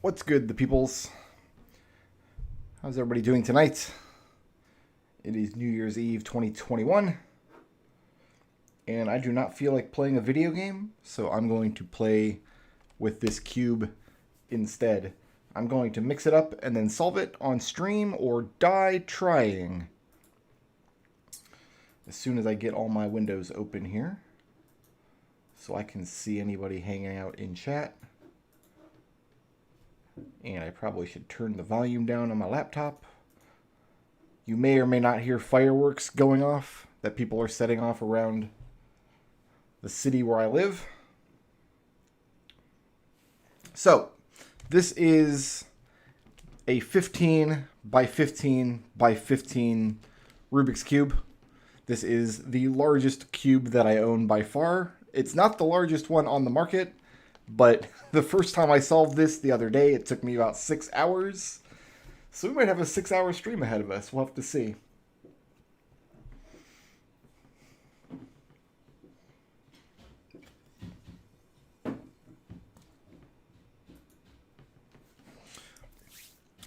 What's good, the peoples? How's everybody doing tonight? It is New Year's Eve 2021, and I do not feel like playing a video game, so I'm going to play with this cube instead. I'm going to mix it up and then solve it on stream or die trying. As soon as I get all my windows open here, so I can see anybody hanging out in chat. And I probably should turn the volume down on my laptop. You may or may not hear fireworks going off that people are setting off around the city where I live. So, this is a 15 by 15 by 15 Rubik's Cube. This is the largest cube that I own by far. It's not the largest one on the market, but the first time I solved this the other day, it took me about 6 hours. So we might have a 6-hour stream ahead of us. We'll have to see.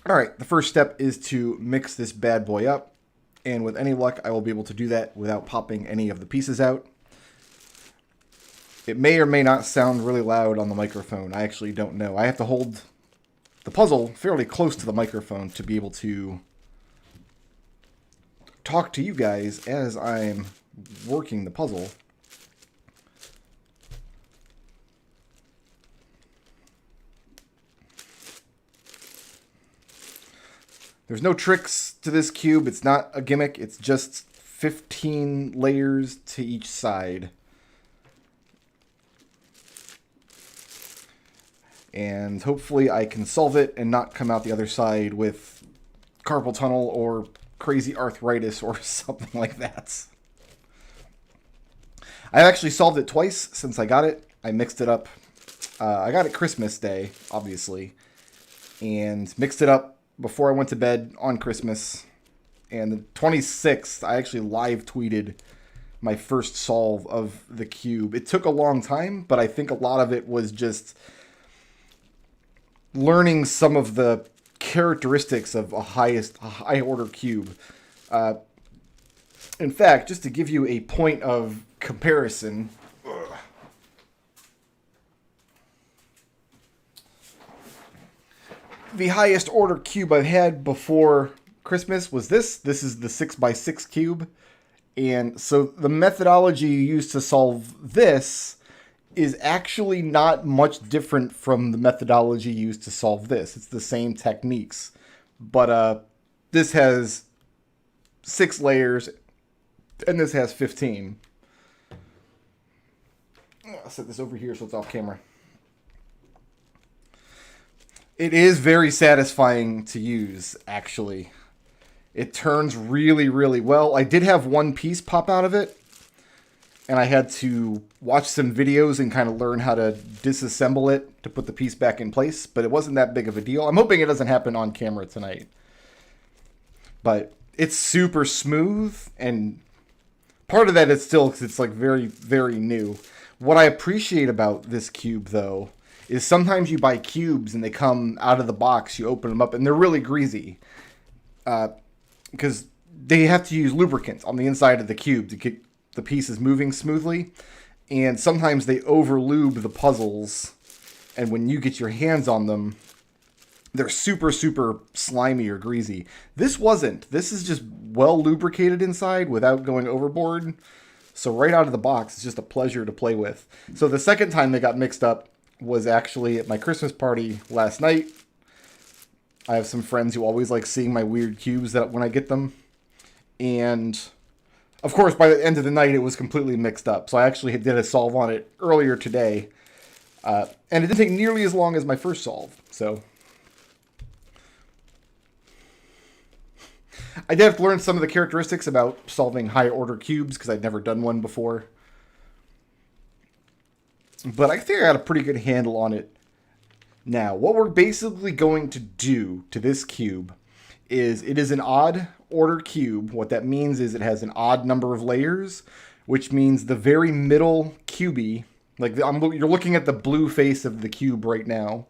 All right, the first step is to mix this bad boy up. And with any luck, I will be able to do that without popping any of the pieces out. It may or may not sound really loud on the microphone. I actually don't know. I have to hold the puzzle fairly close to the microphone to be able to talk to you guys as I'm working the puzzle. There's no tricks to this cube. It's not a gimmick. It's just 15 layers to each side. And hopefully I can solve it and not come out the other side with carpal tunnel or crazy arthritis or something like that. I've actually solved it twice since I got it. I mixed it up. I got it Christmas Day, obviously. And mixed it up before I went to bed on Christmas. And the 26th, I actually live tweeted my first solve of the cube. It took a long time, but I think a lot of it was just learning some of the characteristics of a high order cube. In fact, just to give you a point of comparison, the highest order cube I've had before Christmas was this. This is the 6x6 cube. And so the methodology you use to solve this is actually not much different from the methodology used to solve this. It's the same techniques. But this has 6 layers, and this has 15. I'll set this over here so it's off camera. It is very satisfying to use, actually. It turns really, really well. I did have one piece pop out of it, and I had to watch some videos and kind of learn how to disassemble it to put the piece back in place, but it wasn't that big of a deal. I'm hoping it doesn't happen on camera tonight. But it's super smooth, and part of that is still because it's like very, very new. What I appreciate about this cube, though, is sometimes you buy cubes and they come out of the box, you open them up, and they're really greasy. Because they have to use lubricant on the inside of the cube to get the pieces moving smoothly, and sometimes they over-lube the puzzles, and when you get your hands on them, they're super, super slimy or greasy. This wasn't. This is just well lubricated inside without going overboard, so right out of the box, it's just a pleasure to play with. So the second time they got mixed up was actually at my Christmas party last night. I have some friends who always like seeing my weird cubes that when I get them, and of course, by the end of the night, it was completely mixed up. So I actually did a solve on it earlier today. And it didn't take nearly as long as my first solve. So I did have to learn some of the characteristics about solving higher order cubes because I'd never done one before. But I think I got a pretty good handle on it now. What we're basically going to do to this cube is it is an odd order cube. What that means is it has an odd number of layers, which means the very middle cubey, like you're looking at the blue face of the cube right now,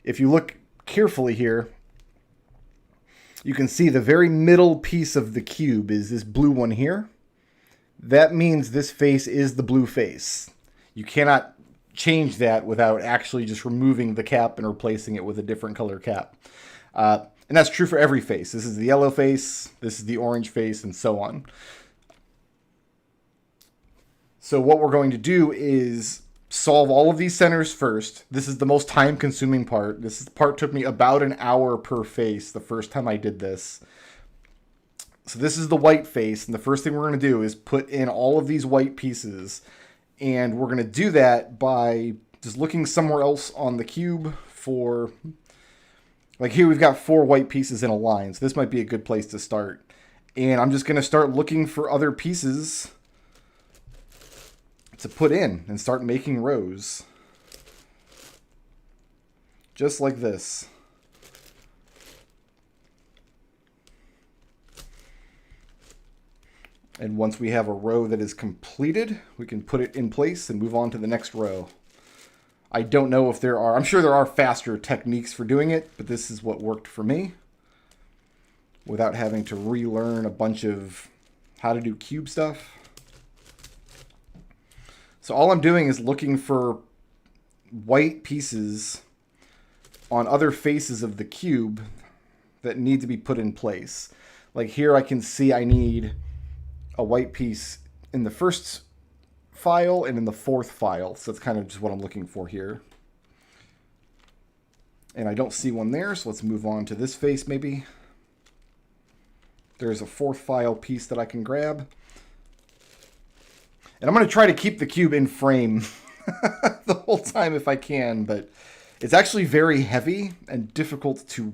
if you look carefully here, you can see the very middle piece of the cube is this blue one here. That means this face is the blue face. You cannot change that without actually just removing the cap and replacing it with a different color cap. And that's true for every face. This is the yellow face, this is the orange face, and so on. So what we're going to do is solve all of these centers first. This is the most time-consuming part. This part took me about an hour per face the first time I did this. So this is the white face, and the first thing we're going to do is put in all of these white pieces. And we're going to do that by just looking somewhere else on the cube for... Like here we've got 4 white pieces in a line, so this might be a good place to start. And I'm just going to start looking for other pieces to put in and start making rows. Just like this. And once we have a row that is completed, we can put it in place and move on to the next row. I don't know if there are, I'm sure there are faster techniques for doing it, but this is what worked for me without having to relearn a bunch of how to do cube stuff. So all I'm doing is looking for white pieces on other faces of the cube that need to be put in place. Like here I can see I need a white piece in the first file and in the 4th file. So that's kind of just what I'm looking for here. And I don't see one there, so let's move on to this face maybe. There's a 4th file piece that I can grab. And I'm going to try to keep the cube in frame the whole time if I can, but it's actually very heavy and difficult to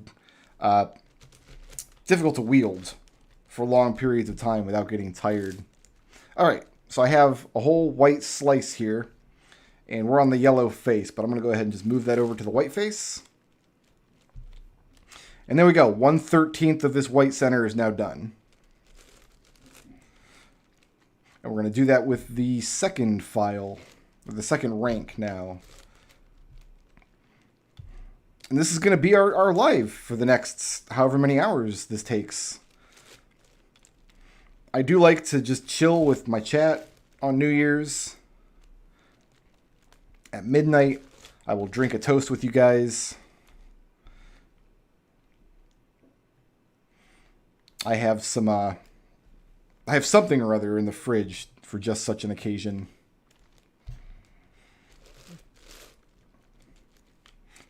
wield for long periods of time without getting tired. All right, so I have a whole white slice here, and we're on the yellow face, but I'm going to go ahead and just move that over to the white face. And there we go. 1/13 of this white center is now done. And we're going to do that with the second file, with the second rank now. And this is going to be our live for the next however many hours this takes. I do like to just chill with my chat on New Year's. At midnight, I will drink a toast with you guys. I have something or other in the fridge for just such an occasion.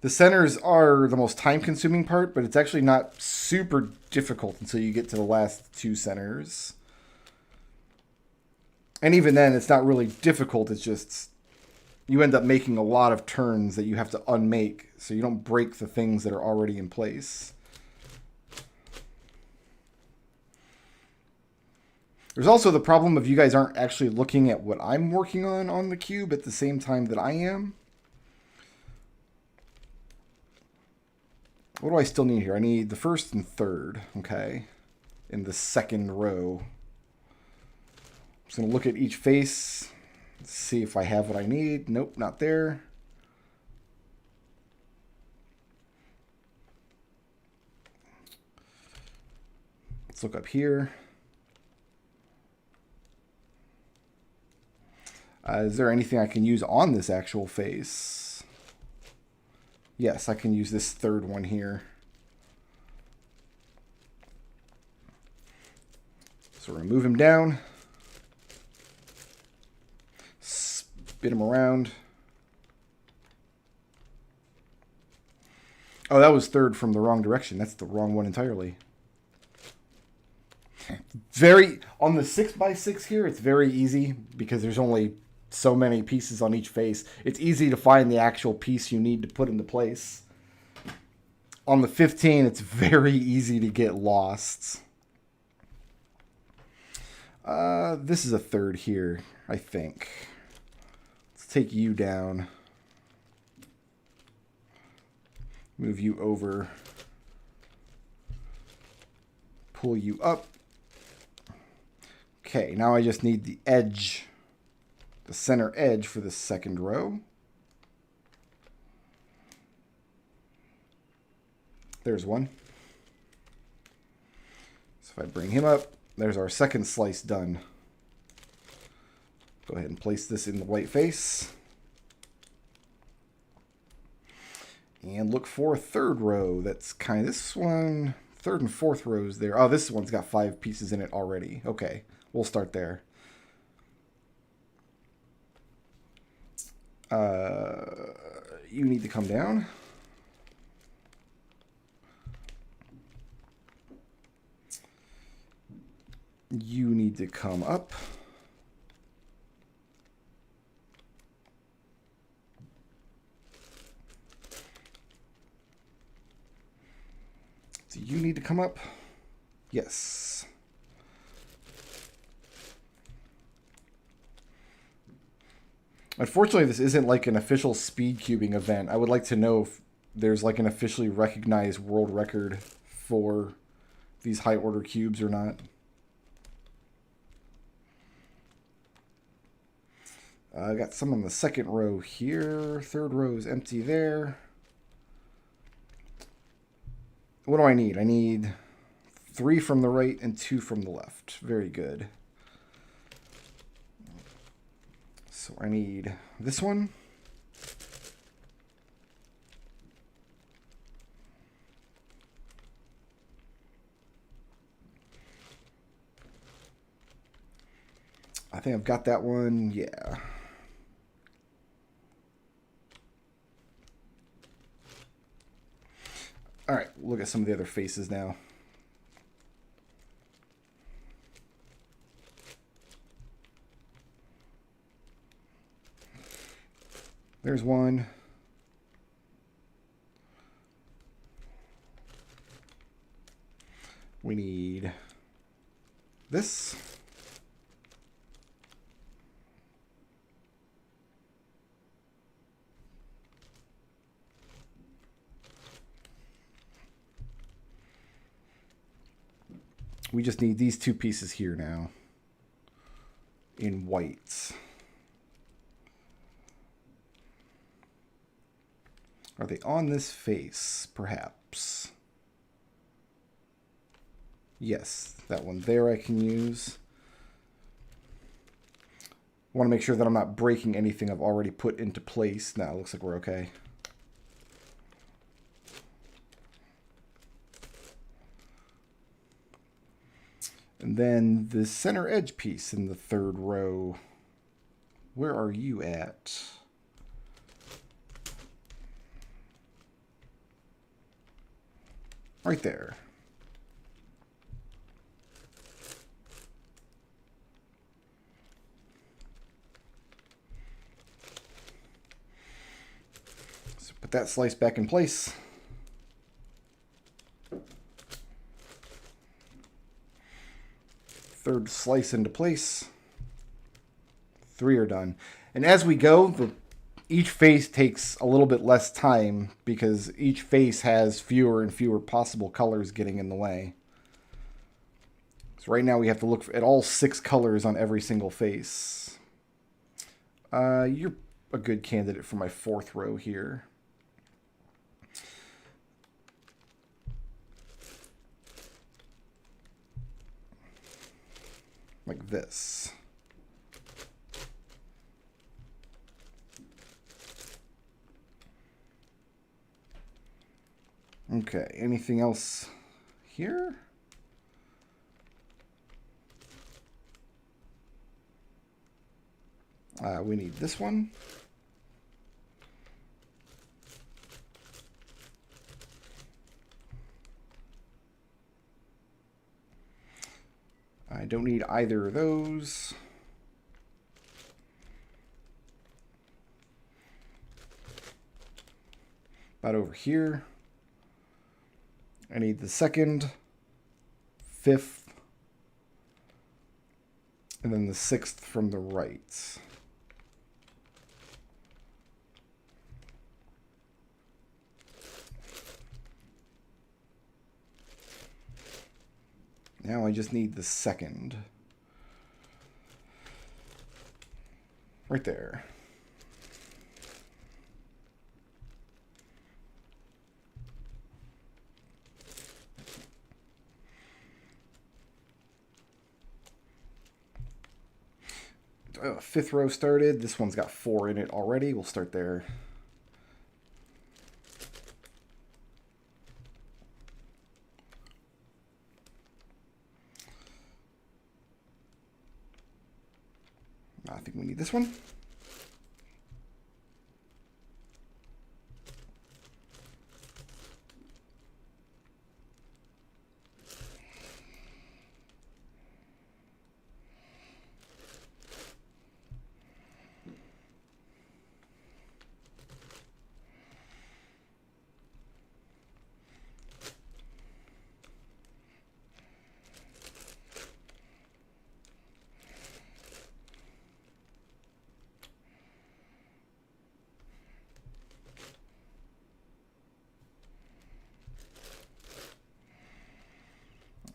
The centers are the most time-consuming part, but it's actually not super difficult until you get to the last 2 centers. And even then, it's not really difficult. It's just you end up making a lot of turns that you have to unmake, so you don't break the things that are already in place. There's also the problem of you guys aren't actually looking at what I'm working on the cube at the same time that I am. What do I still need here? I need the 1st and 3rd, okay, in the 2nd row. I'm just going to look at each face, see if I have what I need. Nope, not there. Let's look up here. Is there anything I can use on this actual face? Yes, I can use this 3rd one here. So we're going to move him down. Spin him around. Oh, that was 3rd from the wrong direction. That's the wrong one entirely. On the 6x6 here, it's very easy because there's only so many pieces on each face. It's easy to find the actual piece you need to put into place. On the 15, it's very easy to get lost. This is a 3rd here, I think. Let's take you down. Move you over. Pull you up. Okay, now I just need the edge, the center edge for the 2nd row. There's one. So if I bring him up, there's our second slice done. Go ahead and place this in the white face. And look for a third row. That's kind of this one. Third and fourth rows there. Oh, this one's got 5 pieces in it already. Okay, we'll start there. You need to come down. You need to come up. Do you need to come up? Yes. Unfortunately, this isn't like an official speed cubing event. I would like to know if there's like an officially recognized world record for these high order cubes or not. I got some on the second row here. Third row is empty there. What do I need? I need 3 from the right and 2 from the left. Very good. So I need this one. I think I've got that one. Yeah. All right, look at some of the other faces now. There's one. We need this. We just need these 2 pieces here now in white. Are they on this face, perhaps? Yes, that one there I can use. I want to make sure that I'm not breaking anything I've already put into place. Now it looks like we're okay. And then the center edge piece in the third row. Where are you at? Right there. So put that slice back in place. Third slice into place. 3 are done. And as we go, each face takes a little bit less time because each face has fewer and fewer possible colors getting in the way. So right now we have to look at all 6 colors on every single face. You're a good candidate for my 4th row here. Like this. Okay, anything else here? We need this one. I don't need either of those. About over here. I need the 2nd, 5th, and then the 6th from the right. Now I just need the 2nd. Right there. Fifth row started. This one's got 4 in it already. We'll start there. I think we need this one.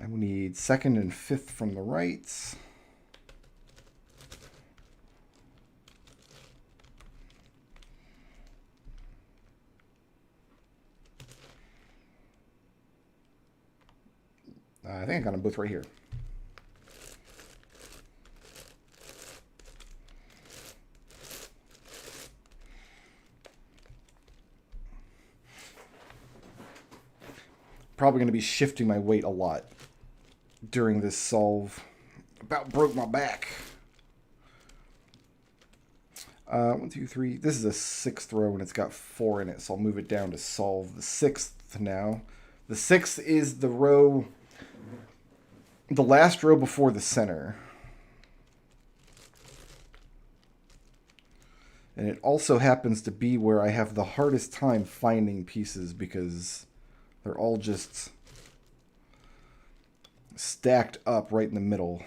And we need 2nd and 5th from the right. I think I got them both right here. Probably going to be shifting my weight a lot during this solve. About broke my back. 1, 2, 3. This is a 6th row and it's got 4 in it, so I'll move it down to solve the 6th now. The 6th is the row, the last row before the center. And it also happens to be where I have the hardest time finding pieces because they're all just stacked up right in the middle.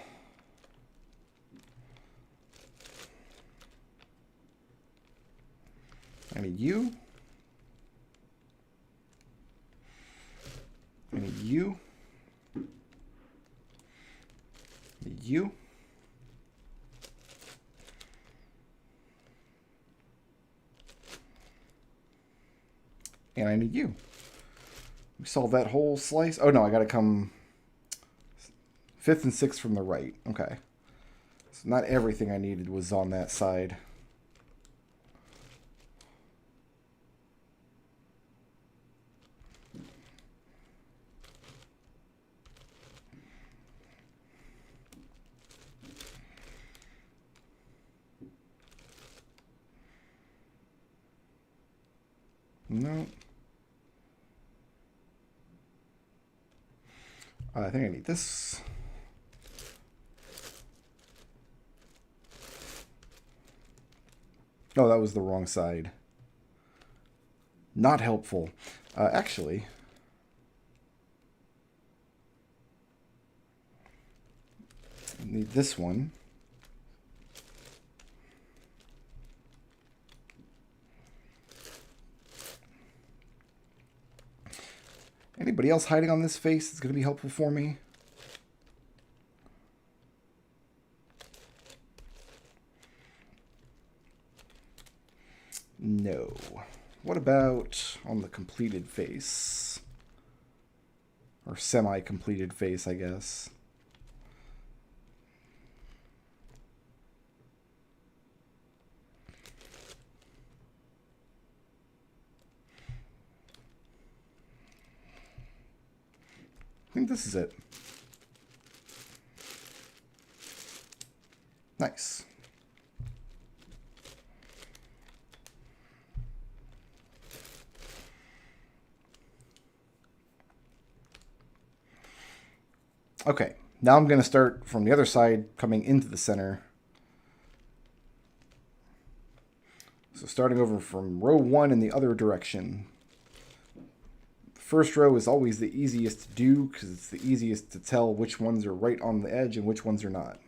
I need you. I need you. I need you. And I need you. We solve that whole slice. Oh no, I gotta come 5th and 6th from the right. Okay. So not everything I needed was on that side. No. I think I need this. Oh, that was the wrong side. Not helpful. Actually, I need this one. Anybody else hiding on this face that's going to be helpful for me? No. What about on the completed face? Or semi-completed face, I guess. I think this is it. Nice. Okay, now I'm going to start from the other side, coming into the center. So starting over from row 1 in the other direction. The first row is always the easiest to do because it's the easiest to tell which ones are right on the edge and which ones are not.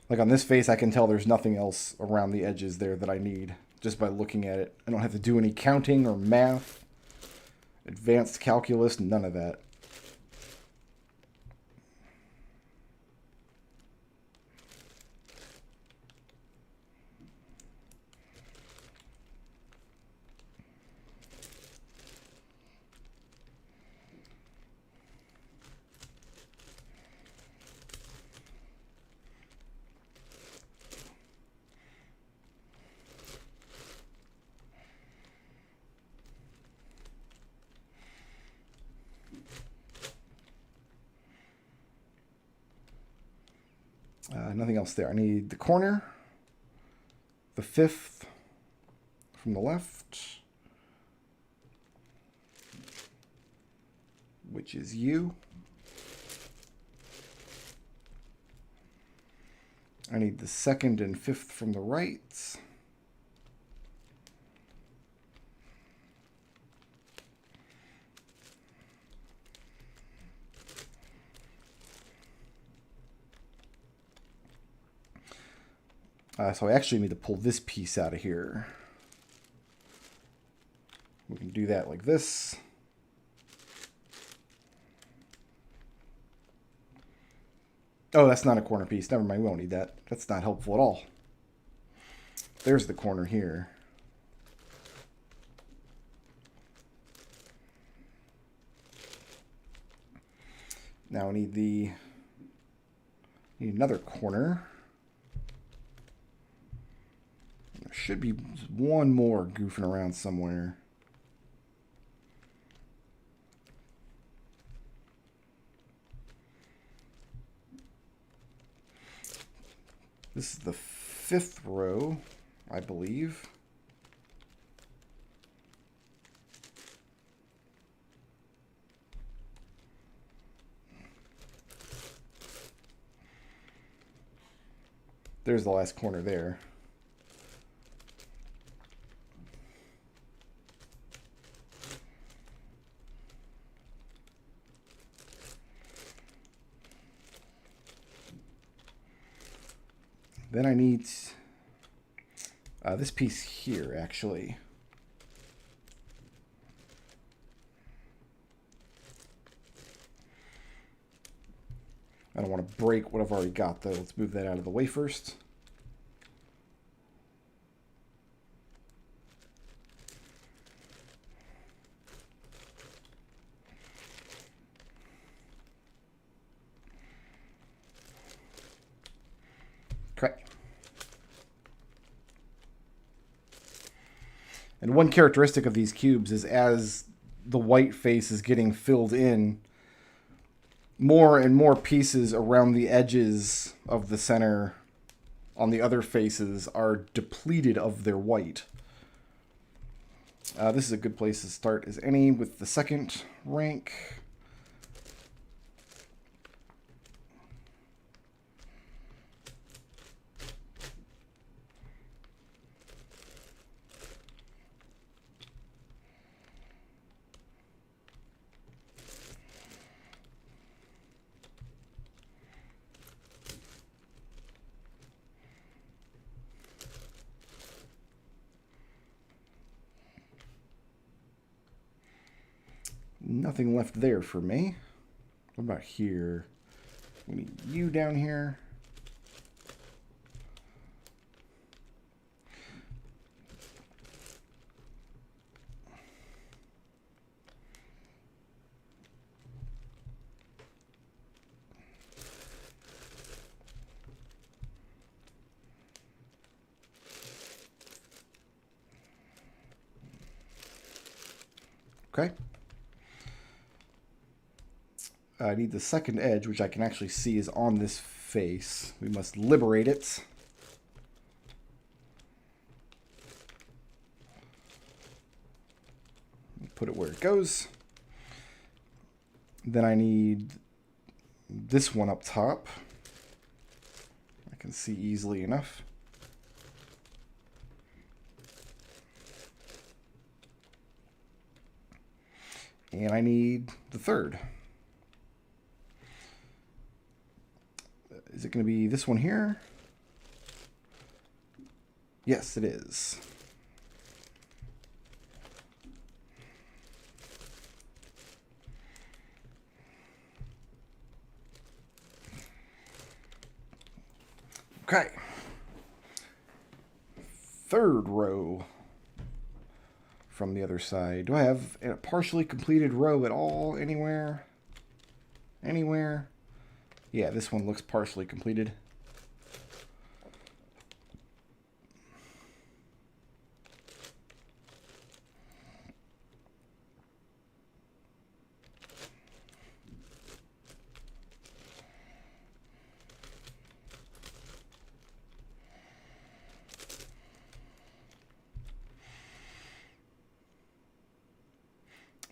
Like on this face, I can tell there's nothing else around the edges there that I need just by looking at it. I don't have to do any counting or math, advanced calculus, none of that. Nothing else there. I need the corner, the fifth from the left, which is you. I need the second and fifth from the right. So I actually need to pull this piece out of here. We can do that like this. Oh, that's not a corner piece. Never mind, we won't need that. That's not helpful at all. There's the corner here. Now we need another corner. There should be one more goofing around somewhere. This is the fifth row, I believe. There's the last corner there. Then I need this piece here, actually. I don't want to break what I've already got, though. Let's move that out of the way first. Okay. And one characteristic of these cubes is as the white face is getting filled in, more and more pieces around the edges of the center on the other faces are depleted of their white. This is a good place to start as any with the second rank. Nothing left there for me. What about here? We need you down here. Okay. I need the second edge, which I can actually see is on this face. We must liberate it. Put it where it goes. Then I need this one up top. I can see easily enough. And I need the third. Is it going to be this one here? Yes, it is. Okay. Third row from the other side. Do I have a partially completed row at all anywhere? Anywhere? Yeah, this one looks partially completed.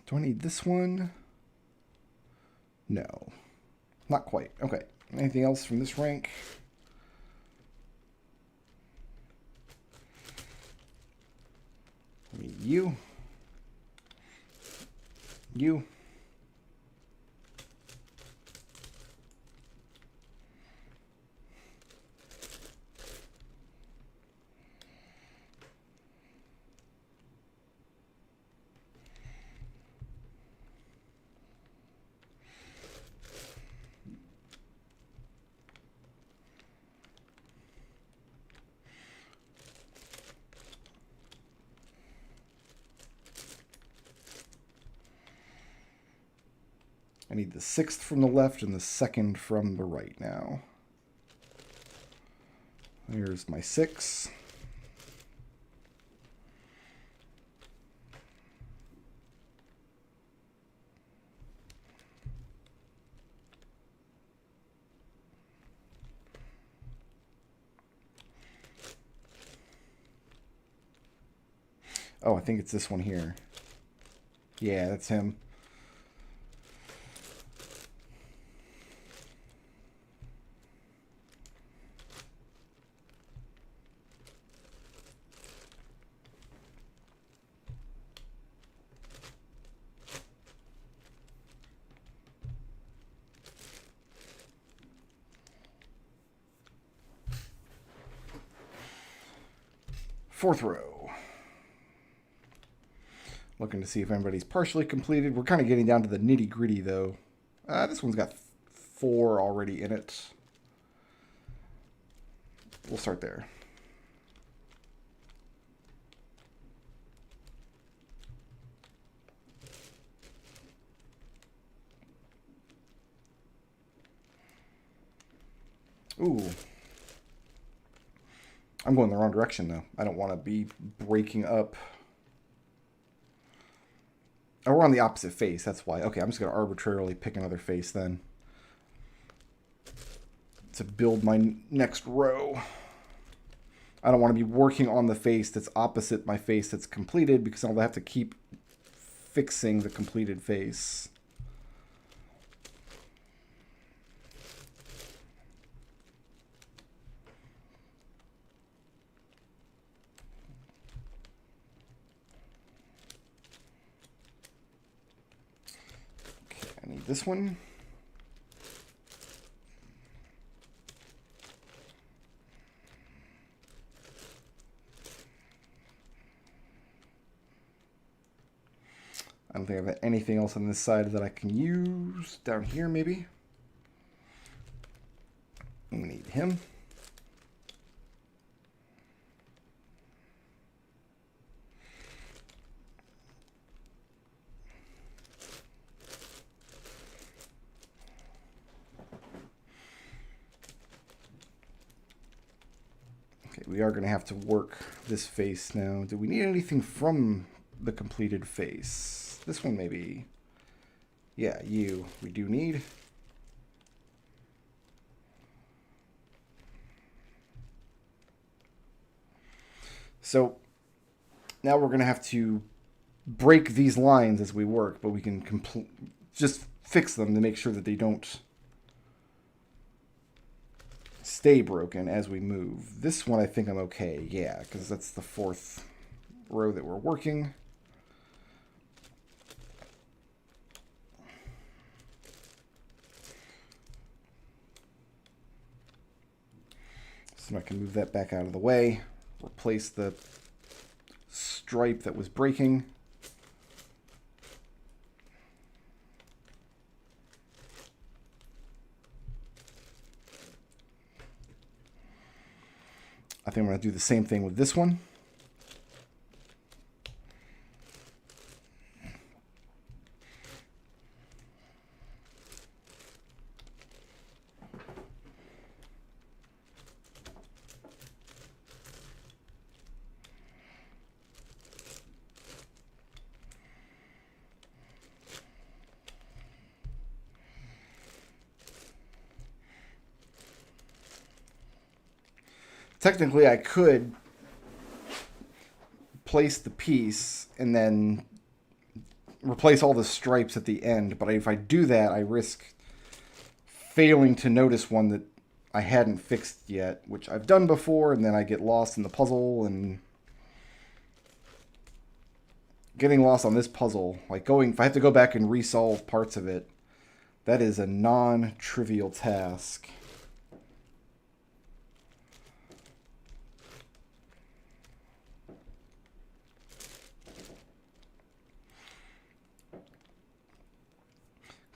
Do I need this one? No. Not quite. Okay. Anything else from this rank? I mean, you. You. I need the 6th from the left and the 2nd from the right now. Here's my 6. Oh, I think it's this one here. Yeah, that's him. Fourth row. Looking to see if anybody's partially completed. We're kind of getting down to the nitty gritty though. This one's got 4 already in it. We'll start there. Ooh. I'm going the wrong direction, though. I don't want to be breaking up. Oh, we're on the opposite face. That's why. Okay, I'm just going to arbitrarily pick another face then. To build my next row. I don't want to be working on the face that's opposite my face that's completed because I'll have to keep fixing the completed face. I need this one. I don't think I have anything else on this side that I can use. Down here, maybe. We need him. We are going to have to work this face now. Do we need anything from the completed face? This one maybe. Yeah, you. We do need. So now we're going to have to break these lines as we work, but we can just fix them to make sure that they don't stay broken as we move. This one I think I'm okay, yeah, because that's the 4th row that we're working. So I can move that back out of the way, replace the stripe that was breaking. I think I'm going to do the same thing with this one. Technically, I could place the piece and then replace all the stripes at the end, but if I do that, I risk failing to notice one that I hadn't fixed yet, which I've done before, and then I get lost in the puzzle, and getting lost on this puzzle, like if I have to go back and resolve parts of it, that is a non-trivial task.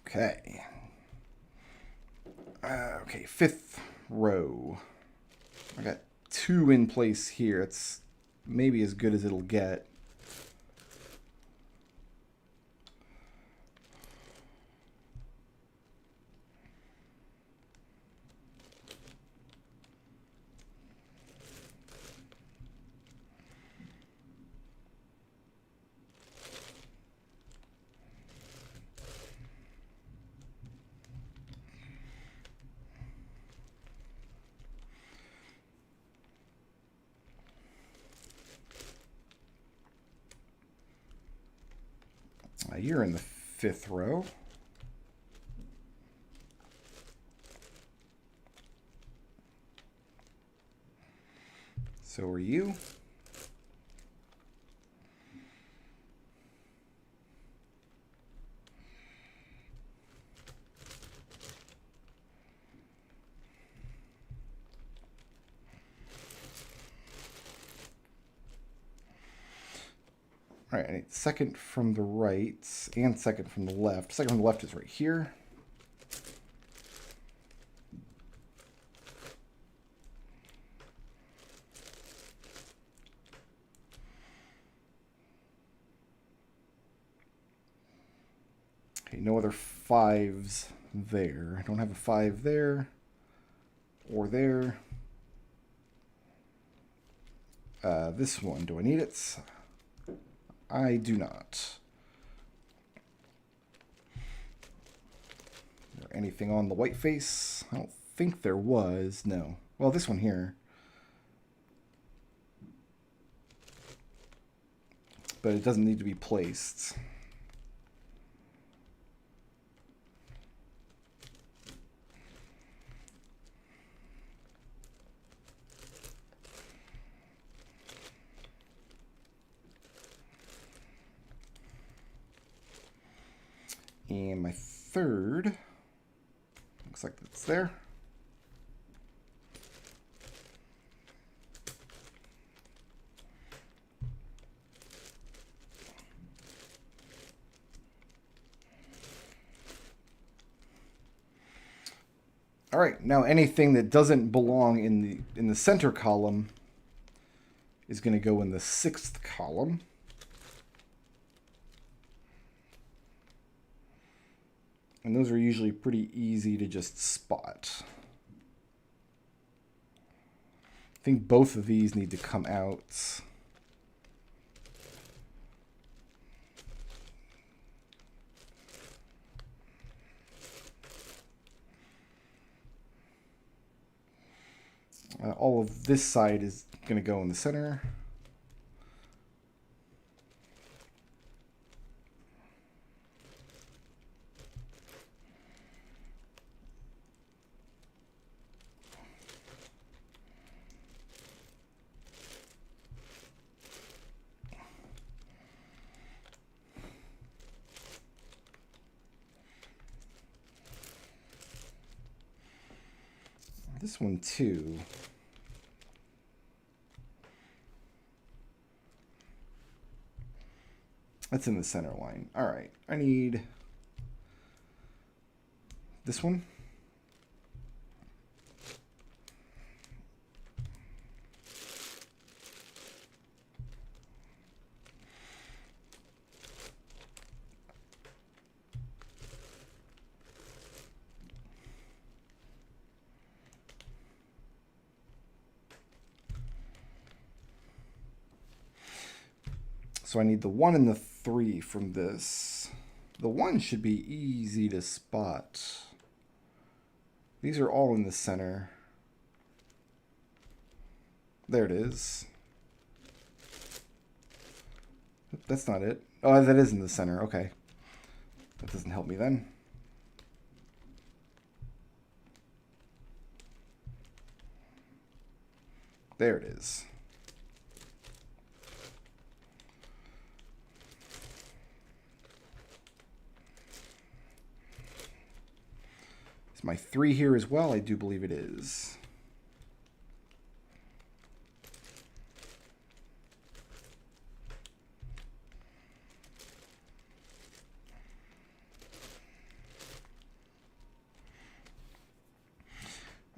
Okay. Okay, 5th row. I got 2 in place here. It's maybe as good as it'll get. You're in the 5th row. So are you. All right, I need second from the right and second from the left. Second from the left is right here. Okay, no other 5s there. I don't have a 5 there or there. This one, do I need it? I do not. Is there anything on the white face? I don't think there was. No. Well, this one here. But it doesn't need to be placed. And my 3rd, looks like it's there. All right, now anything that doesn't belong in the center column is going to go in the 6th column. And those are usually pretty easy to just spot. I think both of these need to come out. All of this side is going to go in the center. This one too. That's in the center line. All right, I need this one. So I need the 1 and the 3 from this. The 1 should be easy to spot. These are all in the center. There it is. That's not it. Oh, that is in the center. Okay. That doesn't help me then. There it is. Is my 3 here as well? I do believe it is.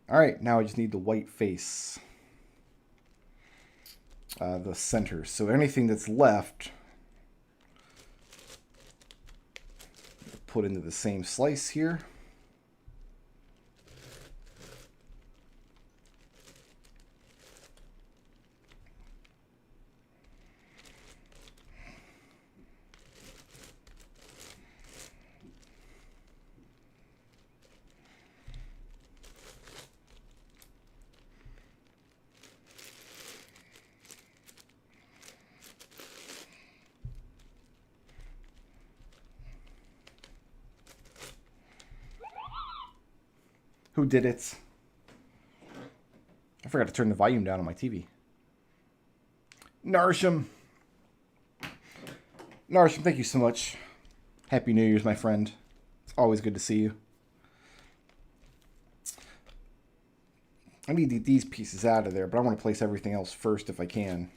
All right, now I just need the white face, the center. So anything that's left, put into the same slice here. Who did it? I forgot to turn the volume down on my TV. Narsham. Narsham, thank you so much. Happy New Year's, my friend. It's always good to see you. I need to get these pieces out of there, but I want to place everything else first if I can.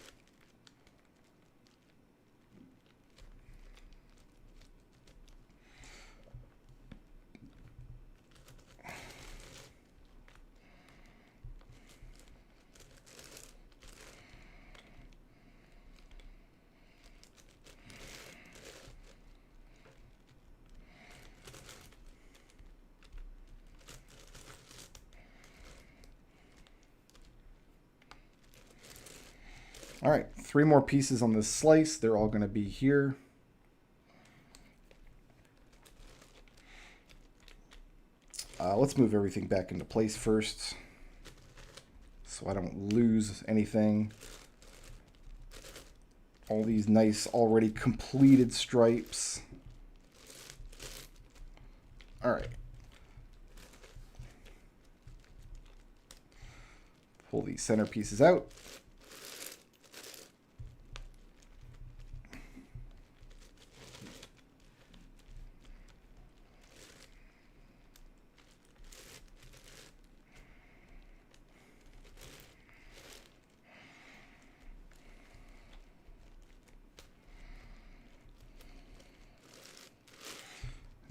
All right, 3 more pieces on this slice. They're all going to be here. Let's move everything back into place first so I don't lose anything. All these nice already completed stripes. All right. Pull these center pieces out.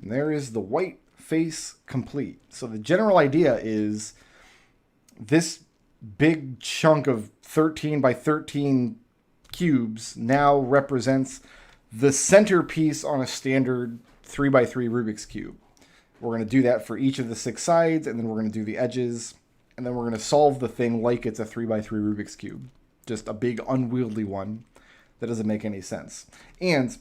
And there is the white face complete. So the general idea is this big chunk of 13 by 13 cubes now represents the centerpiece on a standard 3 by 3 Rubik's Cube. We're going to do that for each of the 6 sides, and then we're going to do the edges, and then we're going to solve the thing like it's a 3 by 3 Rubik's Cube. Just a big unwieldy one that doesn't make any sense. And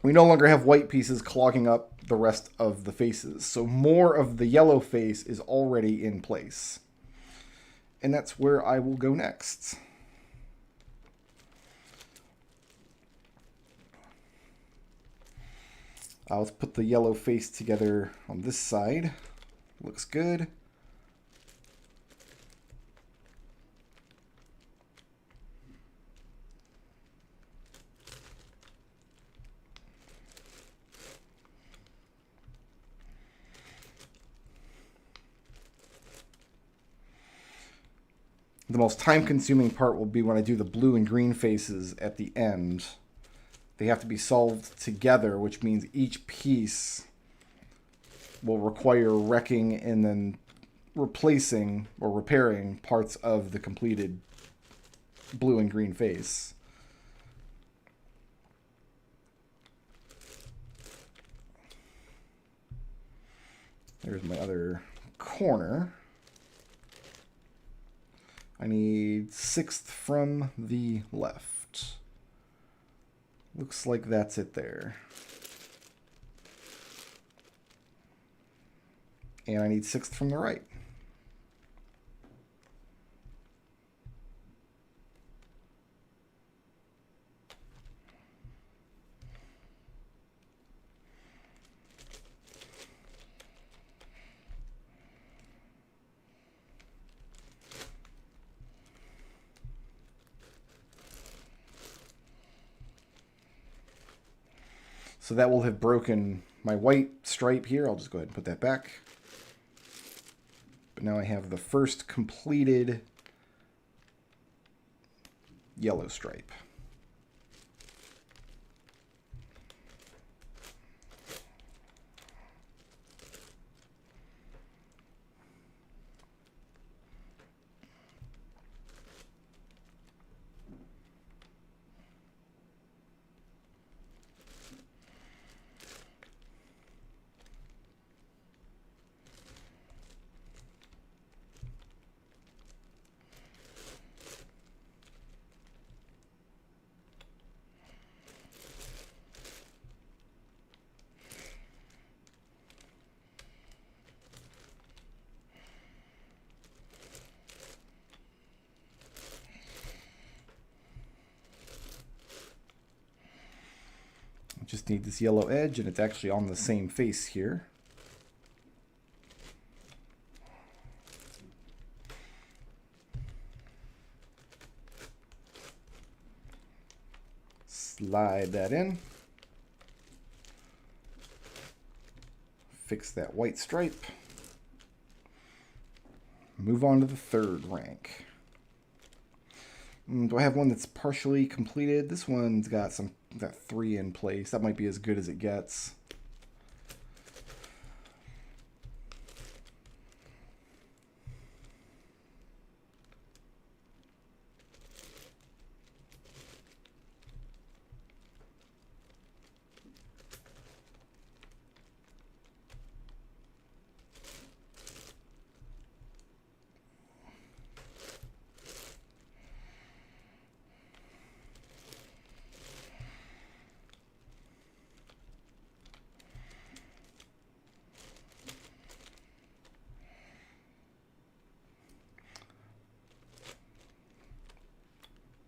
we no longer have white pieces clogging up the rest of the faces. So more of the yellow face is already in place. And that's where I will go next. Let's put the yellow face together on this side. Looks good. The most time-consuming part will be when I do the blue and green faces at the end. They have to be solved together, which means each piece will require wrecking and then replacing or repairing parts of the completed blue and green face. There's my other corner. I need 6th from the left. Looks like that's it there. And I need 6th from the right. So that will have broken my white stripe here. I'll just go ahead and put that back. But now I have the first completed yellow stripe. Just need this yellow edge, and it's actually on the same face here. Slide that in. Fix that white stripe. Move on to the third rank. Do I have one that's partially completed? This one's got that 3 in place. That might be as good as it gets.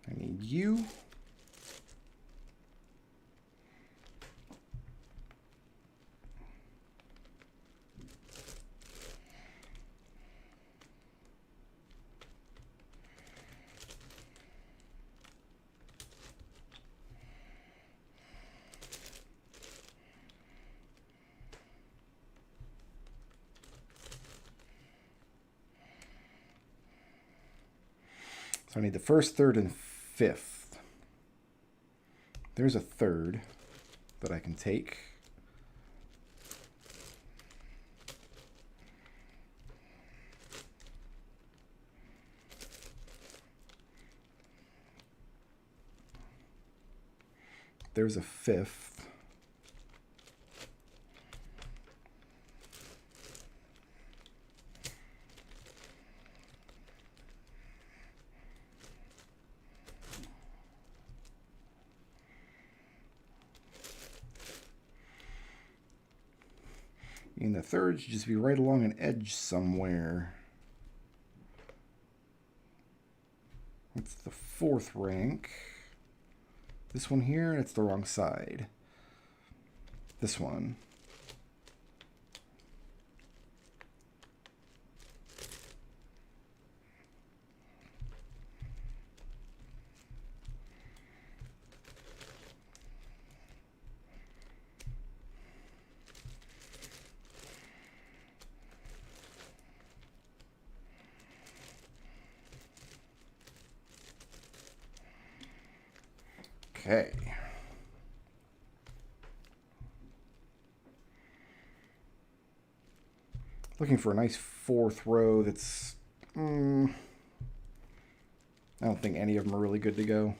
I need you. So I need the first, third, and fifth. There's a third that I can take. There's a fifth. And the third should just be right along an edge somewhere. It's the fourth rank. This one here, it's the wrong side. This one. Okay. Looking for a nice fourth row that's... I don't think any of them are really good to go.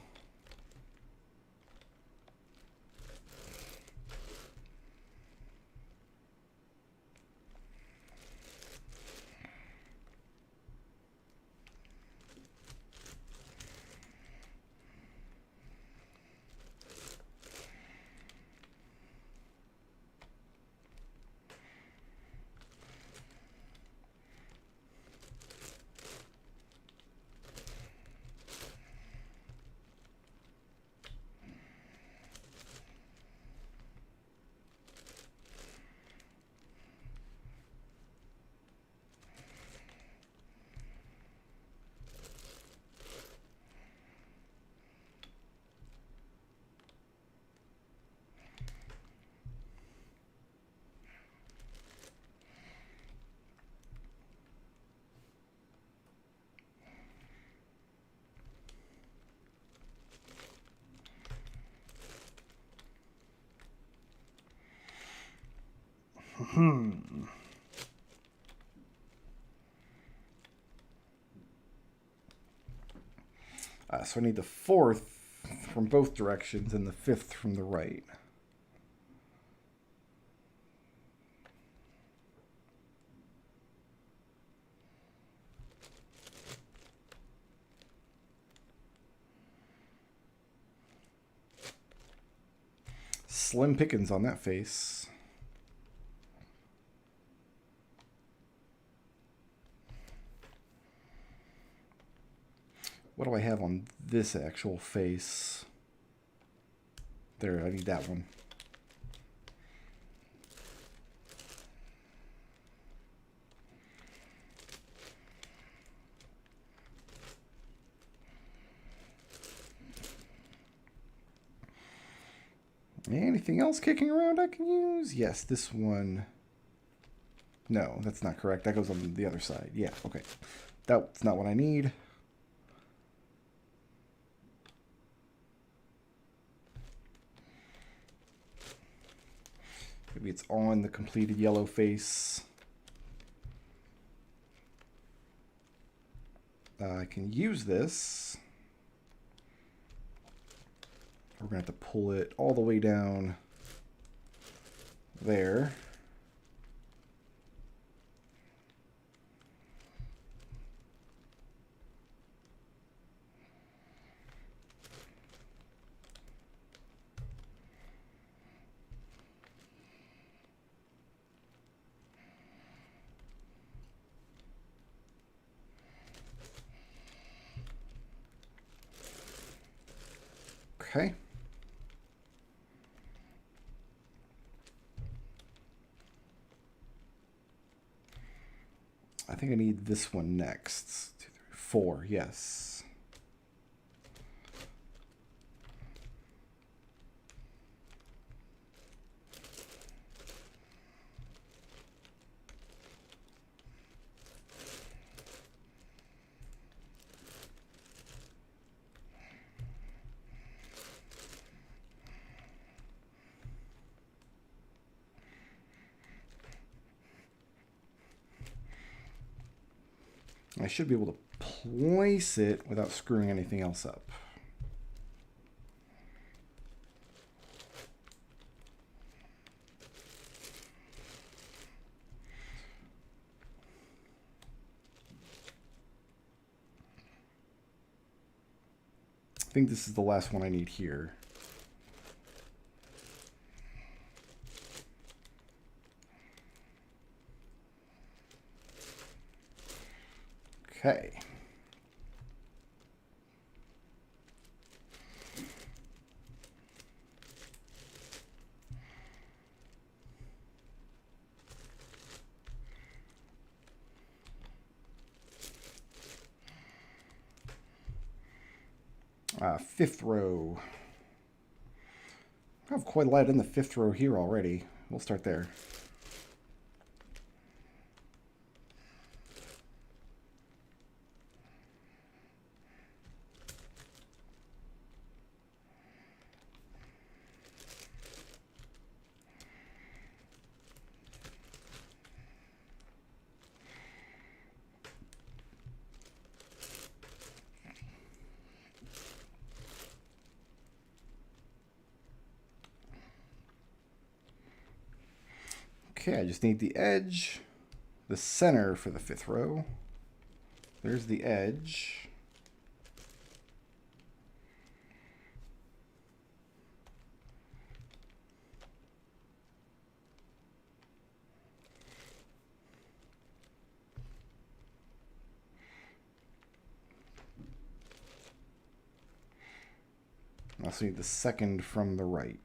So I need the 4th from both directions and the 5th from the right. Slim pickings on that face. What do I have on this actual face? There, I need that one. Anything else kicking around I can use? Yes, this one. No, that's not correct. That goes on the other side. Yeah, okay. That's not what I need. Maybe it's on the completed yellow face. I can use this. We're going to have to pull it all the way down there. Okay. I think I need this one next. 2, 3, 4, yes. I should be able to place it without screwing anything else up. I think this is the last one I need here. Okay. Fifth row. I have quite a lot in the 5th row here already. We'll start there. Okay, I just need the edge, the center for the 5th row. There's the edge. I also need the 2nd from the right.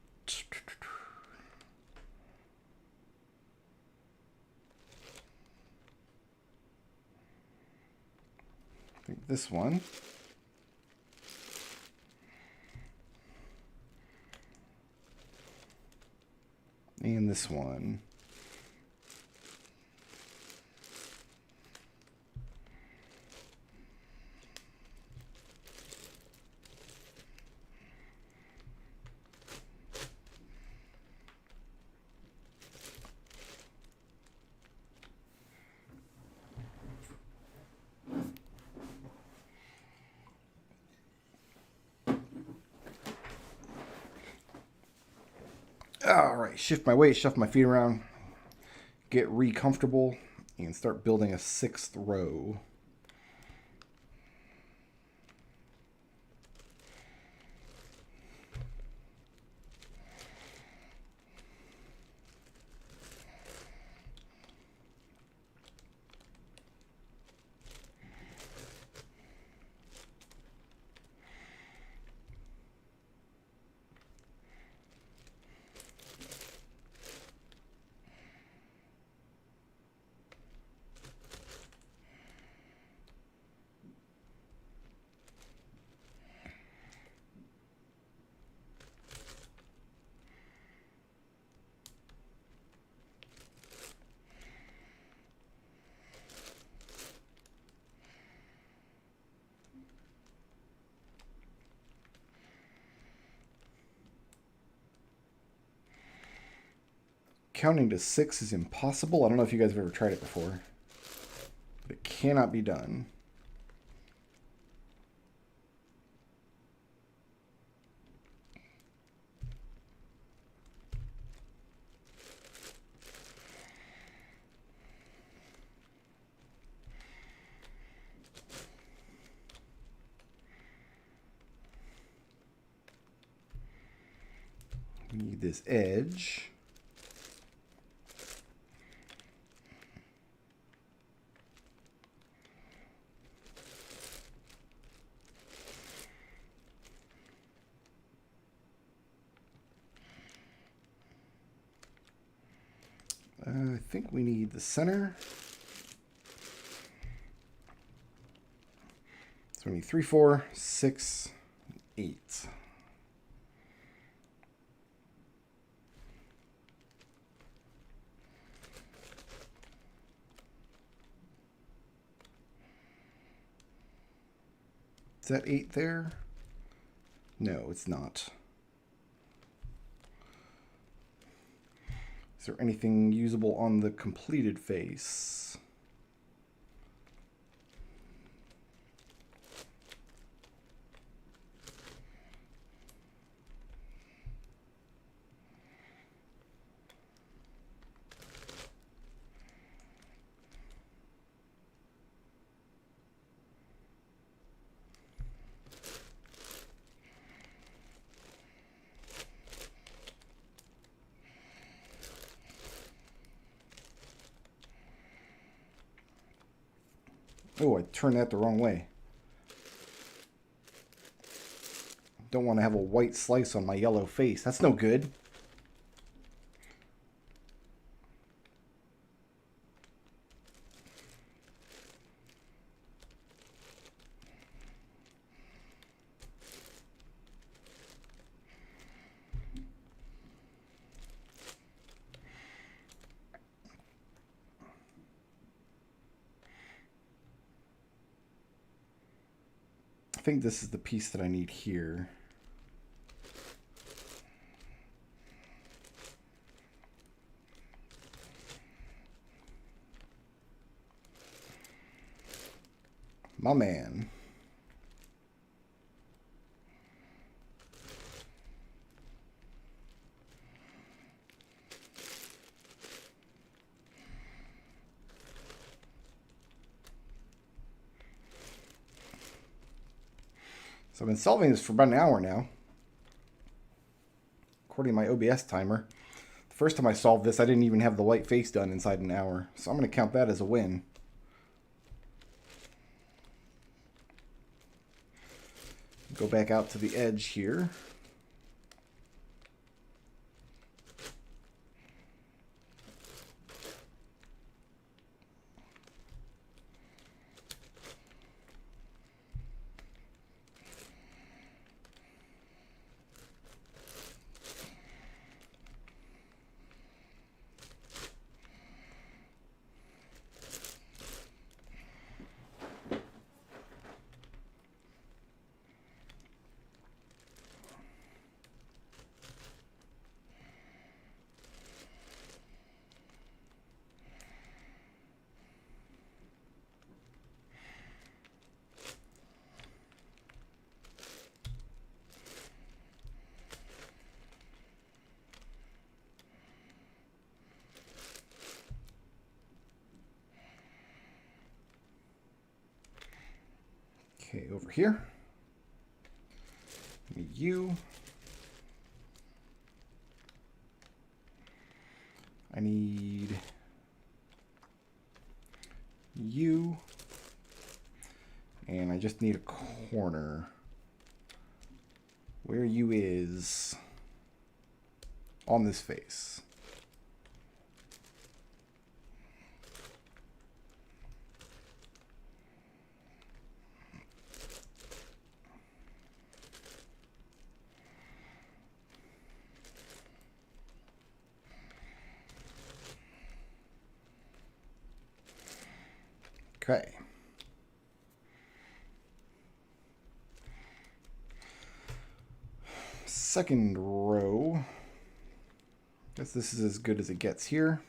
I think this one. And this one. All right, shift my weight, shuffle my feet around, get comfortable, and start building a 6th row. Counting to 6 is impossible. I don't know if you guys have ever tried it before, but it cannot be done. We need this edge. I think we need the center. So we need 3, 4, 6, 8. Is that 8 there? No, it's not. Is there anything usable on the completed face? Oh, I turned that the wrong way. Don't want to have a white slice on my yellow face. That's no good. I think this is the piece that I need here. My man. So I've been solving this for about an hour now, according to my OBS timer. The first time I solved this, I didn't even have the white face done inside an hour. So I'm going to count that as a win. Go back out to the edge here. over here. I need you. I need you. And I just need a corner where you is on this face. Okay. Second row. Guess this is as good as it gets here.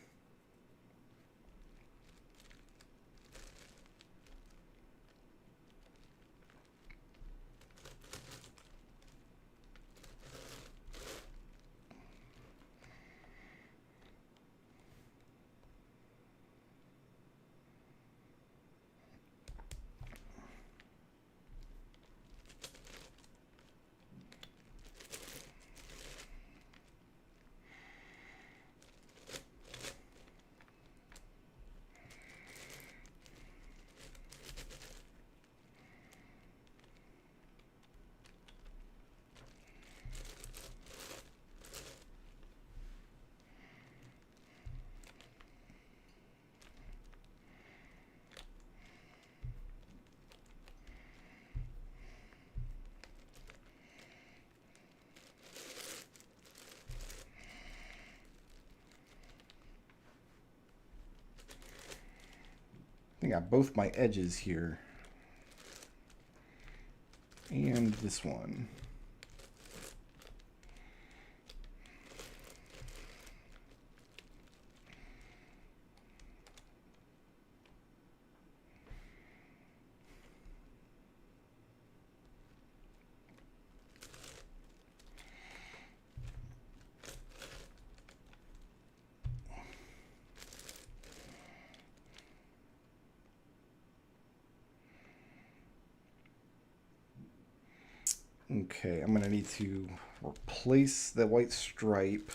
I got both my edges here. And this one. Okay, I'm going to need to replace the white stripe.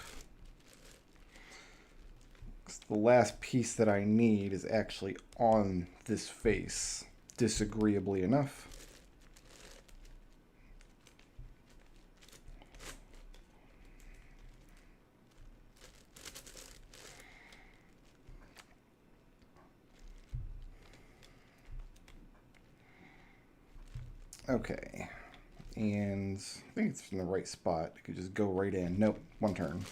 The last piece that I need is actually on this face, disagreeably enough. Okay. And I think it's in the right spot. I could just go right in. Nope, one turn.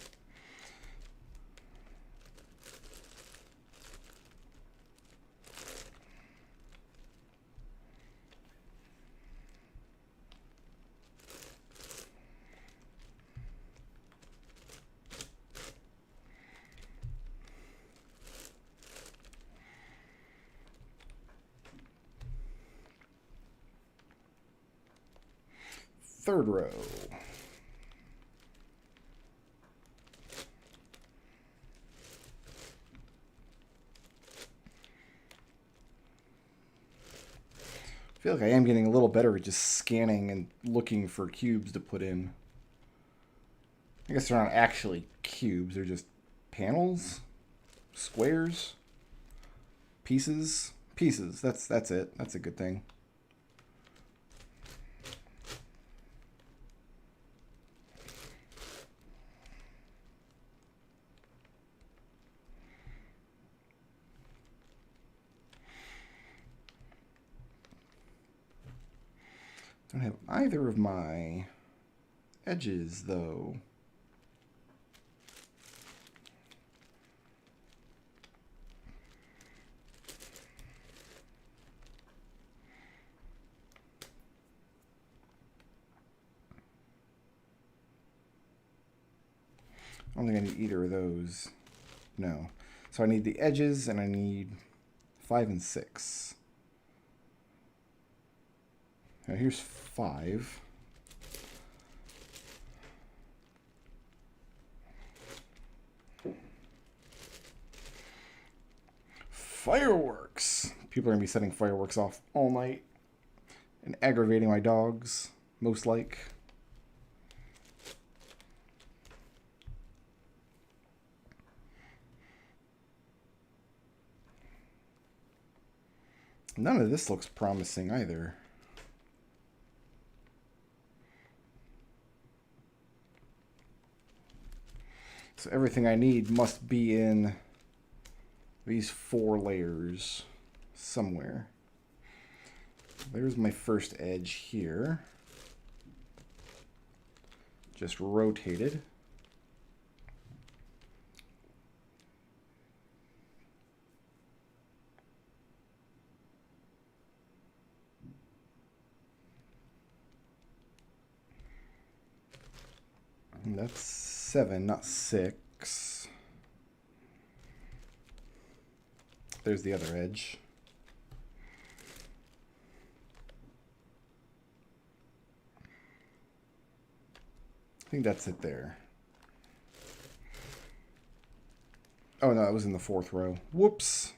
Third row. I feel like I am getting a little better at just scanning and looking for cubes to put in. I guess they're not actually cubes, they're just panels, squares, pieces. Pieces, that's it. That's a good thing. Don't have either of my edges, though. I don't think I need either of those. No. So I need the edges, and I need 5 and 6. Now here's 5. Fireworks! People are going to be setting fireworks off all night. and aggravating my dogs, most like. None of this looks promising either. So everything I need must be in these 4 layers somewhere. There's my first edge here. Just rotated. And that's 7, not 6. There's the other edge. I think that's it there. Oh no, it was in the 4th row. Whoops.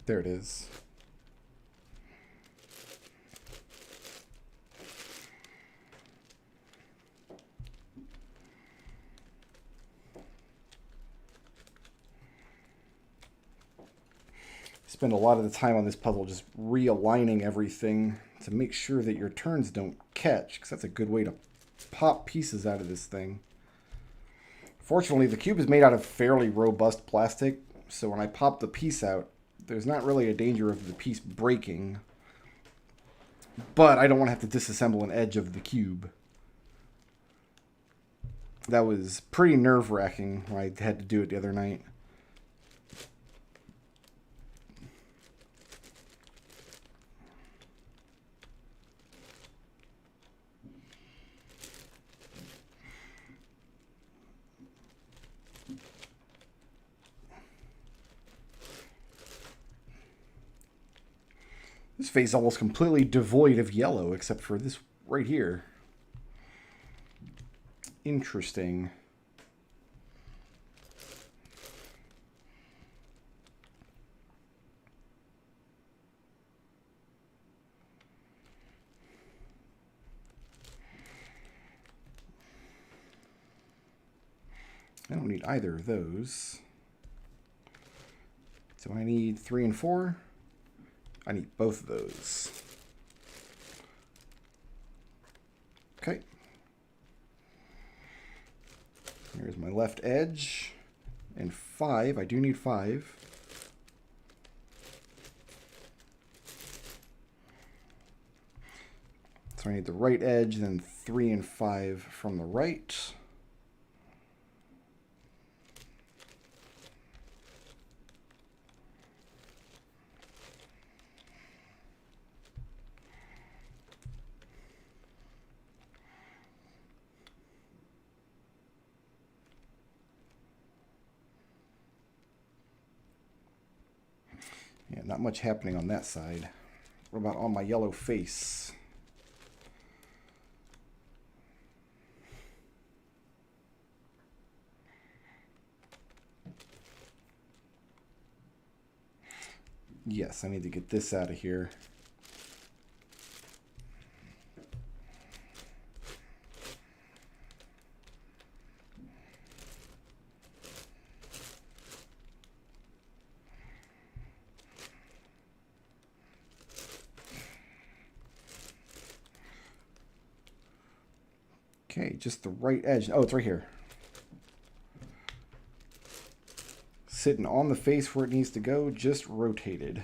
There it is. Spend a lot of the time on this puzzle just realigning everything to make sure that your turns don't catch, because that's a good way to pop pieces out of this thing. Fortunately, the cube is made out of fairly robust plastic, so when I pop the piece out, there's not really a danger of the piece breaking. But I don't want to have to disassemble an edge of the cube. That was pretty nerve-wracking when I had to do it the other night. This face is almost completely devoid of yellow, except for this right here. Interesting. I don't need either of those. So I need 3 and 4. I need both of those. Okay. Here's my left edge. And 5. I do need 5. So I need the right edge, then 3 and 5 from the right. Yeah, not much happening on that side. What about on my yellow face? Yes, I need to get this out of here. Okay, just the right edge. Oh, it's right here. Sitting on the face where it needs to go, just rotated.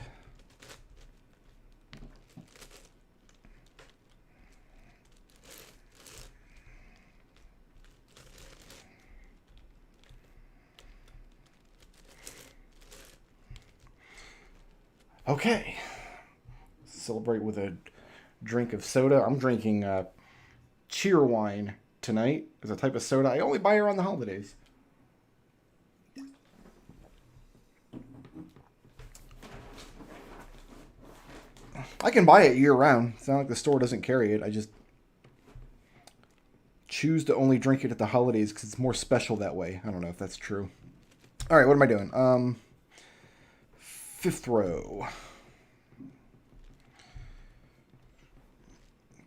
Okay. Celebrate with a drink of soda. I'm drinking cheer wine tonight as a type of soda I only buy around the holidays. I can buy it year round. It's not like the store doesn't carry it. I just choose to only drink it at the holidays because it's more special that way. I don't know if that's true. All right, what am I doing? Fifth row.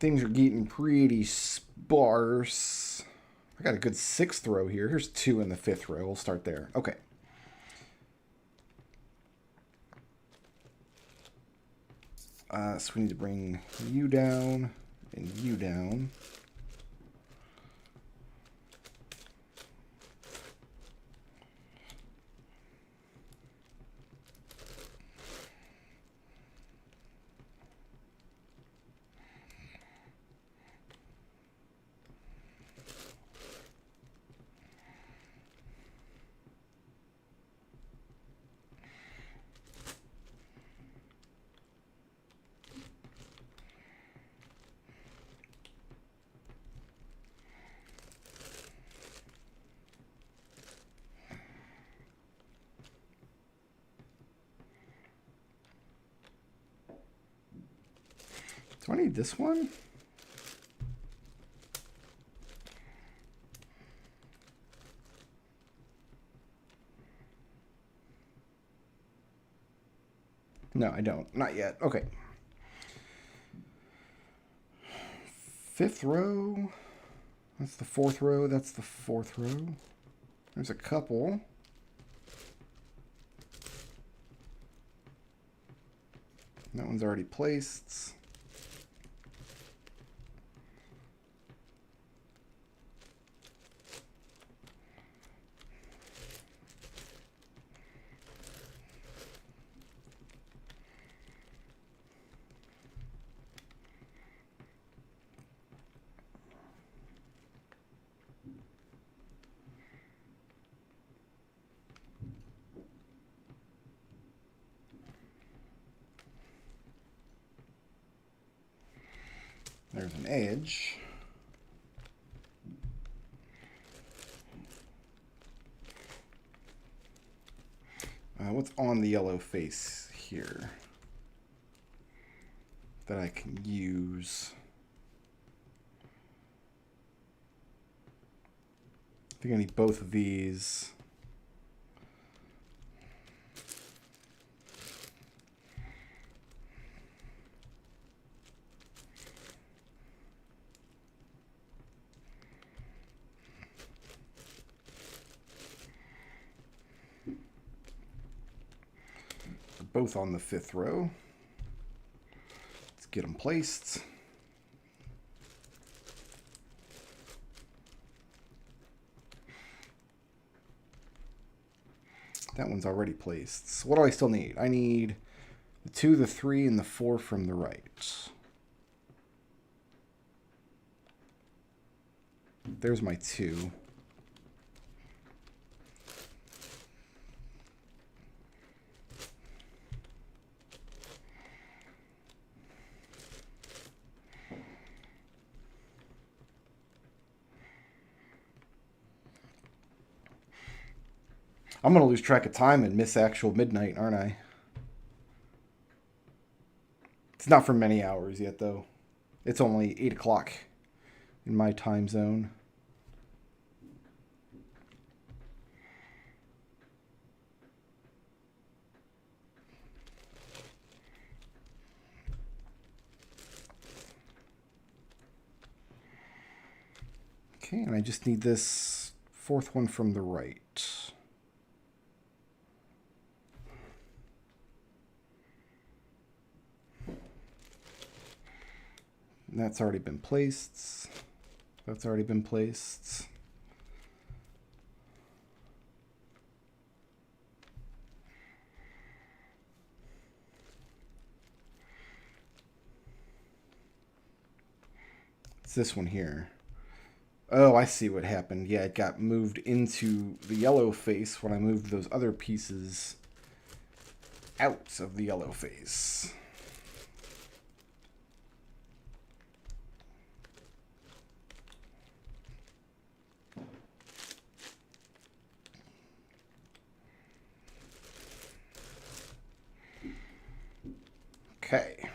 Things are getting pretty sparse. I got a good sixth row here. Here's 2 in the fifth row. We'll start there. Okay. So we need to bring you down and you down. Do I need this one? No, I don't. Not yet. Okay. Fifth row. That's the fourth row. That's the fourth row. There's a couple. That one's already placed. There's an edge. What's on the yellow face here that I can use? I think I need both of these. Both on the fifth row. Let's get them placed. That one's already placed. So what do I still need? I need the 2, the 3, and the 4 from the right. There's my 2. I'm going to lose track of time and miss actual midnight, aren't I? It's not for many hours yet, though. It's only 8 o'clock in my time zone. Okay, and I just need this 4th one from the right. That's already been placed. That's already been placed. It's this one here. Oh, I see what happened. Yeah, it got moved into the yellow face when I moved those other pieces out of the yellow face. Okay.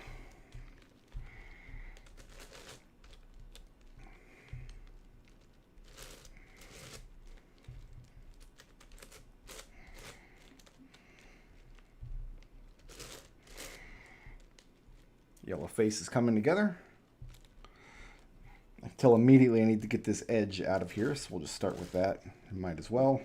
Yellow face is coming together. Until immediately I need to get this edge out of here, so we'll just start with that. Might as well.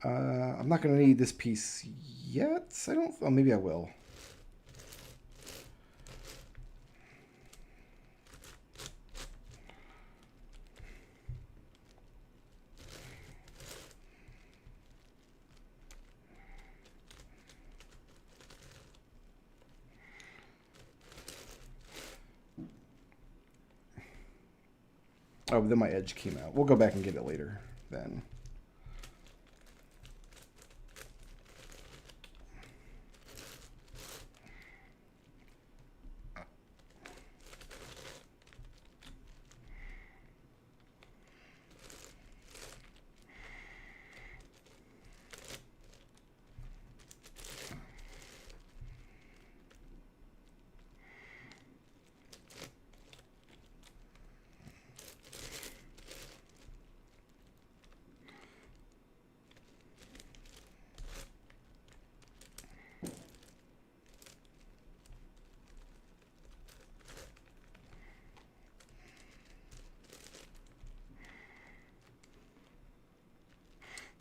I'm not going to need this piece yet. I don't. Oh, maybe I will. Oh, then my edge came out. We'll go back and get it later then.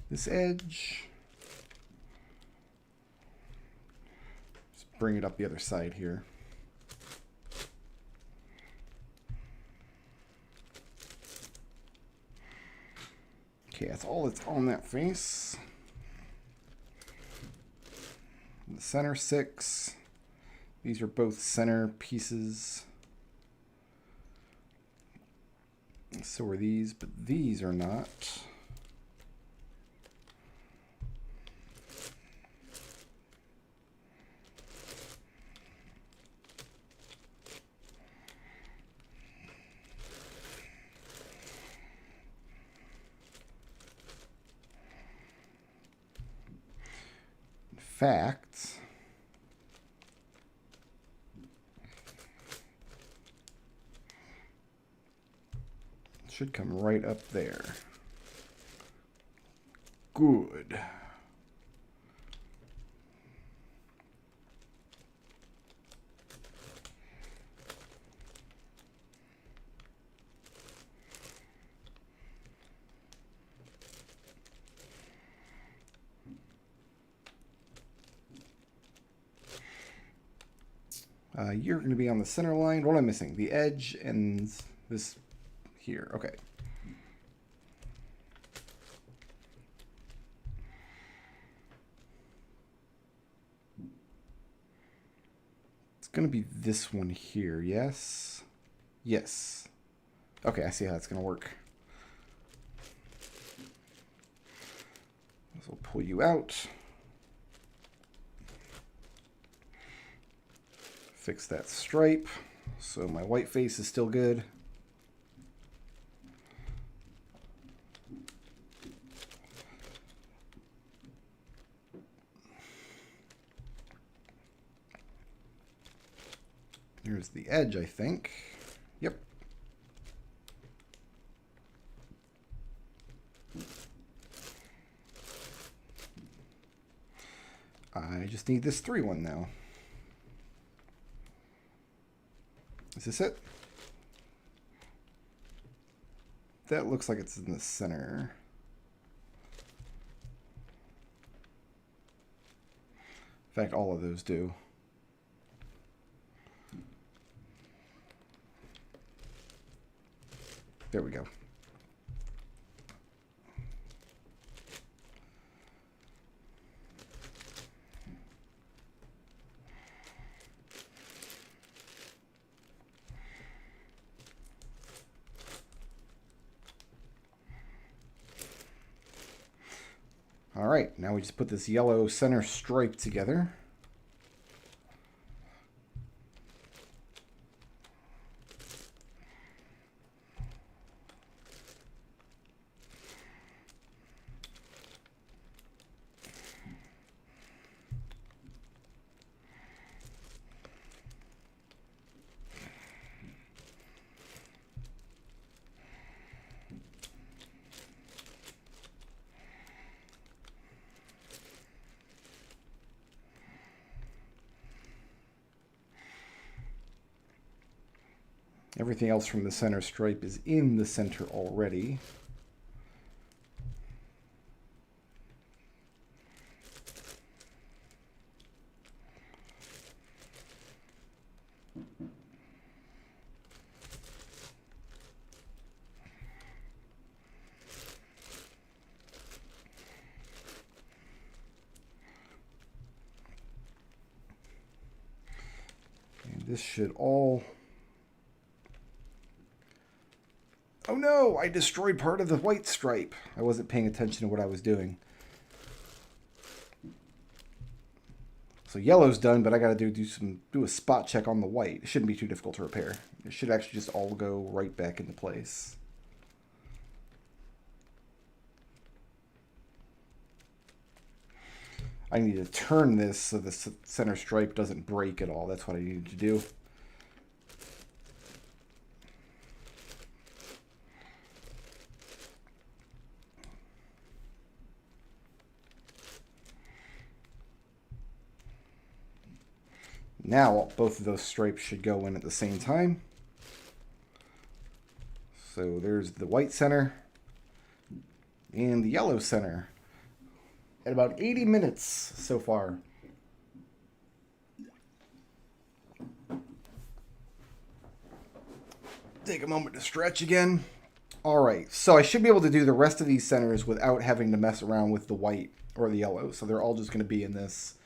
This edge. Just bring it up the other side here. Okay, that's all that's on that face. The center 6. These are both center pieces. So are these, but these are not. Fact, it should come right up there. Good. You're going to be on the center line. What am I missing? The edge and this here. Okay. It's going to be this one here. Yes. Yes. Okay, I see how it's going to work. So we'll pull you out. Fix that stripe, so my white face is still good. Here's the edge, I think. Yep. I just need this 3 one now. Is this it? That looks like it's in the center. In fact, all of those do. There we go. All right, now we just put this yellow center stripe together. Everything else from the center stripe is in the center already. This should all... Oh no, I destroyed part of the white stripe. I wasn't paying attention to what I was doing. So yellow's done, but I gotta do a spot check on the white. It shouldn't be too difficult to repair. It should actually just all go right back into place. I need to turn this so the center stripe doesn't break at all. That's what I needed to do. Now both of those stripes should go in at the same time. So there's the white center and the yellow center. At about 80 minutes so far. Take a moment to stretch again. All right, so I should be able to do the rest of these centers without having to mess around with the white or the yellow. So they're all just going to be in this,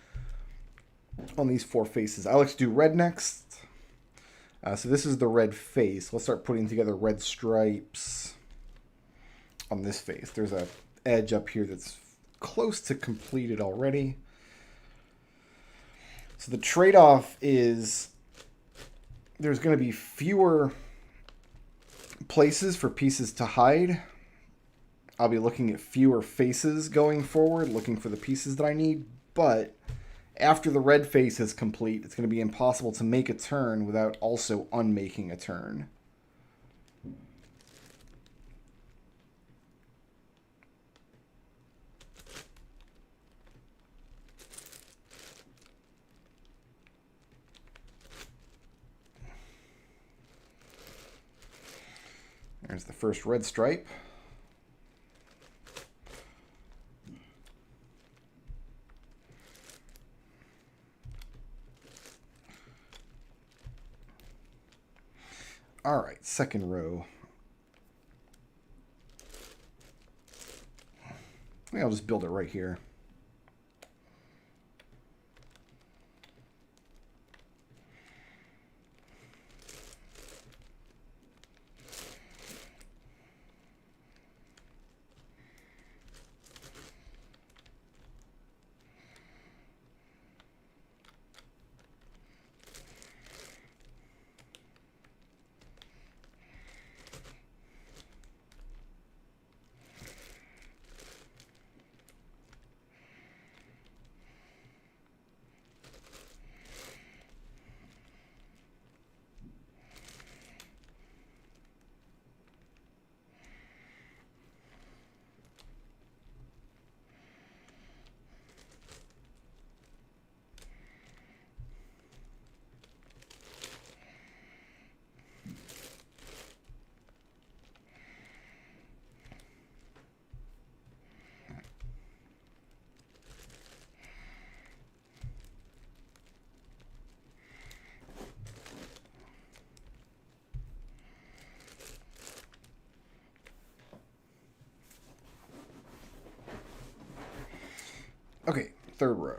on these four faces. I like to do red next. So this is the red face. Let's start putting together red stripes on this face. There's a edge up here that's close to completed already. So the trade-off is there's going to be fewer places for pieces to hide. I'll be looking at fewer faces going forward, looking for the pieces that I need, but after the red face is complete, it's going to be impossible to make a turn without also unmaking a turn. There's the first red stripe. All right, second row. Maybe I'll just build it right here. Okay, third row.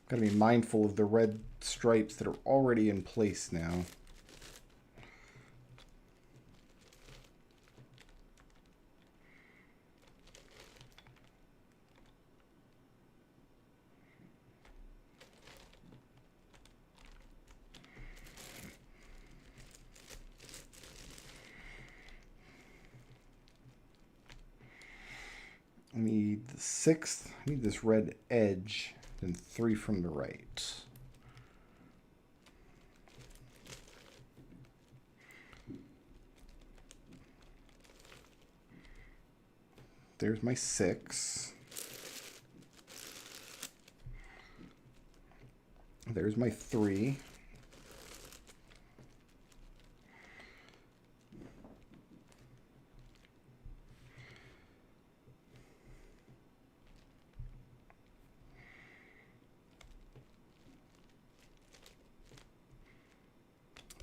Got to be mindful of the red stripes that are already in place now. the 6th. I need this red edge, then 3 from the right. There's my 6. There's my 3.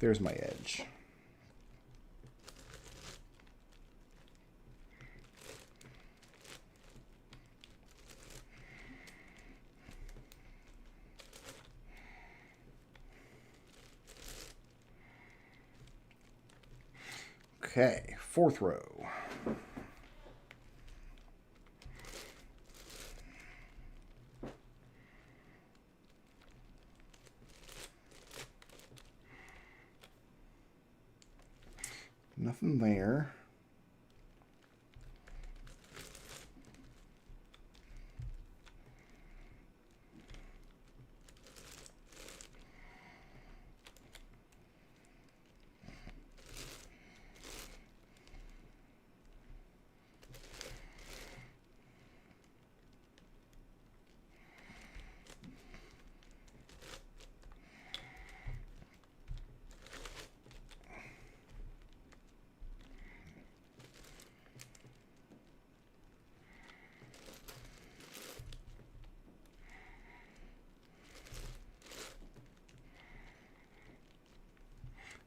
There's my edge. Okay, 4th row. Nothing there.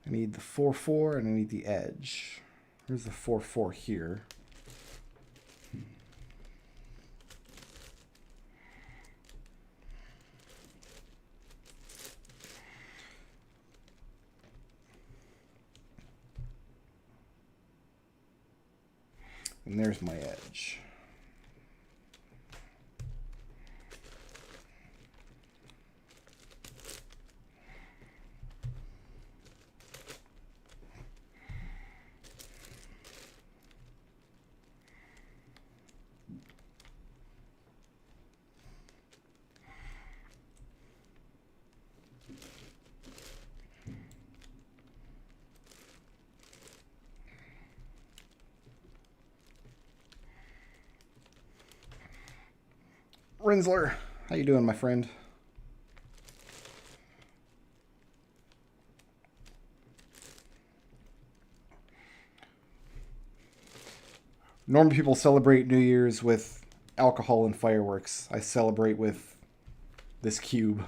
I need the 4-4 and I need the edge. Here's the 4-4 here. And there's my edge. Rinsler, how you doing, my friend? Normal people celebrate New Year's with alcohol and fireworks. I celebrate with this cube.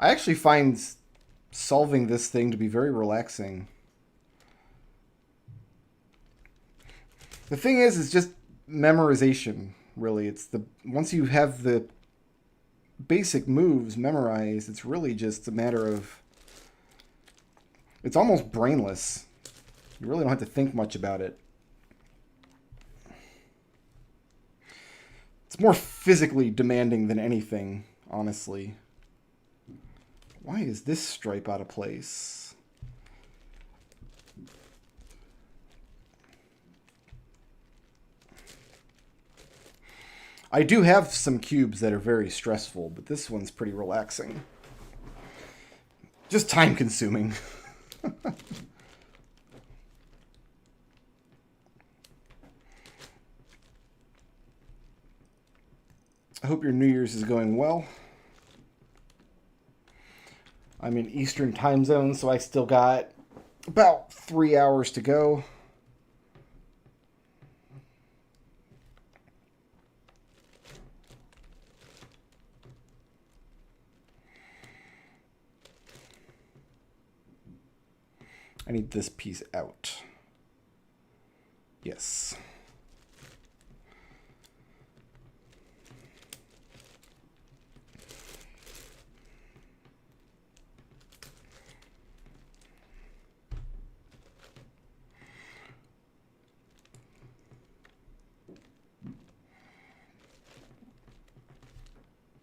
I actually find solving this thing to be very relaxing. The thing is just memorization, really. It's the once you have the basic moves memorized, it's really just a matter of, it's almost brainless. You really don't have to think much about it. It's more physically demanding than anything, honestly. Why is this stripe out of place? I do have some cubes that are very stressful, but this one's pretty relaxing. Just time consuming. I hope your New Year's is going well. I'm in Eastern time zone, so I still got about 3 hours to go. I need this piece out. Yes.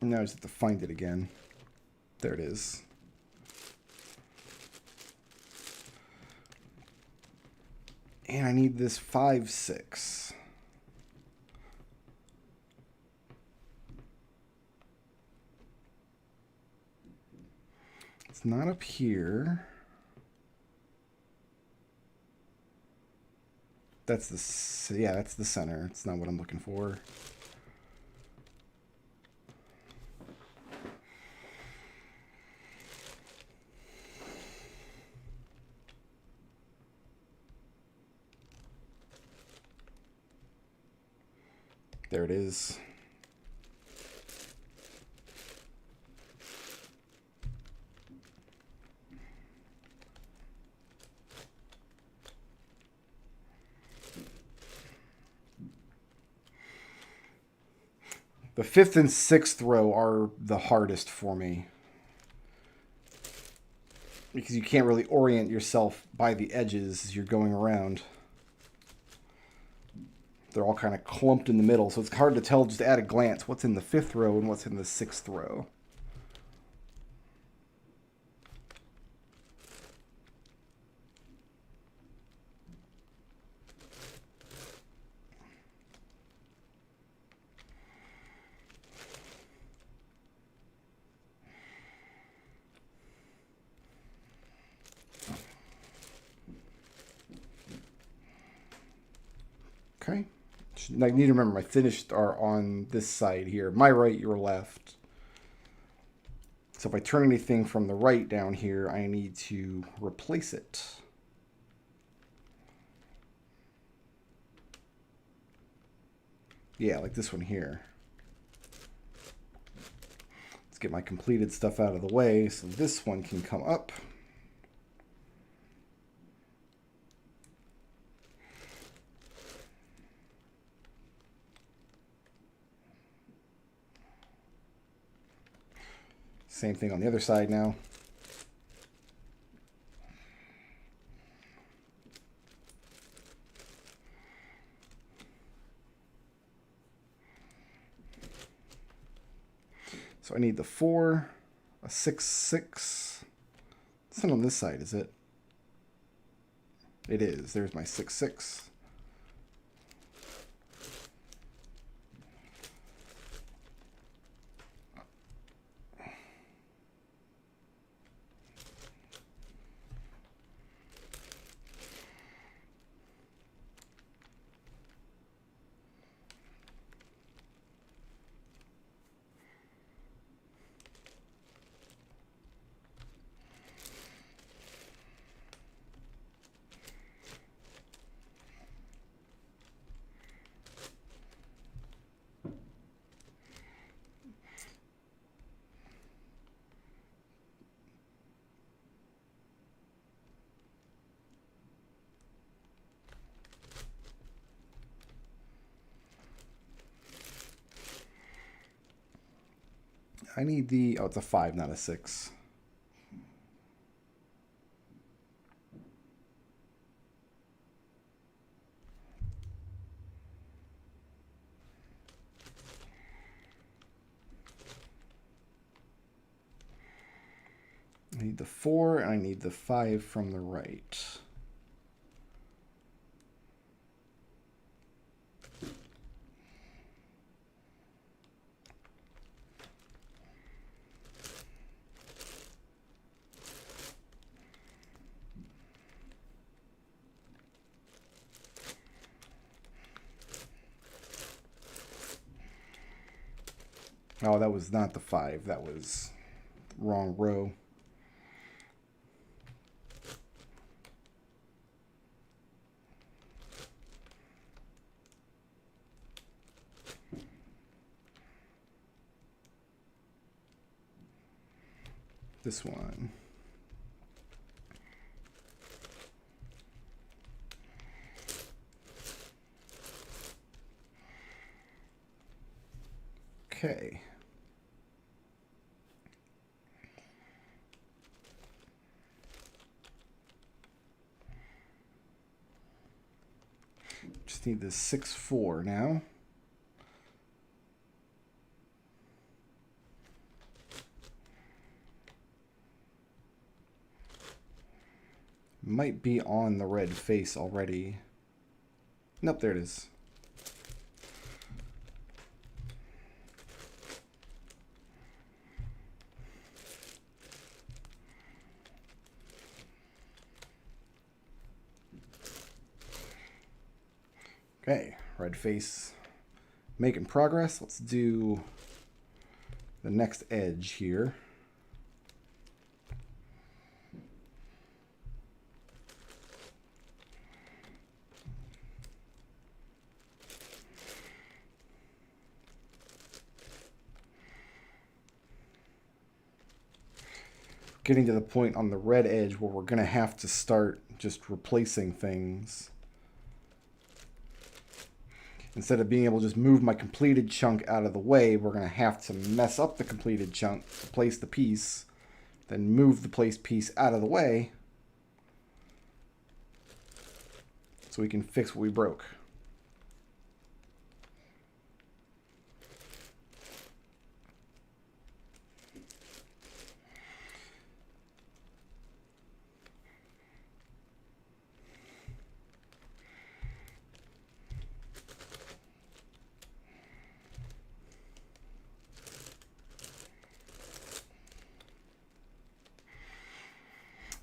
Now I just have to find it again. There it is. And I need this 5/6. It's not up here. That's the, yeah, that's the center. It's not what I'm looking for. There it is. The 5th and 6th row are the hardest for me, because you can't really orient yourself by the edges as you're going around. They're all kind of clumped in the middle, so it's hard to tell just at a glance what's in the 5th row and what's in the 6th row. Okay. I need to remember my finished are on this side here. My right, your left. So if I turn anything from the right down here, I need to replace it. Yeah, like this one here. Let's get my completed stuff out of the way so this one can come up. Same thing on the other side now. So I need the 4, a 6/6. It's not on this side, is it? It is. There's my 6/6. I need the, oh, it's a 5, not a 6. I need the 4, and I need the 5 from the right. Oh, that was not the 5. That was wrong row. This one. Okay. Just need this 6/4 now. Might be on the red face already. Nope, there it is. Okay, red face making progress. Let's do the next edge here. Getting to the point on the red edge where we're going to have to start just replacing things. Instead of being able to just move my completed chunk out of the way, we're going to have to mess up the completed chunk, place the piece, then move the placed piece out of the way so we can fix what we broke.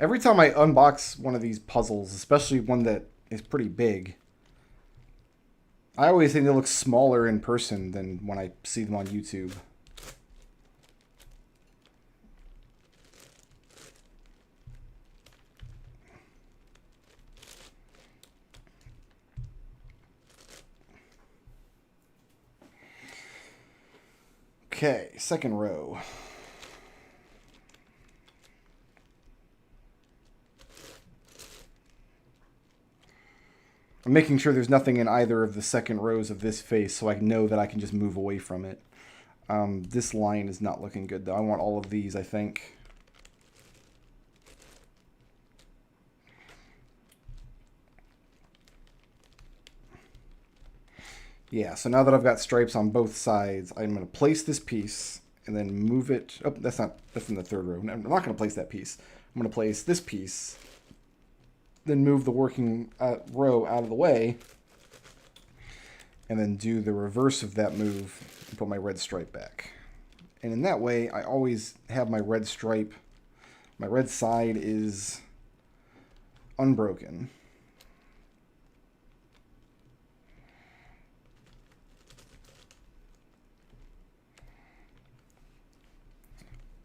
Every time I unbox one of these puzzles, especially one that is pretty big, I always think they look smaller in person than when I see them on YouTube. Okay, second row. I'm making sure there's nothing in either of the second rows of this face so I know that I can just move away from it. This line is not looking good though. I want all of these, I think. Yeah, so now that I've got stripes on both sides, I'm going to place this piece and then move it. Oh, that's in the third row. I'm not going to place that piece. I'm going to place this piece, then move the working row out of the way, and then do the reverse of that move and put my red stripe back. And in that way, I always have my red stripe. My red side is unbroken.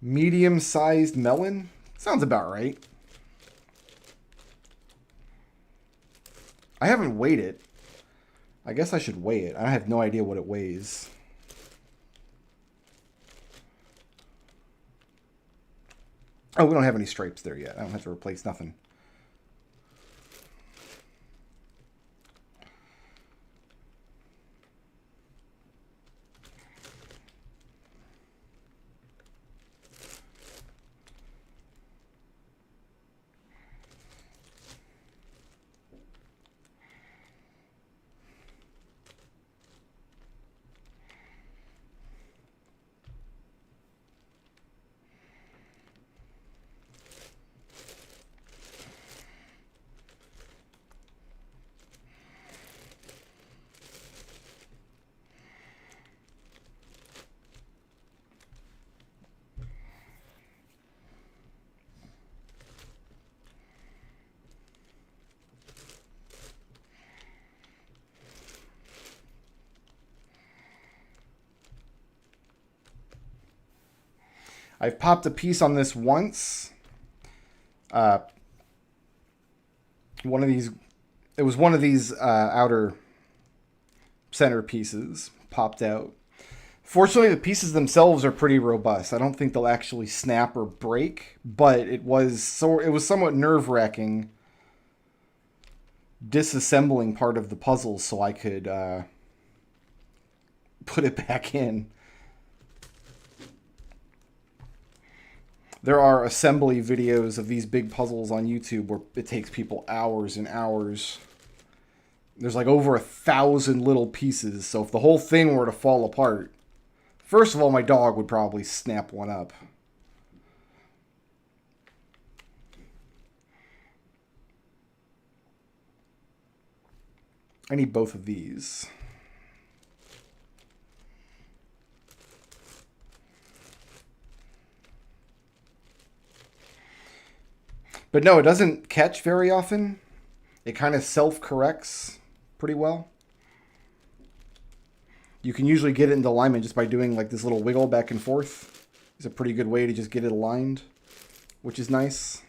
Medium-sized melon? Sounds about right. I haven't weighed it. I guess I should weigh it. I have no idea what it weighs. Oh, we don't have any stripes there yet. I don't have to replace nothing. I've popped a piece on this once. One of these, it was one of these outer center pieces popped out. Fortunately, the pieces themselves are pretty robust. I don't think they'll actually snap or break, but it was somewhat nerve-wracking disassembling part of the puzzle so I could put it back in. There are assembly videos of these big puzzles on YouTube where it takes people hours and hours. There's like over 1,000 little pieces, so if the whole thing were to fall apart, first of all, my dog would probably snap one up. I need both of these. But no, it doesn't catch very often. It kind of self-corrects pretty well. You can usually get it into alignment just by doing like this little wiggle back and forth. It's a pretty good way to just get it aligned, which is nice.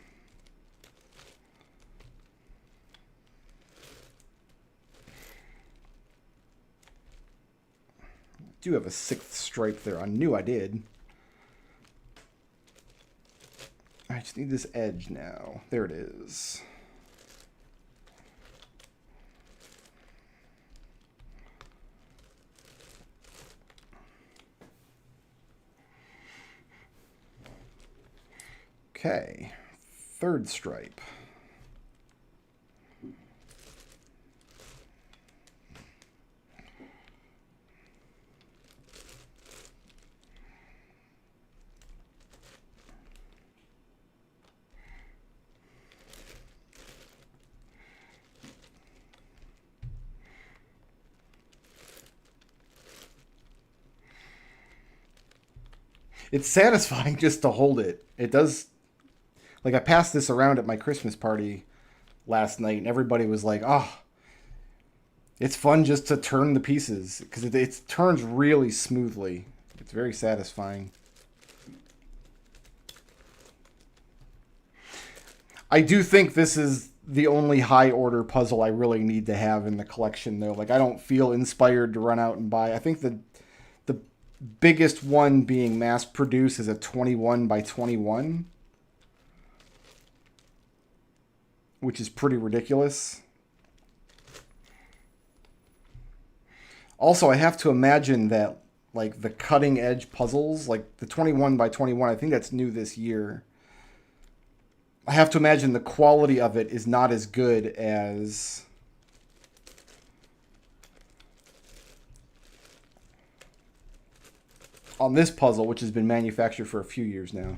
I do have a 6th stripe there. I knew I did. I just need this edge now. There it is. Okay, 3rd stripe. It's satisfying just to hold it. It does. Like, I passed this around at my Christmas party last night, and everybody was like, oh, it's fun just to turn the pieces. Because it turns really smoothly. It's very satisfying. I do think this is the only high-order puzzle I really need to have in the collection, though. Like, I don't feel inspired to run out and buy. I think the biggest one being mass-produced is a 21 by 21. Which is pretty ridiculous. Also, I have to imagine that, like, the cutting-edge puzzles, like the 21 by 21, I think that's new this year. I have to imagine the quality of it is not as good as on this puzzle, which has been manufactured for a few years now.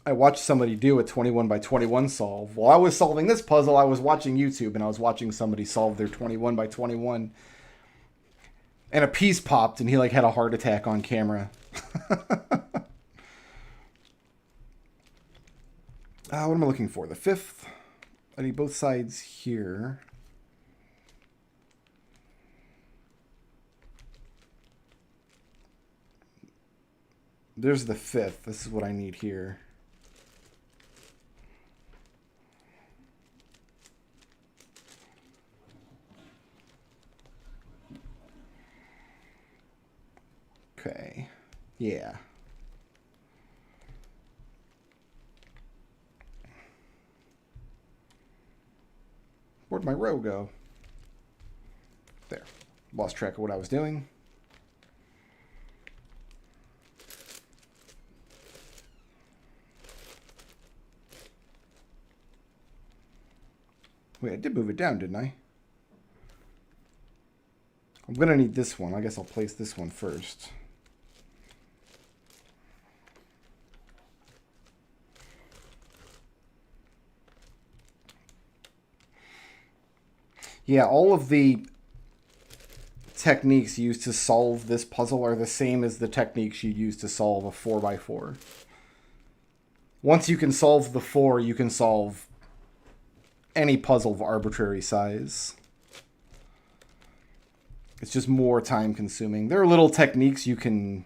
I watched somebody do a 21 by 21 solve. While I was solving this puzzle, I was watching YouTube, and I was watching somebody solve their 21 by 21. And a piece popped, and he like had a heart attack on camera. What am I looking for? The 5th. I need both sides here. There's the 5th. This is what I need here. Okay. Yeah. Where'd my row go? There. Lost track of what I was doing. Wait, I did move it down, didn't I? I'm going to need this one. I guess I'll place this one first. Yeah, all of the techniques used to solve this puzzle are the same as the techniques you'd use to solve a 4x4. Once you can solve the 4, you can solve any puzzle of arbitrary size. It's just more time consuming. There are little techniques you can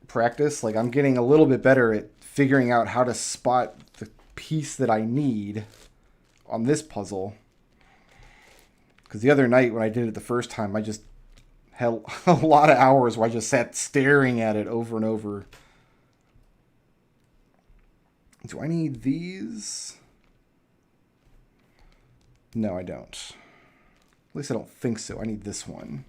practice. Like, I'm getting a little bit better at figuring out how to spot the piece that I need on this puzzle. Because the other night when I did it the first time, I just had a lot of hours where I just sat staring at it over and over. Do I need these? No, I don't. At least I don't think so. I need this one.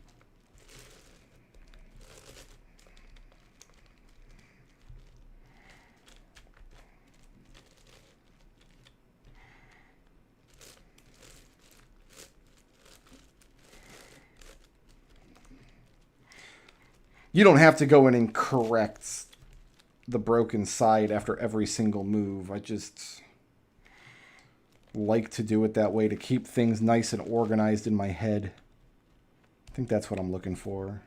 You don't have to go in and correct the broken side after every single move. like to do it that way to keep things nice and organized in my head. I think that's what I'm looking for.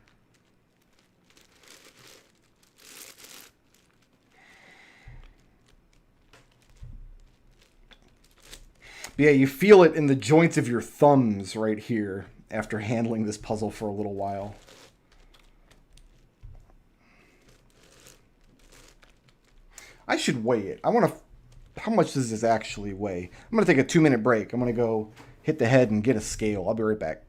But yeah, you feel it in the joints of your thumbs right here after handling this puzzle for a little while. I should weigh it. I want to... How much does this actually weigh? I'm going to take a 2-minute break. I'm going to go hit the head and get a scale. I'll be right back.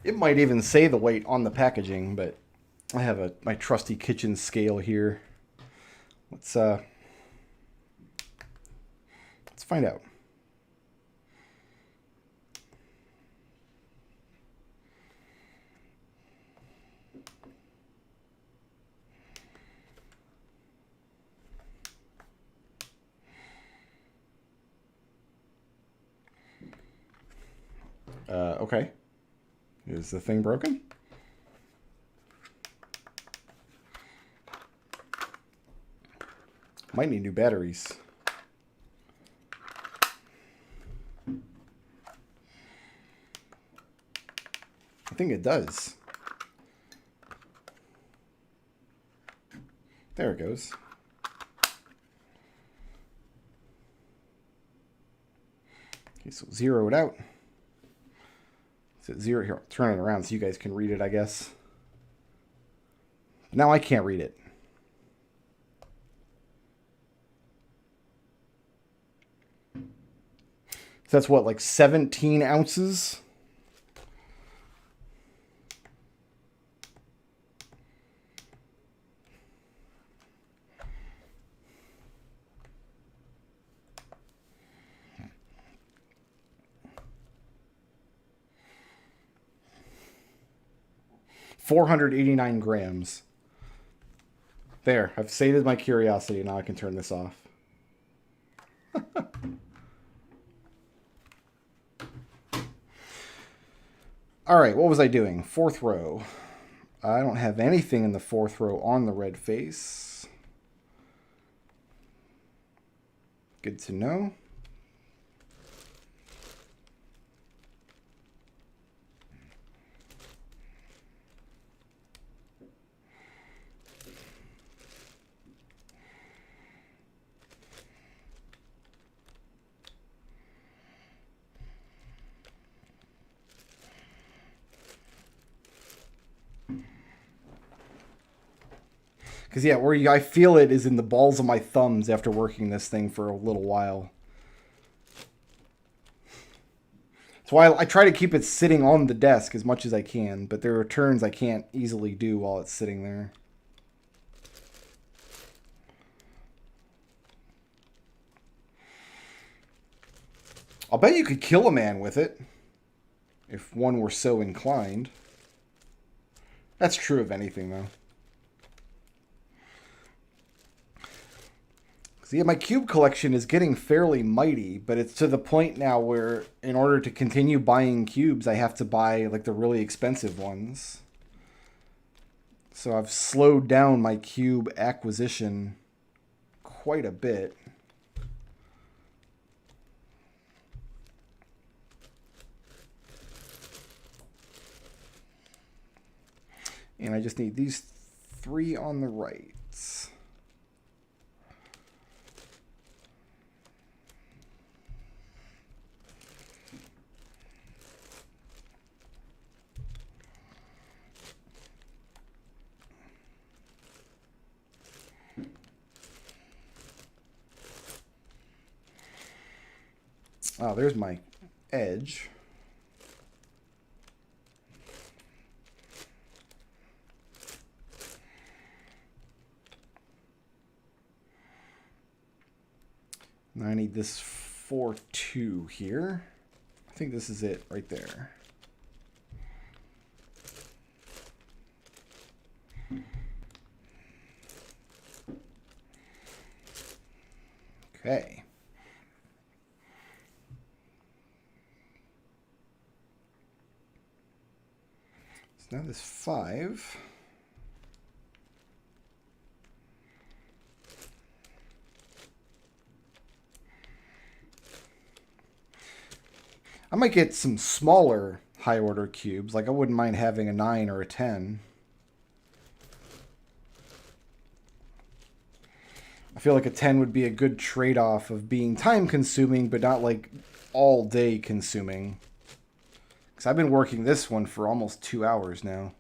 It might even say the weight on the packaging, but I have my trusty kitchen scale here. Let's find out. Okay. Is the thing broken? Might need new batteries. I think it does. There it goes. Okay, so zero it out. It's at zero here. I'll turn it around so you guys can read it, I guess. Now I can't read it. So that's what, like 17 ounces? $489 grams. There, I've sated my curiosity. Now I can turn this off. All right, what was I doing? Fourth row. I don't have anything in the fourth row on the red face. Good to know. Because, yeah, where I feel it is in the balls of my thumbs after working this thing for a little while. That's why I try to keep it sitting on the desk as much as I can, but there are turns I can't easily do while it's sitting there. I'll bet you could kill a man with it, if one were so inclined. That's true of anything, though. See, my cube collection is getting fairly mighty, but it's to the point now where in order to continue buying cubes, I have to buy like the really expensive ones. So I've slowed down my cube acquisition quite a bit. And I just need these 3 on the right. Oh, there's my edge. And I need this 4-2 here. I think this is it right there. Okay. So now this 5. I might get some smaller high order cubes. Like I wouldn't mind having a 9 or a 10. I feel like a 10 would be a good trade-off of being time-consuming, but not like all-day consuming. Because I've been working this one for almost 2 hours now.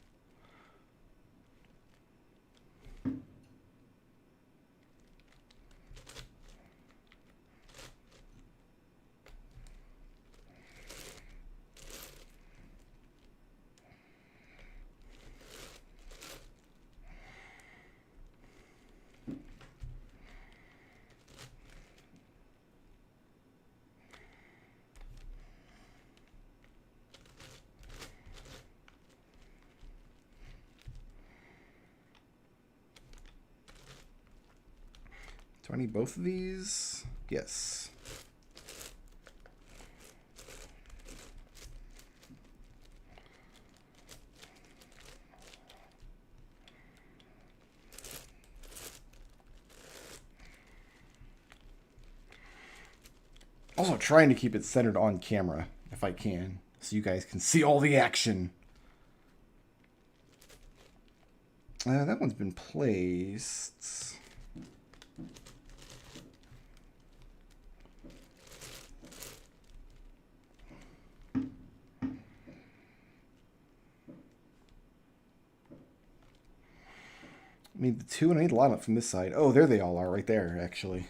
Do I need both of these? Yes. Also trying to keep it centered on camera, if I can, so you guys can see all the action. That one's been placed. I need the 2, and I need alignment from this side. Oh, there they all are, right there, actually.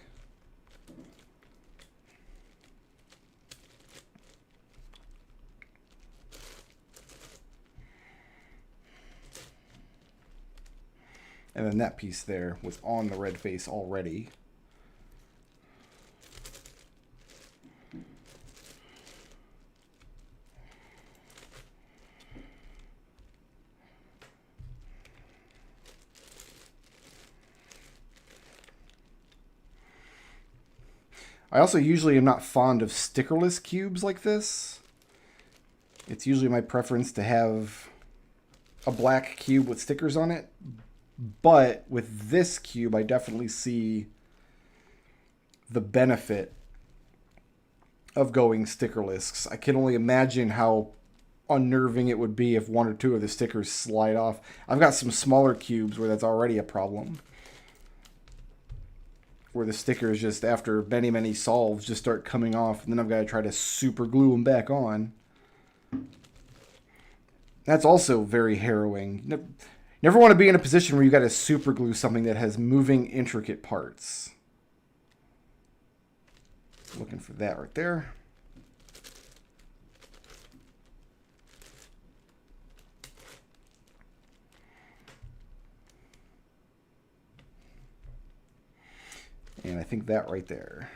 And then that piece there was on the red face already. I also usually am not fond of stickerless cubes like this. It's usually my preference to have a black cube with stickers on it. But with this cube, I definitely see the benefit of going stickerless. I can only imagine how unnerving it would be if 1 or 2 of the stickers slide off. I've got some smaller cubes where that's already a problem. Where the stickers just, after many, many solves, just start coming off, and then I've got to try to super glue them back on. That's also very harrowing. Never want to be in a position where you got to super glue something that has moving, intricate parts. Looking for that right there. And I think that right there.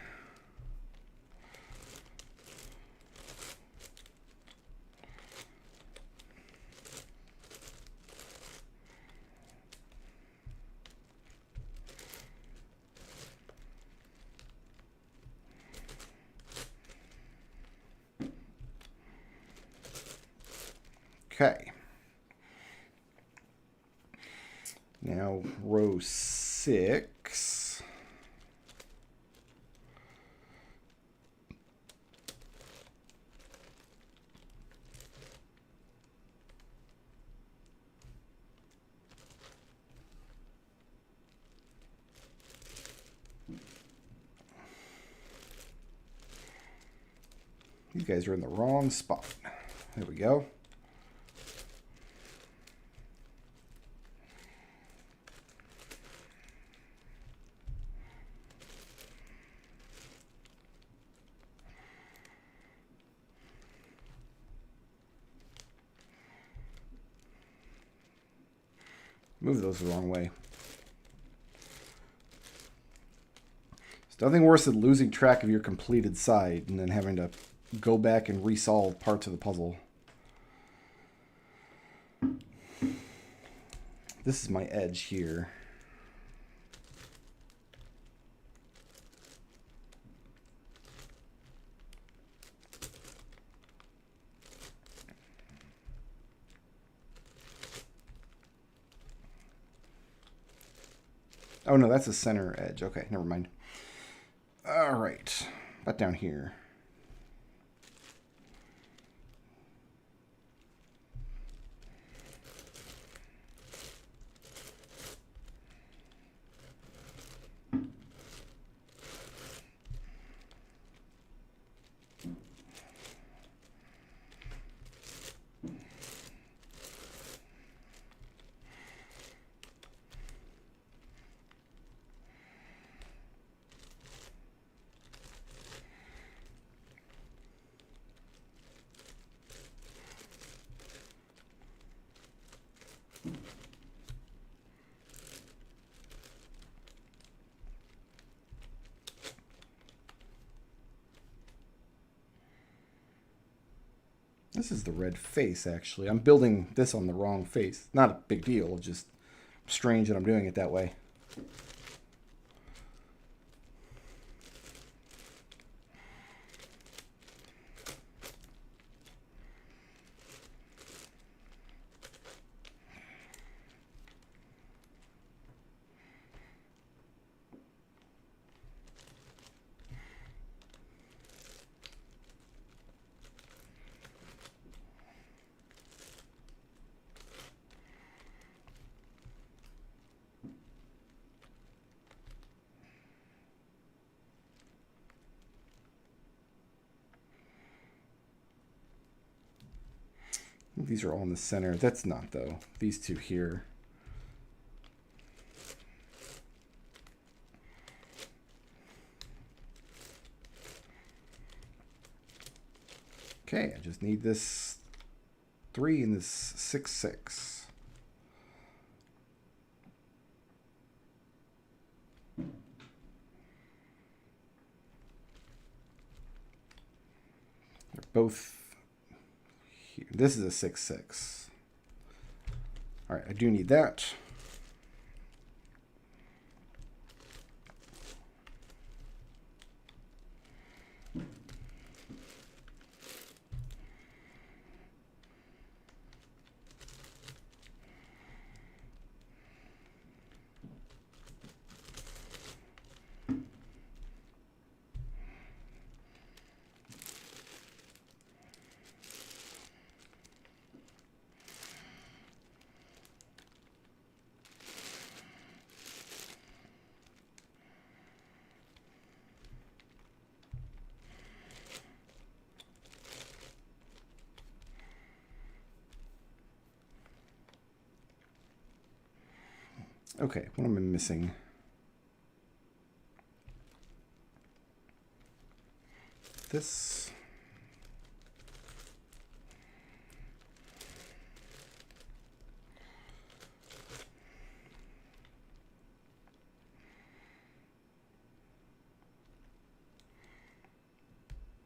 Okay. Now row 6. These guys are in the wrong spot. There we go. Move those the wrong way. There's nothing worse than losing track of your completed side and then having to go back and resolve parts of the puzzle. This is my edge here. Oh no, that's the center edge. Okay, never mind. All right, about down here. This is the red face, actually. I'm building this on the wrong face. Not a big deal, it's just strange that I'm doing it that way. These are all in the center. That's not, though. These two here. Okay, I just need this 3 and this 6, 6. They're both here. This is a 6, 6. All right, I do need that. Okay, what am I missing? This.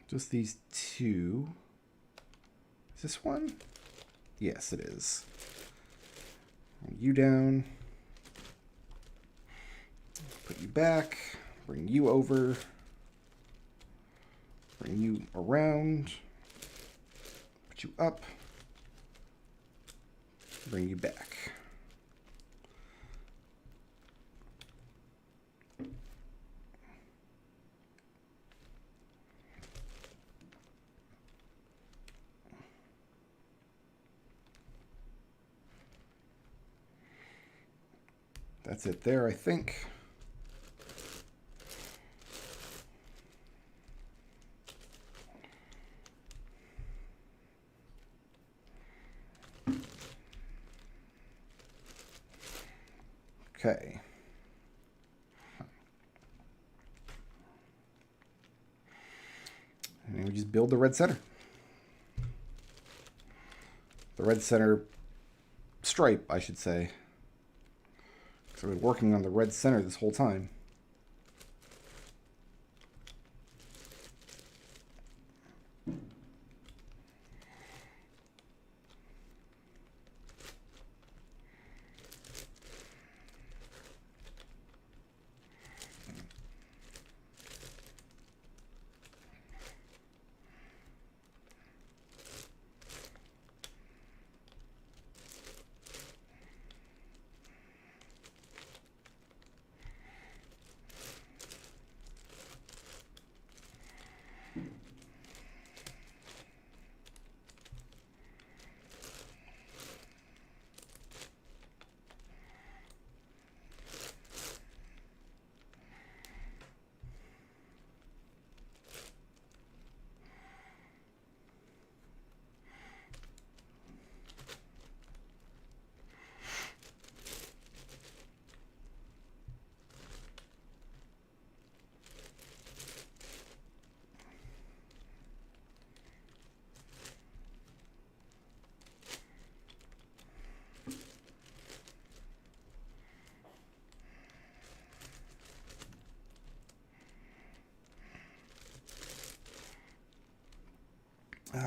Just these two. Is this one? Yes, it is. Bring you down. Put you back. Bring you over. Bring you around. Put you up. Bring you back. That's it there, I think. Okay. And we just build the red center. The red center stripe, I should say. So we've been working on the red center this whole time.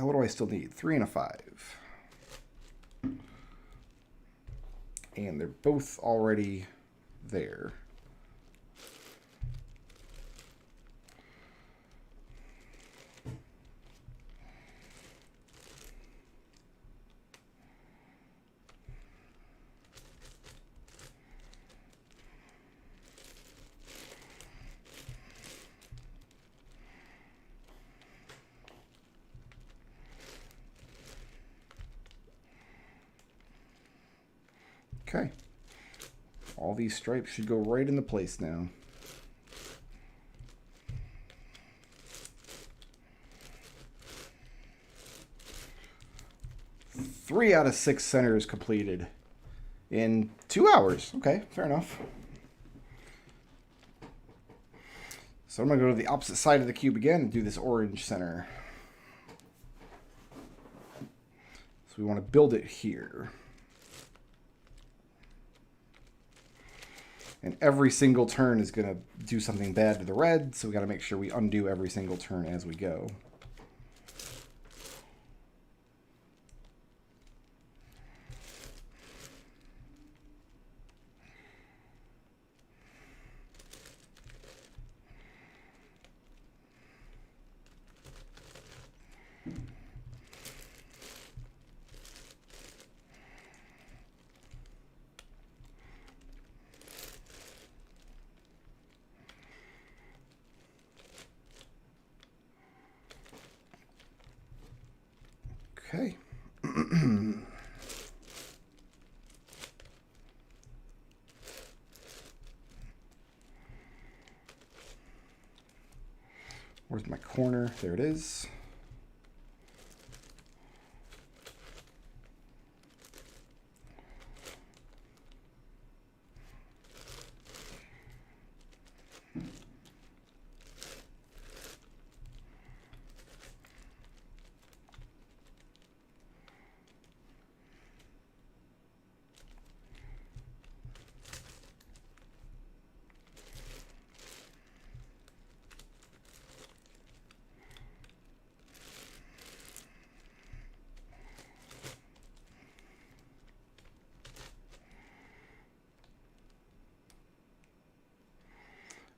What do I still need? 3 and a 5. And they're both already there. Okay. All these stripes should go right into place now. Three out of 6 centers completed in 2 hours. Okay, fair enough. So I'm going to go to the opposite side of the cube again and do this orange center. So we want to build it here. And every single turn is going to do something bad to the red, so we got to make sure we undo every single turn as we go. Okay. Where's my corner? There it is.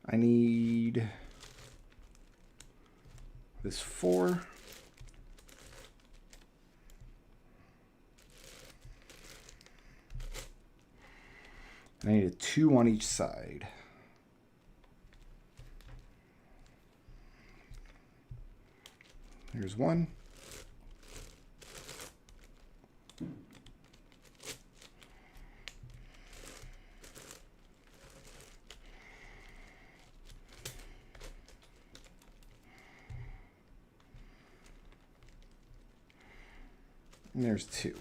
I need this 4. And I need a 2 on each side. Here's 1. And there's 2.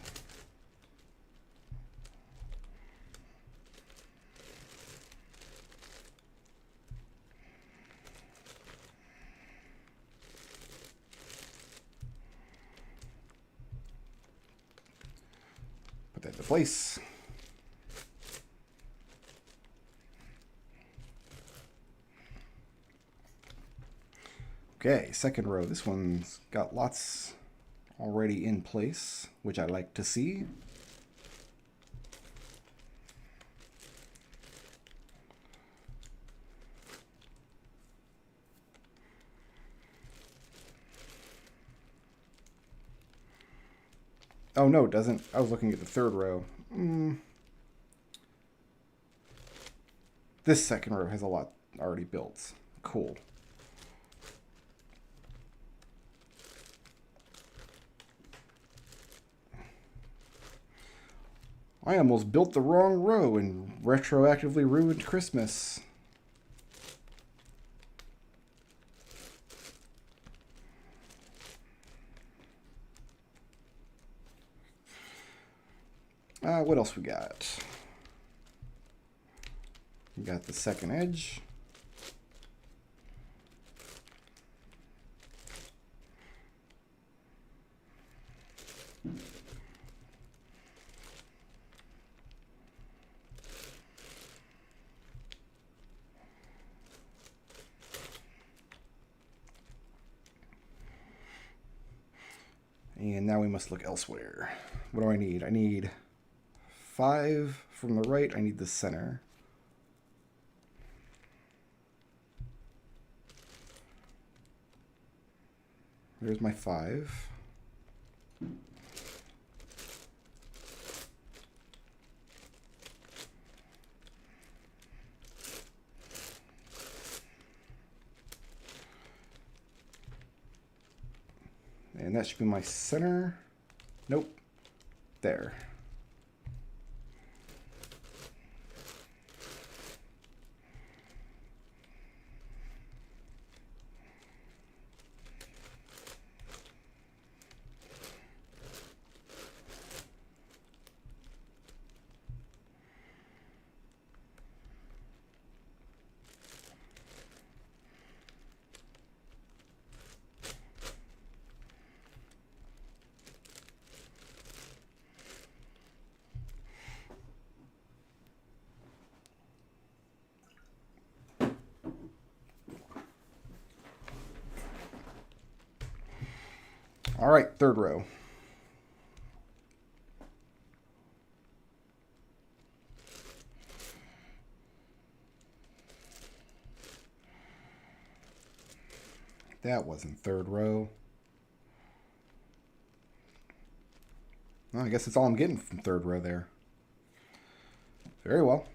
place. Okay, second row. This one's got lots already in place, which I like to see. Oh, no, it doesn't. I was looking at the third row. This second row has a lot already built. Cool. I almost built the wrong row and retroactively ruined Christmas. What else we got? We got the second edge. And now we must look elsewhere. What do I need? I need 5 from the right. I need the center. There's my 5. And that should be my center. Nope. There. All right, third row. That wasn't third row. Well, I guess that's all I'm getting from third row there. Very well.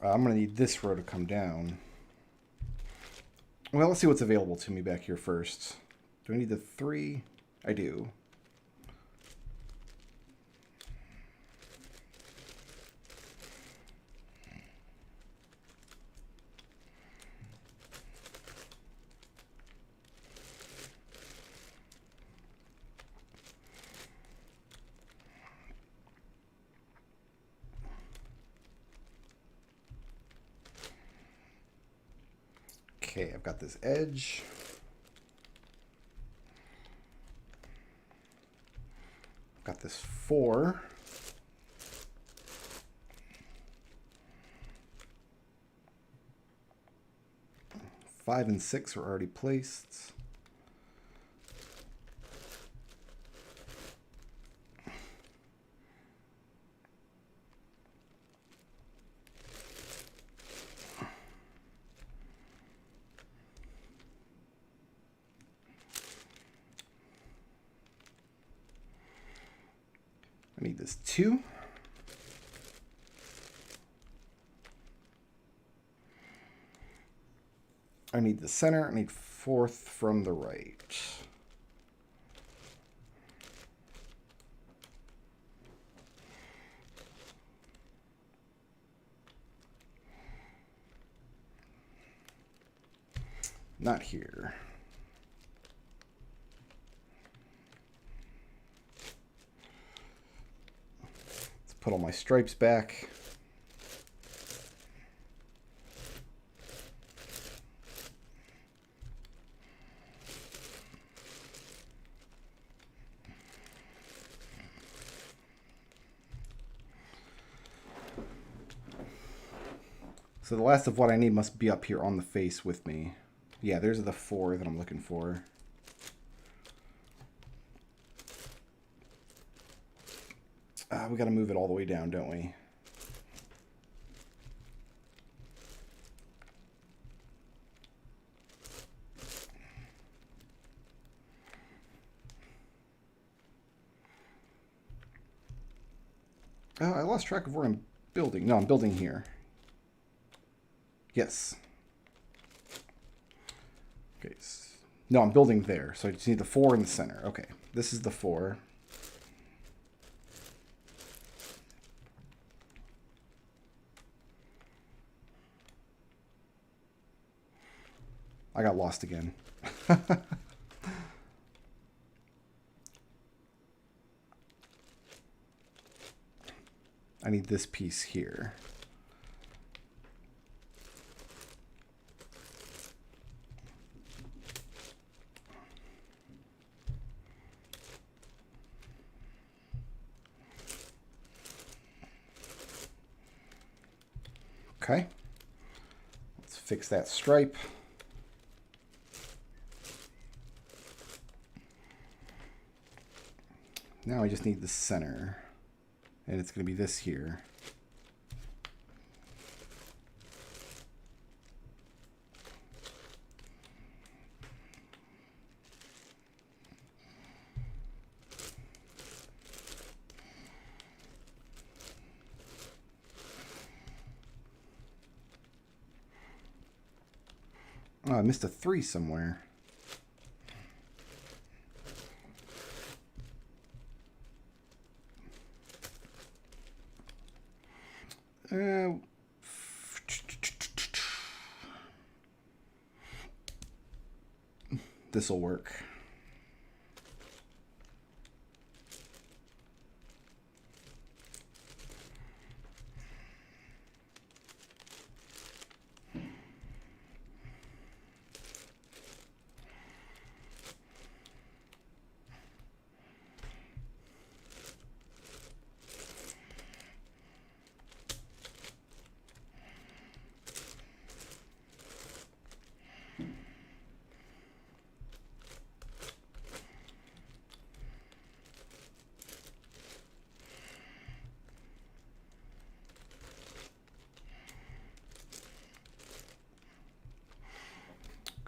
I'm going to need this row to come down. Well, let's see what's available to me back here first. Do I need the 3? I do. Okay, I've got this edge. I've got this 4. Five and 6 are already placed. I need this 2. I need the center. I need 4th from the right. Not here. Let's put all my stripes back. So the last of what I need must be up here on the face with me. Yeah, there's the 4 that I'm looking for. We got to move it all the way down, don't we? Oh, I lost track of where I'm building. No, I'm building here. Yes. Okay. No, I'm building there. So I just need the 4 in the center. Okay. This is the 4. I got lost again. I need this piece here. Okay. Let's fix that stripe. Now I just need the center. And it's going to be this here. Oh, I missed a 3 somewhere. This'll work.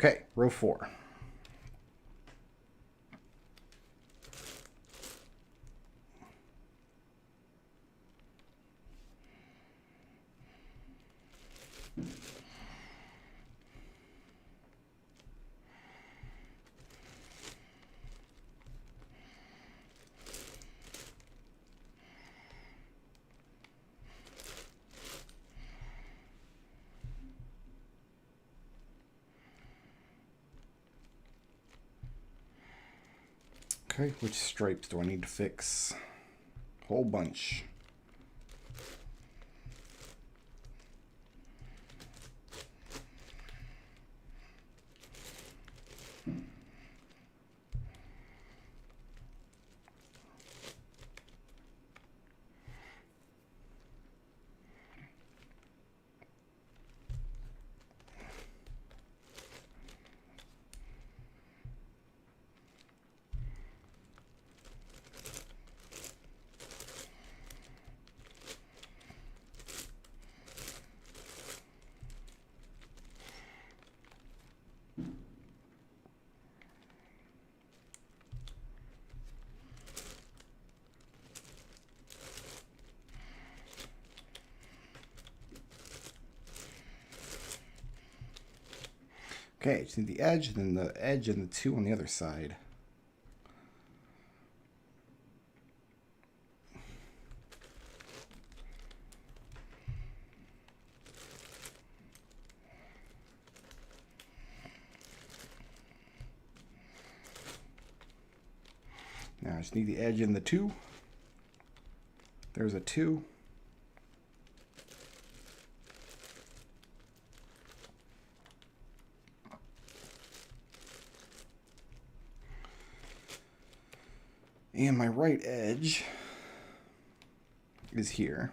Okay, row 4. Okay, which stripes do I need to fix? Whole bunch. Okay, just need the edge, and then the edge and the 2 on the other side. I just need the edge in the 2. There's a 2. And my right edge is here.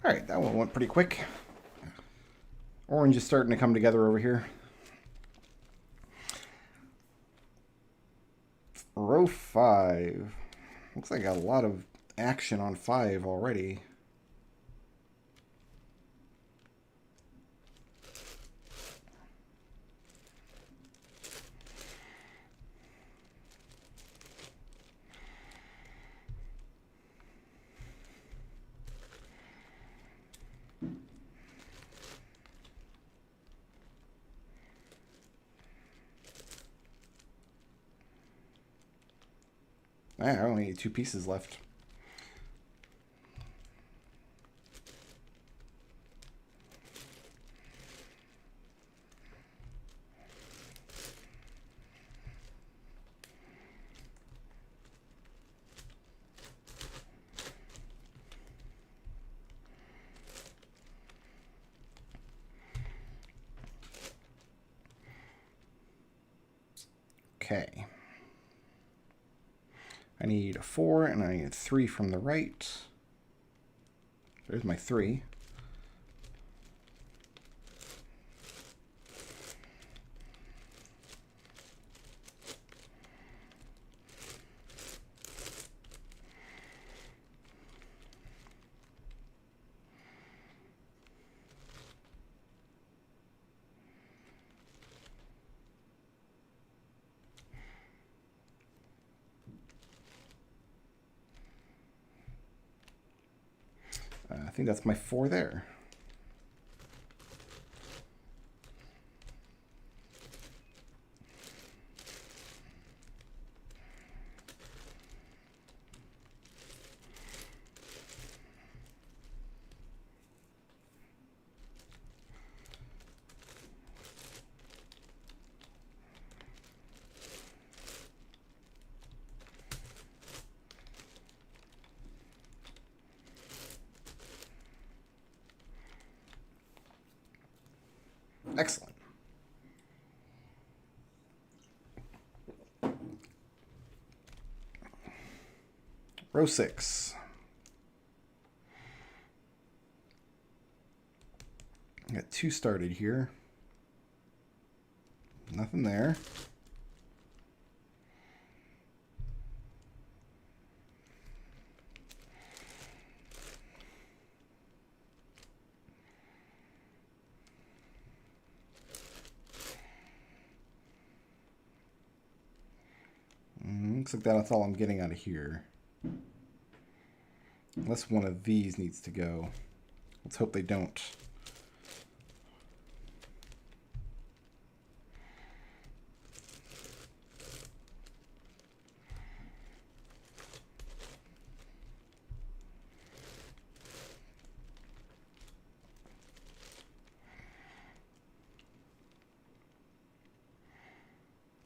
All right, that one went pretty quick. Orange is starting to come together over here. Row 5. Looks like I got a lot of action on 5 already. I only need 2 pieces left. Okay. I need a 4 and I need a 3 from the right. There's my 3. I think that's my 4 there. Excellent. Row 6. I got 2 started here. Nothing there. Looks like that's all I'm getting out of here. Unless one of these needs to go. Let's hope they don't.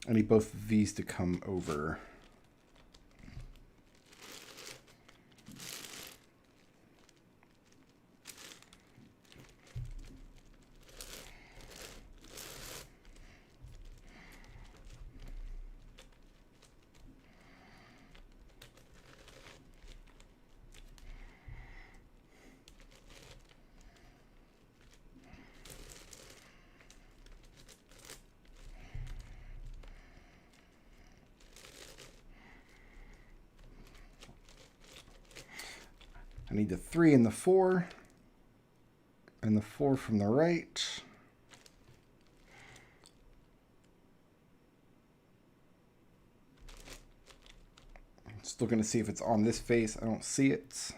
I need both of these to come over. I need the 3 and the 4, and the 4 from the right. I'm still going to see if it's on this face. I don't see it.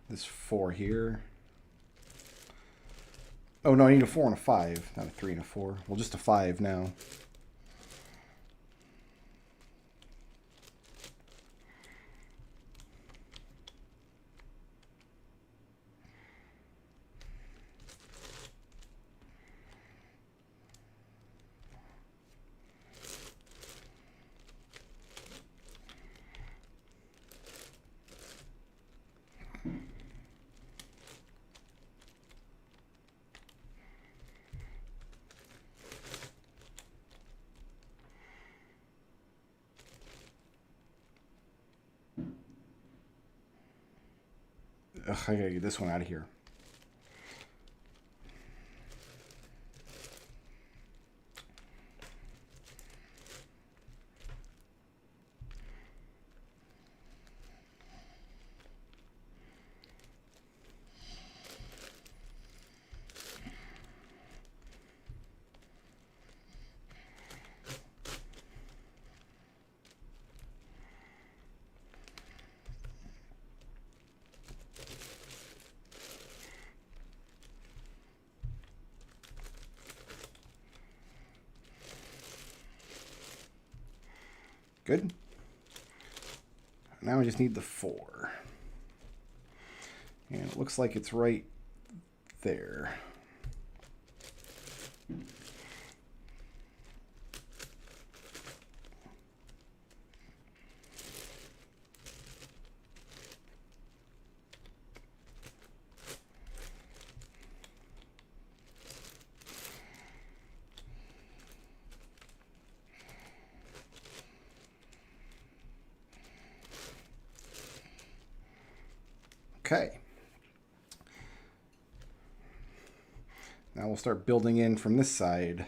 This 4 here. Oh no, I need a 4 and a 5, not a 3 and a 4. Well, just a 5 now. Ugh, I gotta get this one out of here. Good. Now I just need the 4. And it looks like it's right there. Okay. Now we'll start building in from this side.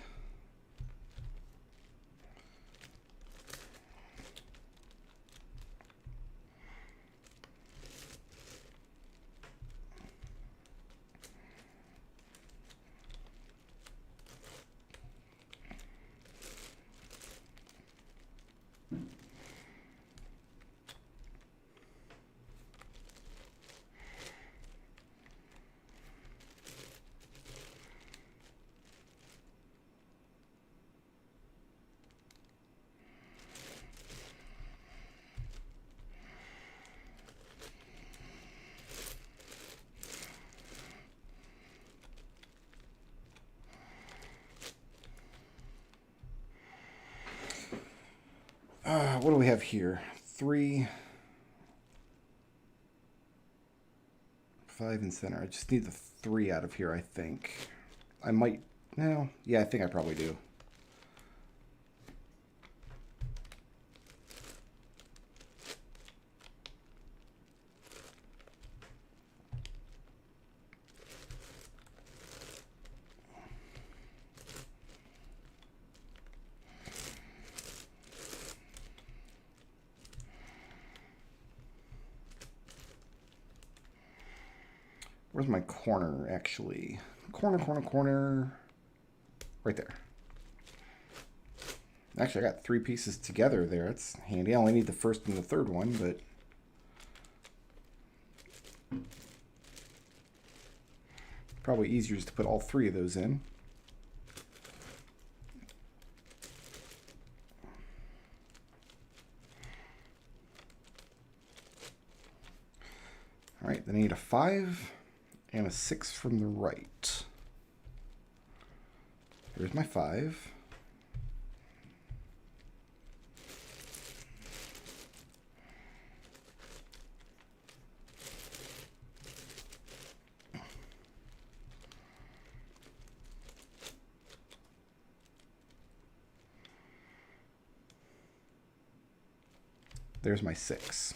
What do we have here? 3, 5 in center. I just need the 3 out of here, I think. I might... No. Yeah, I think I probably do. Where's my corner, actually? Corner, corner, corner. Right there. Actually, I got 3 pieces together there. That's handy. I only need the first and the third one, but... probably easier just to put all 3 of those in. All right, then I need a 5 and a 6 from the right. Here's my 5. There's my 6.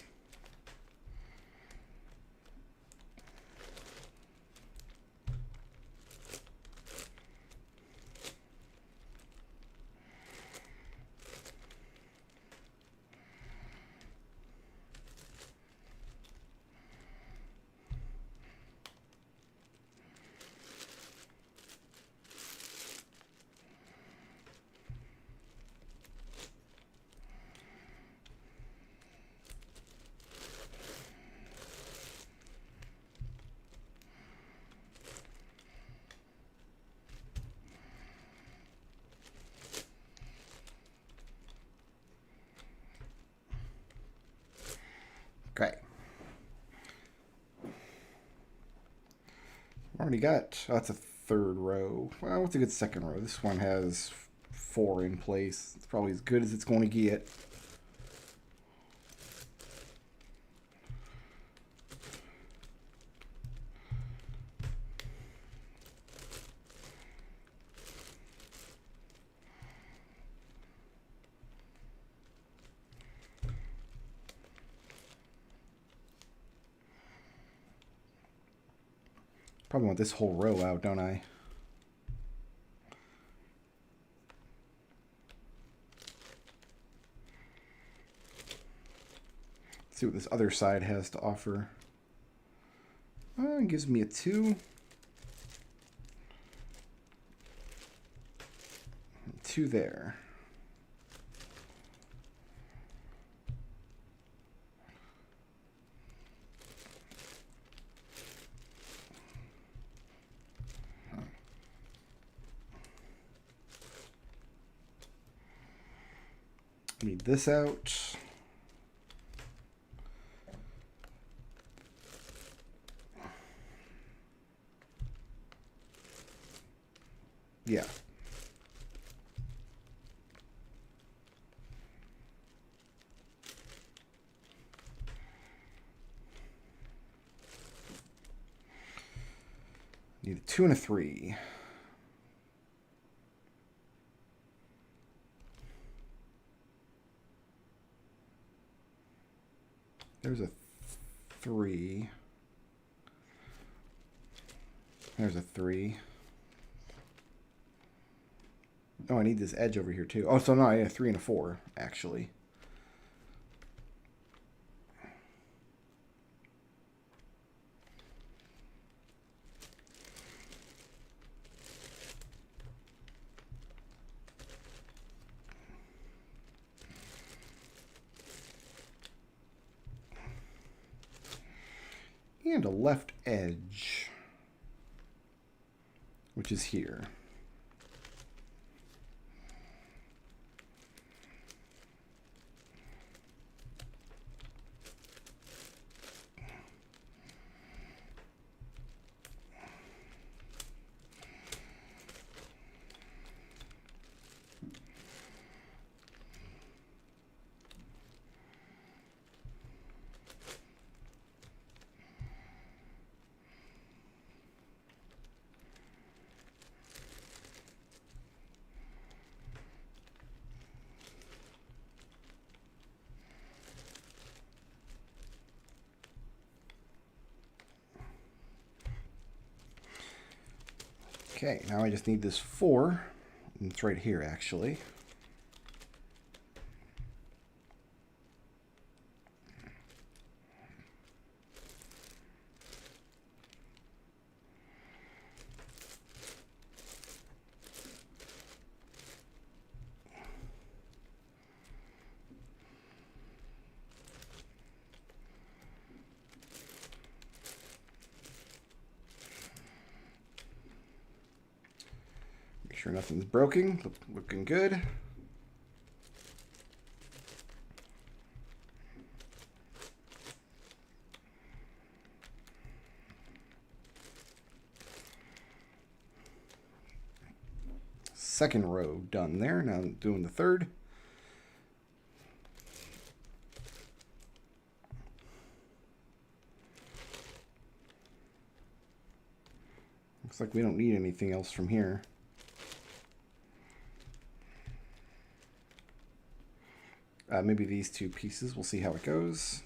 already got, oh, that's a third row. Well, what's a good second row? This one has 4 in place. It's probably as good as it's going to get. Probably want this whole row out, don't I? Let's see what this other side has to offer. It gives me a 2. 2 there. Need this out. Yeah. Need a 2 and a 3. There's a 3. There's a 3. Oh, I need this edge over here too. Oh, so no, I need a 3 and a 4, actually. And a left edge, which is here. Okay, now I just need this 4. And it's right here, actually. Make sure nothing's broken. Looking good. Second row done there. Now I'm doing the third. Looks like we don't need anything else from here. Maybe these 2 pieces. We'll see how it goes.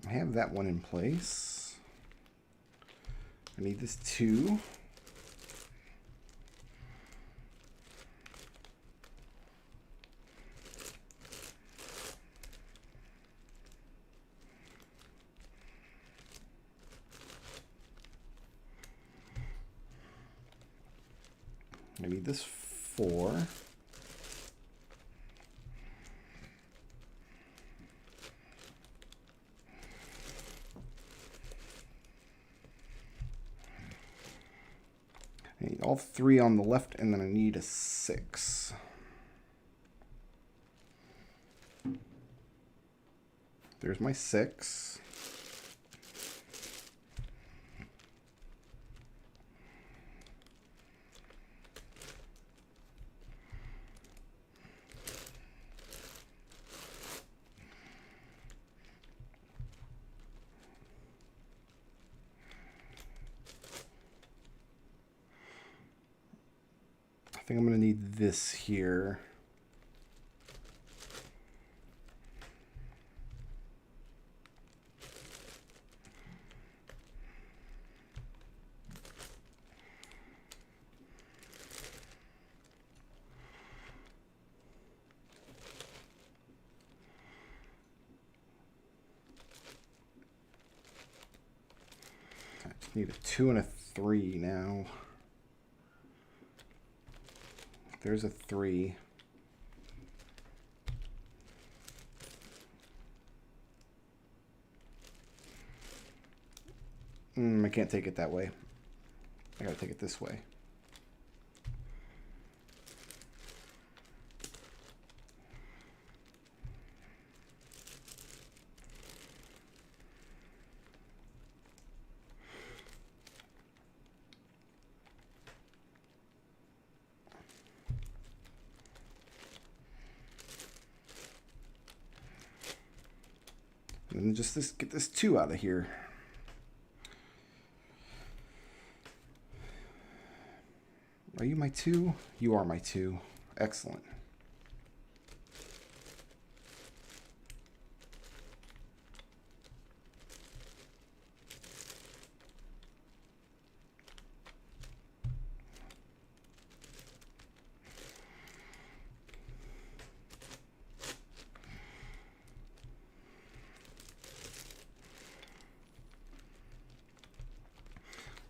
I have that one in place. I need this 2. I need this 4. I need all 3 on the left, and then I need a 6. There's my 6. I think I'm going to need this here. I just need a 2 and a 3 now. There's a 3. I can't take it that way. I gotta take it this way. And just get this 2 out of here. Are you my 2? You are my 2. Excellent.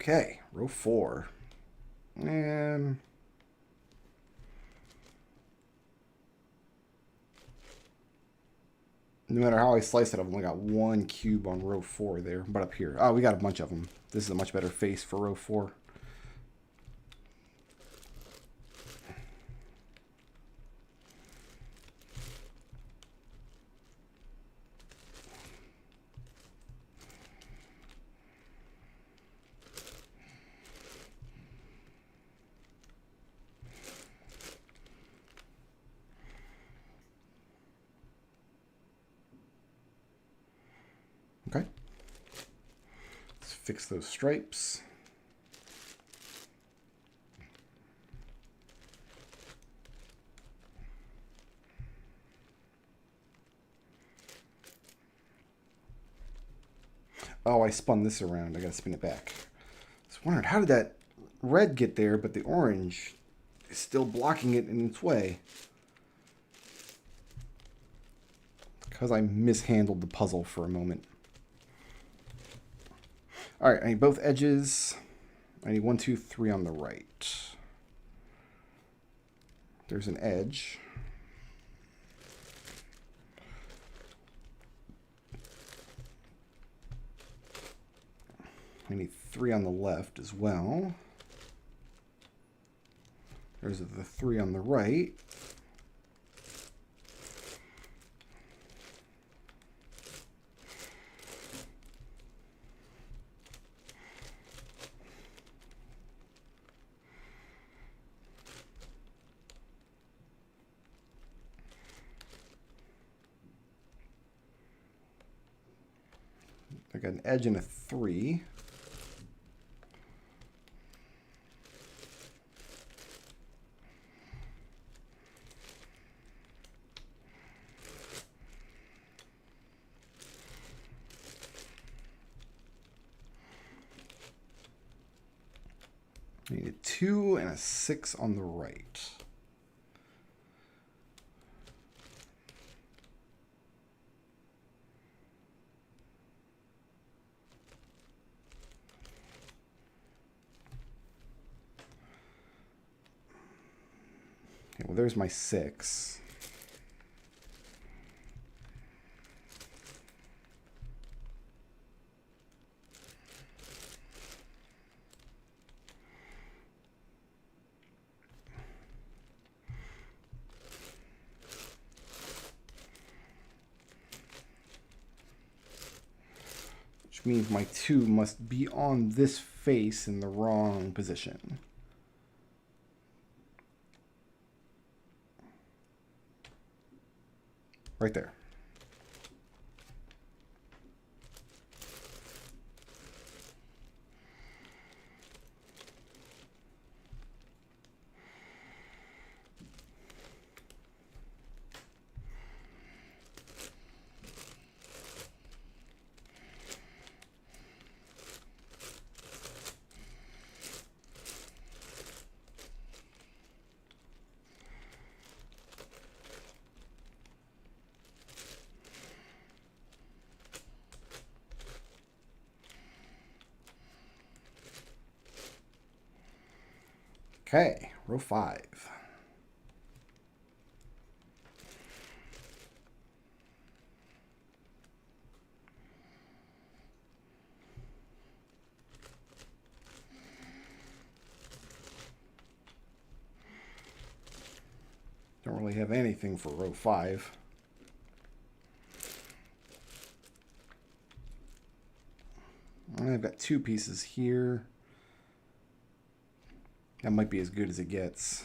Okay, row 4. And no matter how I slice it, I've only got 1 cube on row 4 there. But up here, oh, we got a bunch of them. This is a much better face for row 4. Okay, let's fix those stripes. Oh, I spun this around. I gotta spin it back. I was wondering, how did that red get there, but the orange is still blocking it in its way? Because I mishandled the puzzle for a moment. All right, I need both edges. I need 1, 2, 3 on the right. There's an edge. I need 3 on the left as well. There's the 3 on the right. I got an edge and a 3. I need a 2 and a 6 on the right. Okay, well, there's my 6. Which means my 2 must be on this face in the wrong position. Right there. Okay, row 5. Don't really have anything for row 5. I've got 2 pieces here. That might be as good as it gets.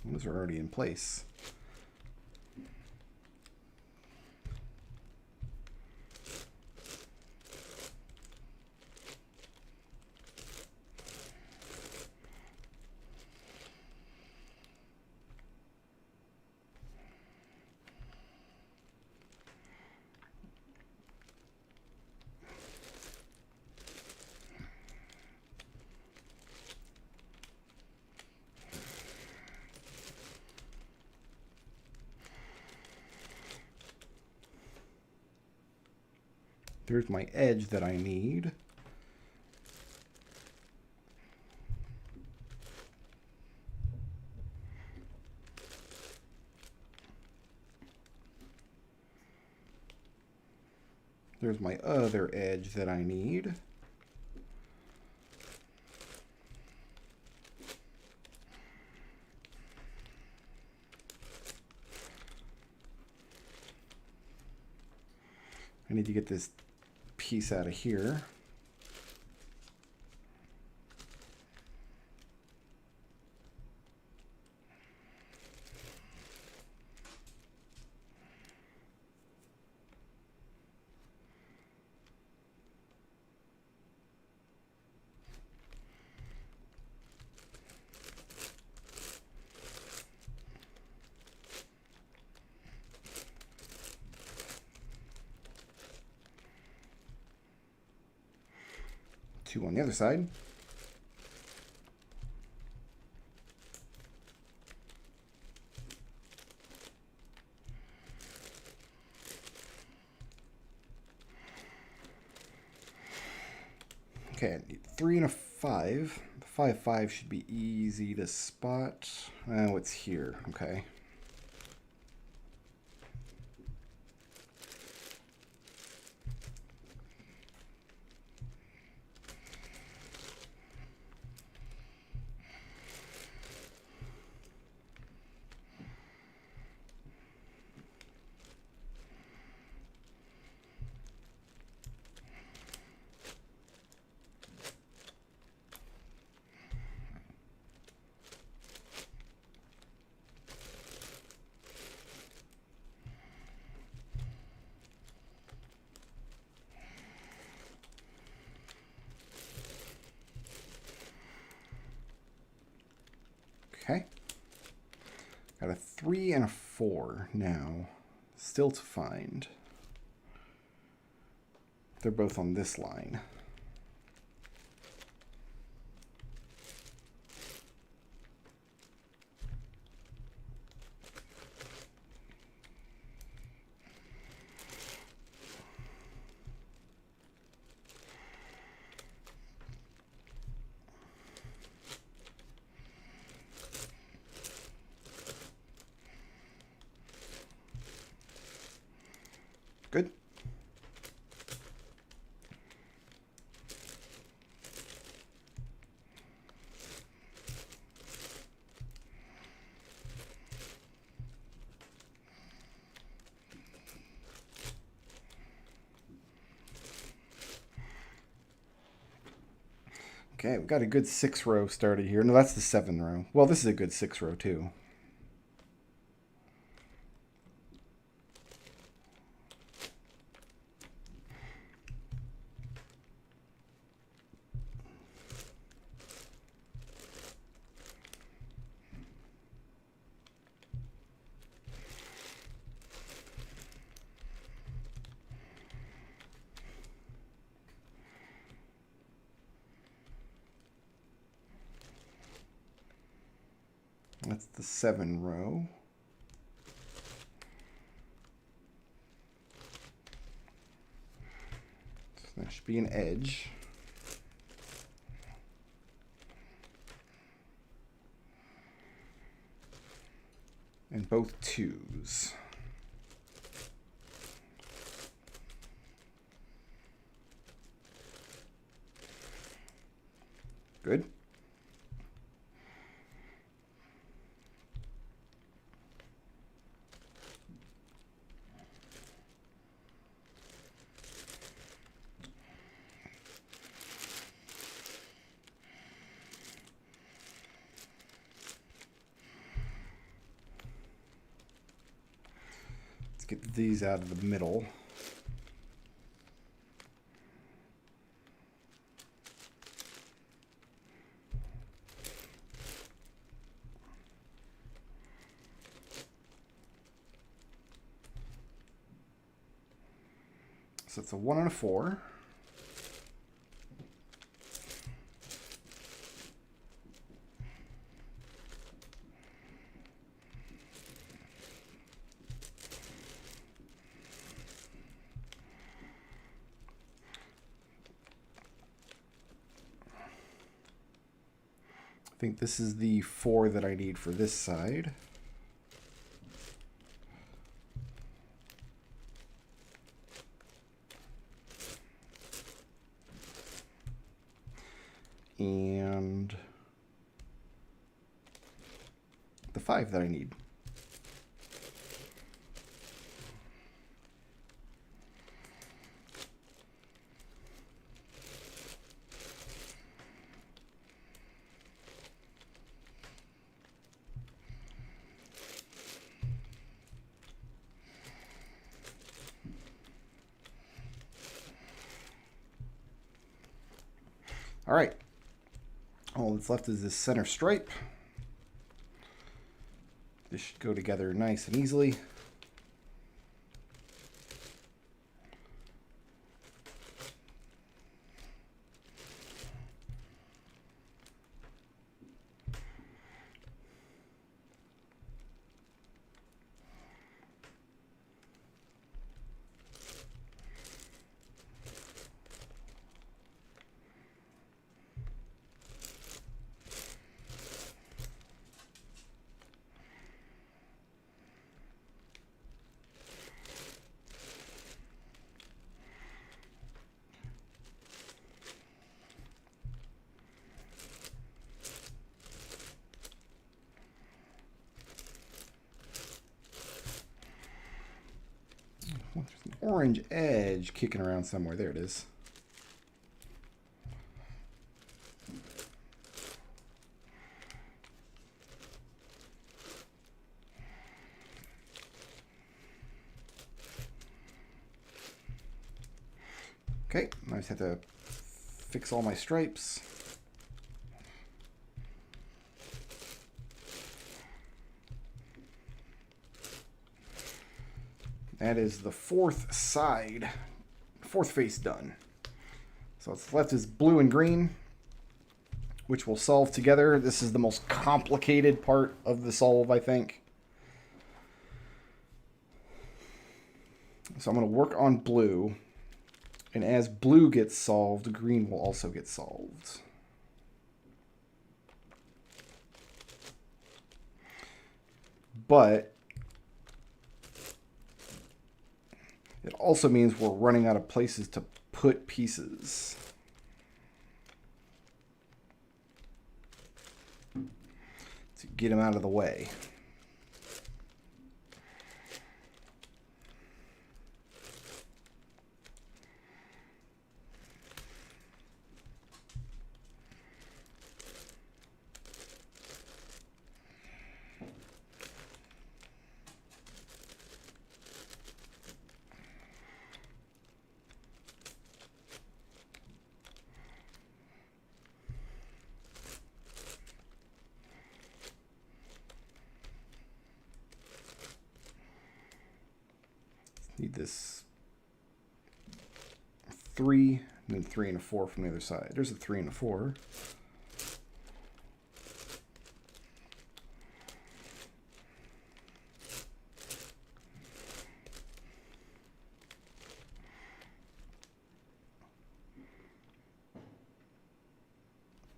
Those are already in place. There's my edge that I need. There's my other edge that I need. I need to get this piece out of here. Two on the other side. Okay, I need 3 and a 5. The 5-5 should be easy to spot. Oh, it's here. Okay. Okay. Got a 3 and a 4 now. Still to find. They're both on this line. Good. Okay, we've got a good 6 row started here. No, that's the 7 row. Well, this is a good 6 row too. That's the 7 row. So there should be an edge. And both 2s. Good. Let's get these out of the middle. So it's a 1 and a 4. I think this is the 4 that I need for this side. And the 5 that I need. All right. All that's left is this center stripe. This should go together nice and easily. There's an orange edge kicking around somewhere. There it is. Okay, I just have to fix all my stripes. That is the fourth side, fourth face done. So what's left is blue and green, which we'll solve together. This is the most complicated part of the solve, I think. So I'm going to work on blue, and as blue gets solved, green will also get solved. But it also means we're running out of places to put pieces. To get them out of the way. Need this 3, and then 3 and a 4 from the other side. There's a 3 and a 4.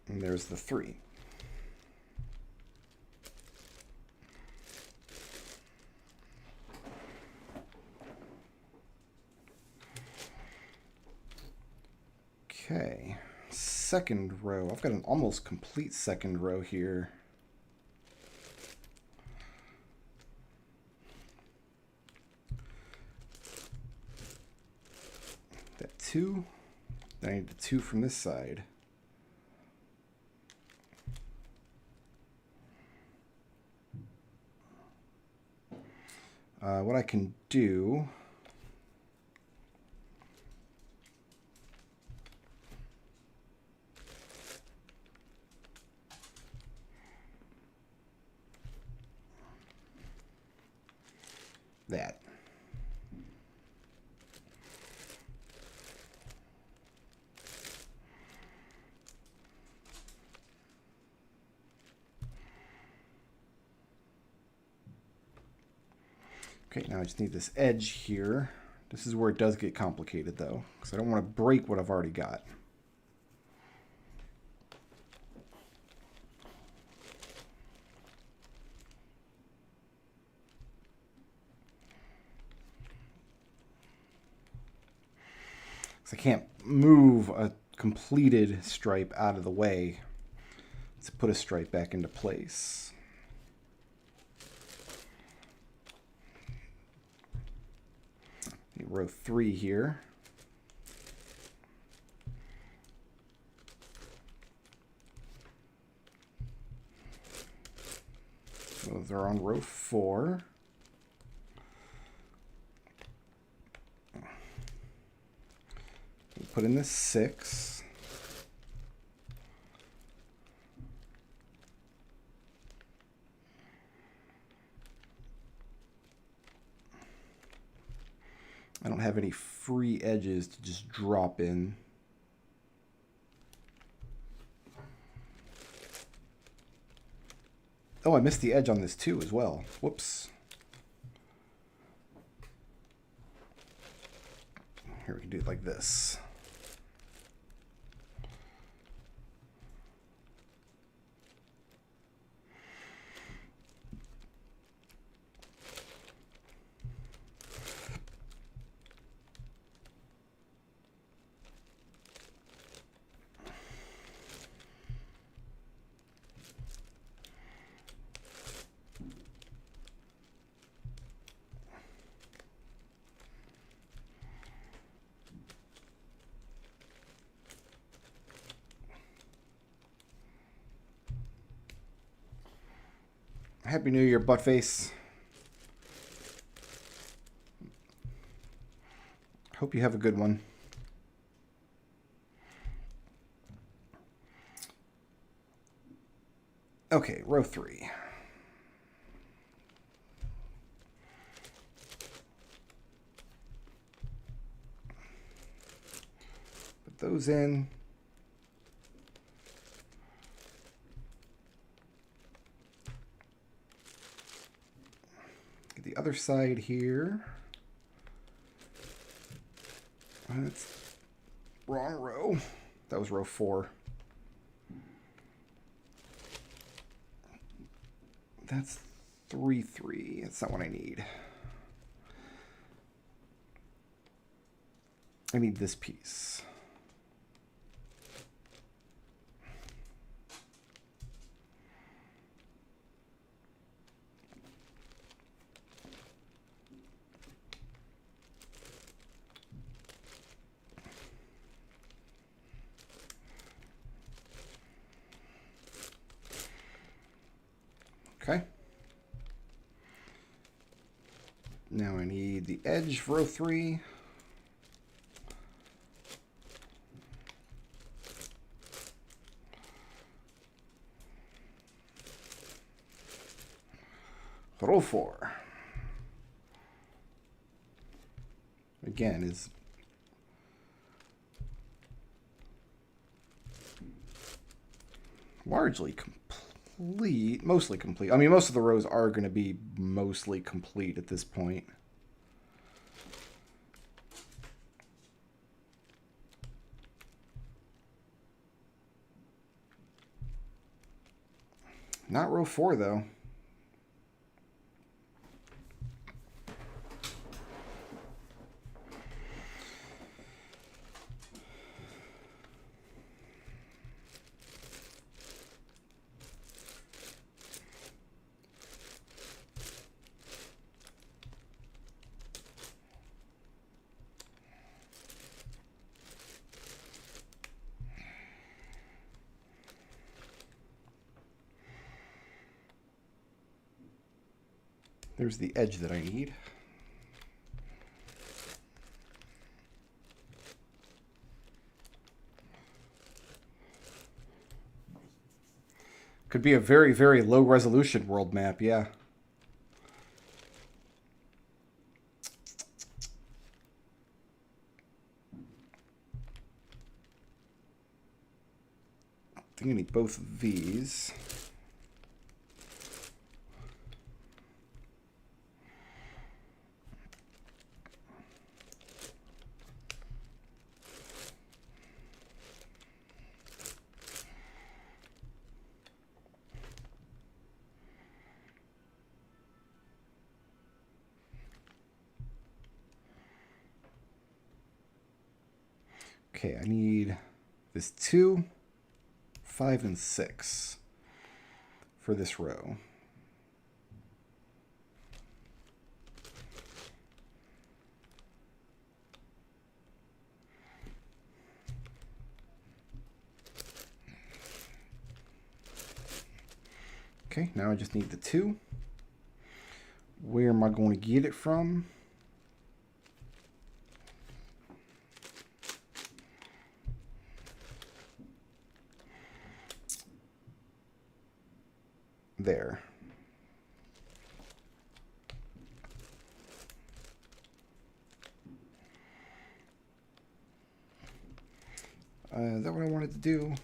And there's the 3. Okay, second row. I've got an almost complete second row here. That 2. Then I need the 2 from this side. What I can do... that. Okay, now I just need this edge here. This is where it does get complicated though, because I don't want to break what I've already got. I can't move a completed stripe out of the way to put a stripe back into place. Row 3 here. Those are on row 4. Put in this 6. I don't have any free edges to just drop in. Oh, I missed the edge on this too as well. Whoops. Here we can do it like this. Happy New Year, Buttface. Hope you have a good one. Okay, row 3. Put those in. Get the other side here. That's wrong row. That was row 4. That's 3, 3. That's not what I need. I need this piece. Okay. Now I need the edge for row 3. Row 4. Again, is largely complete, mostly complete. I mean, most of the rows are going to be mostly complete at this point. Not row 4, though. There's the edge that I need. Could be a very, very low resolution world map, yeah. I think I need both of these. Okay, I need this 2, 5, and 6 for this row. Okay, now I just need the 2. Where am I going to get it from? There. Is that what I wanted to do?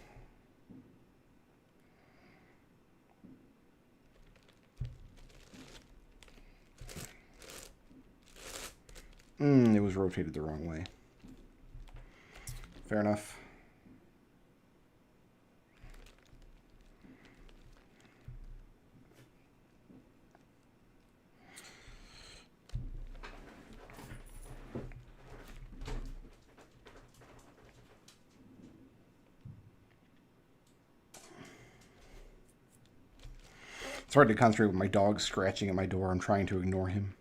It was rotated the wrong way. Fair enough. It's hard to concentrate with my dog scratching at my door. I'm trying to ignore him.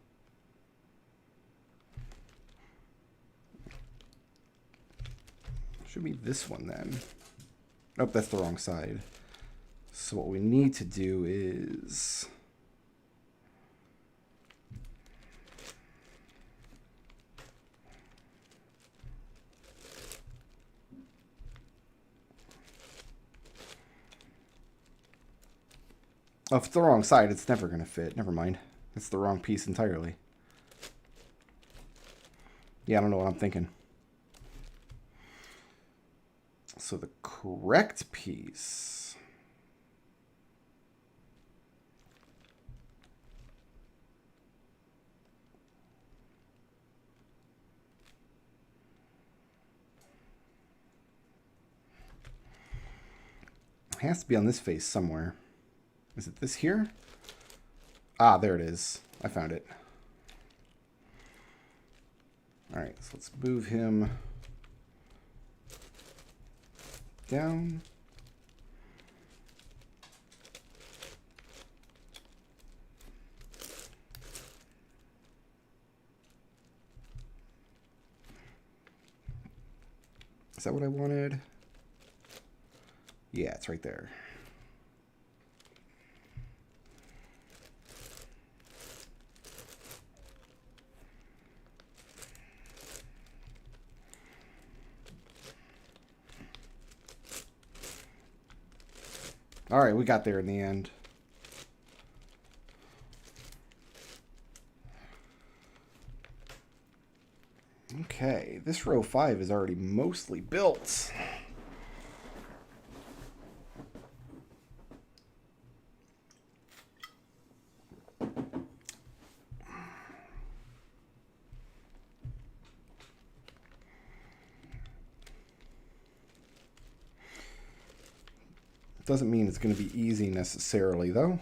Should be this one then. Nope, that's the wrong side. So what we need to do is... Oh, if it's the wrong side, it's never going to fit. Never mind. It's the wrong piece entirely. Yeah, I don't know what I'm thinking. So the correct piece has to be on this face somewhere. Is it this here? Ah, there it is. I found it. All right, so let's move him down. Is that what I wanted? Yeah, it's right there. All right, we got there in the end. Okay, this row 5 is already mostly built. Doesn't mean it's going to be easy necessarily, though.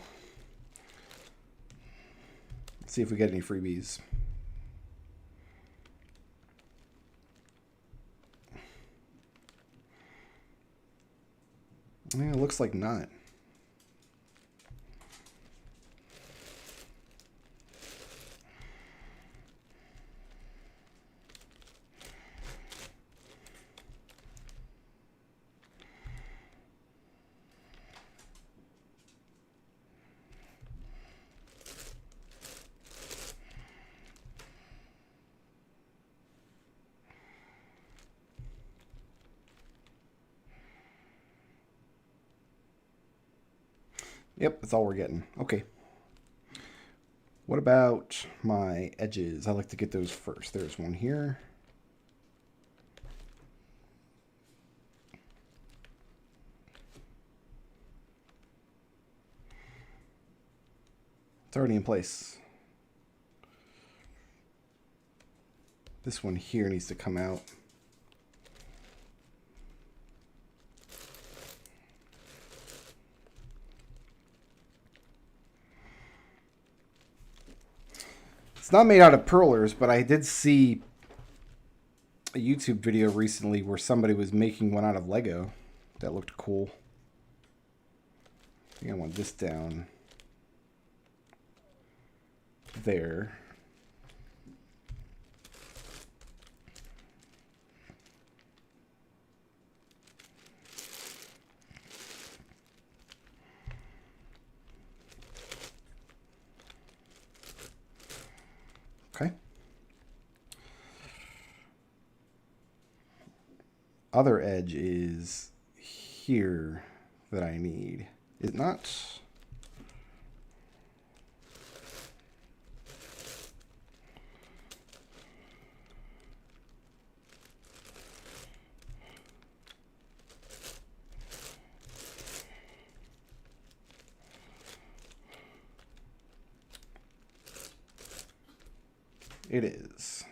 Let's see if we get any freebies. Yeah, it looks like not. Yep, that's all we're getting. Okay. What about my edges? I like to get those first. There's one here. It's already in place. This one here needs to come out. It's not made out of perlers, but I did see a YouTube video recently where somebody was making one out of Lego. That looked cool. I think I want this down there. Okay. Other edge is here that I need. Is it not? It is.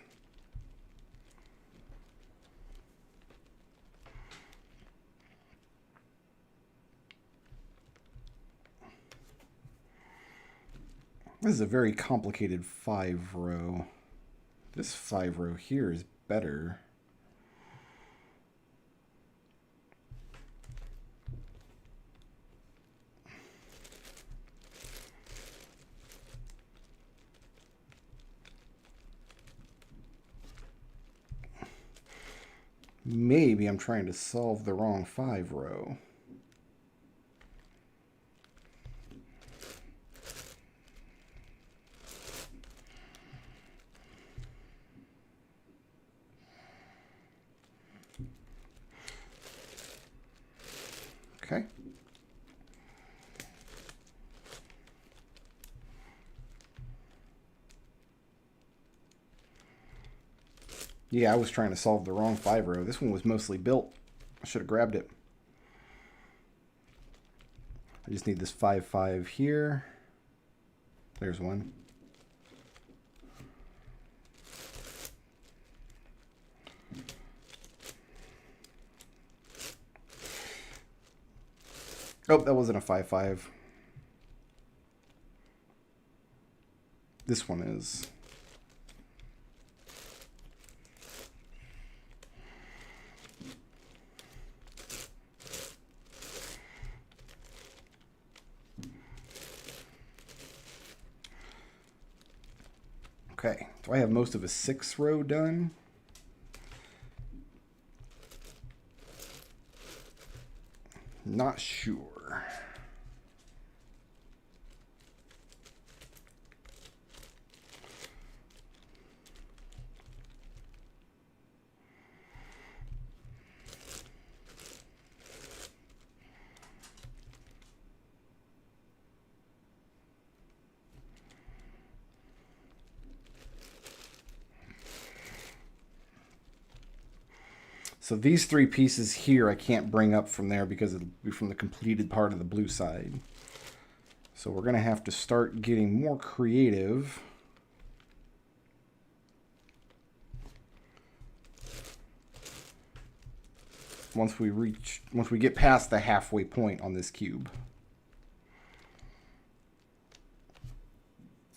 This is a very complicated 5-row. This 5-row here is better. Maybe I'm trying to solve the wrong 5-row. Okay. Yeah, I was trying to solve the wrong 5-row. This one was mostly built I should have grabbed it. I just need this 5-5 here. There's one. Oh, that wasn't a 5-5. This one is. Okay, do I have most of a 6 row done? Not sure. So these 3 pieces here I can't bring up from there because it'll be from the completed part of the blue side. So we're going to have to start getting more creative. Once we get past the halfway point on this cube.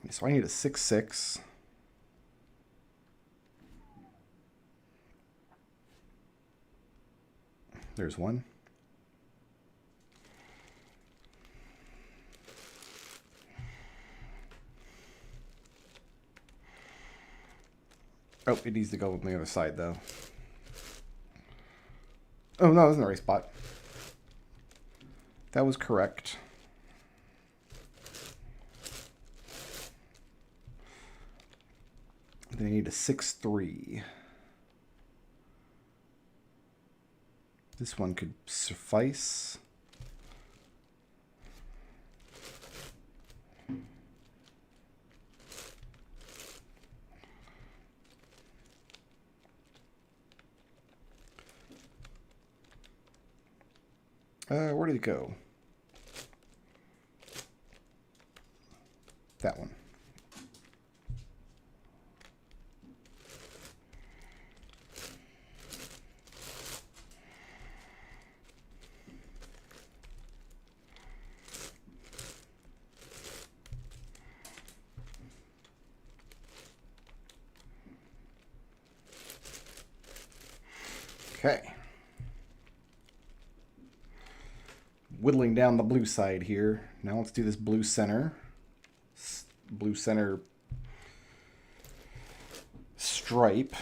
So I need a 6-6. There's one. Oh, it needs to go on the other side, though. Oh, no, it was in the right spot. That was correct. Then I need a 6-3. This one could suffice. Where did it go? That one. Okay. Whittling down the blue side here. Now let's do this blue center. Blue center stripe.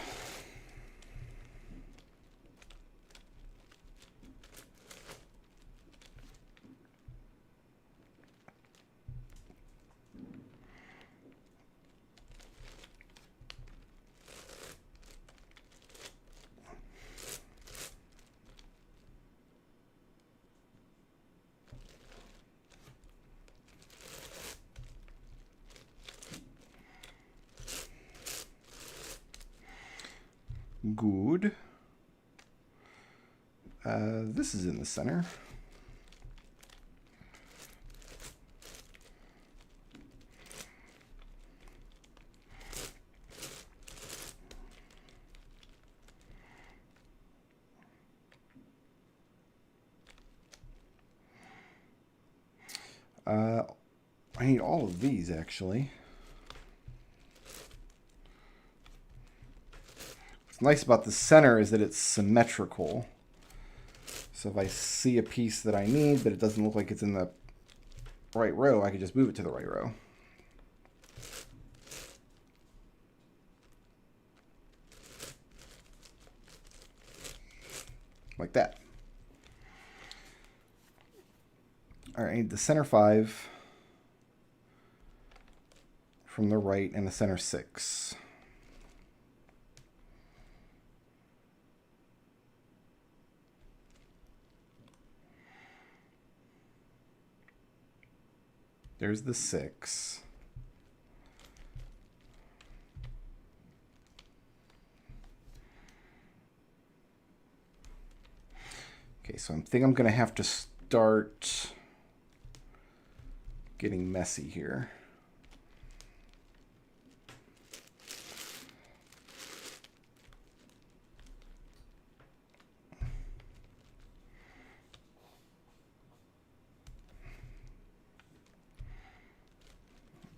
Good. This is in the center. I need all of these, actually. What's nice about the center is that it's symmetrical. So if I see a piece that I need, but it doesn't look like it's in the right row, I can just move it to the right row. Like that. All right, I need the center 5 from the right and the center 6. There's the 6. Okay, so I think I'm going to have to start getting messy here.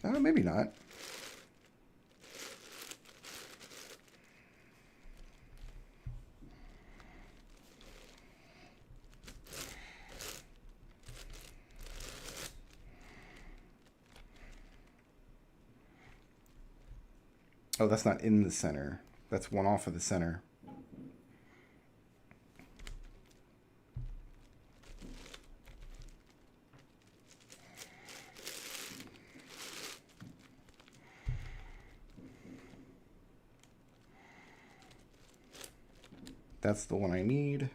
Maybe not. Oh, that's not in the center. That's one off of the center. That's the one I need.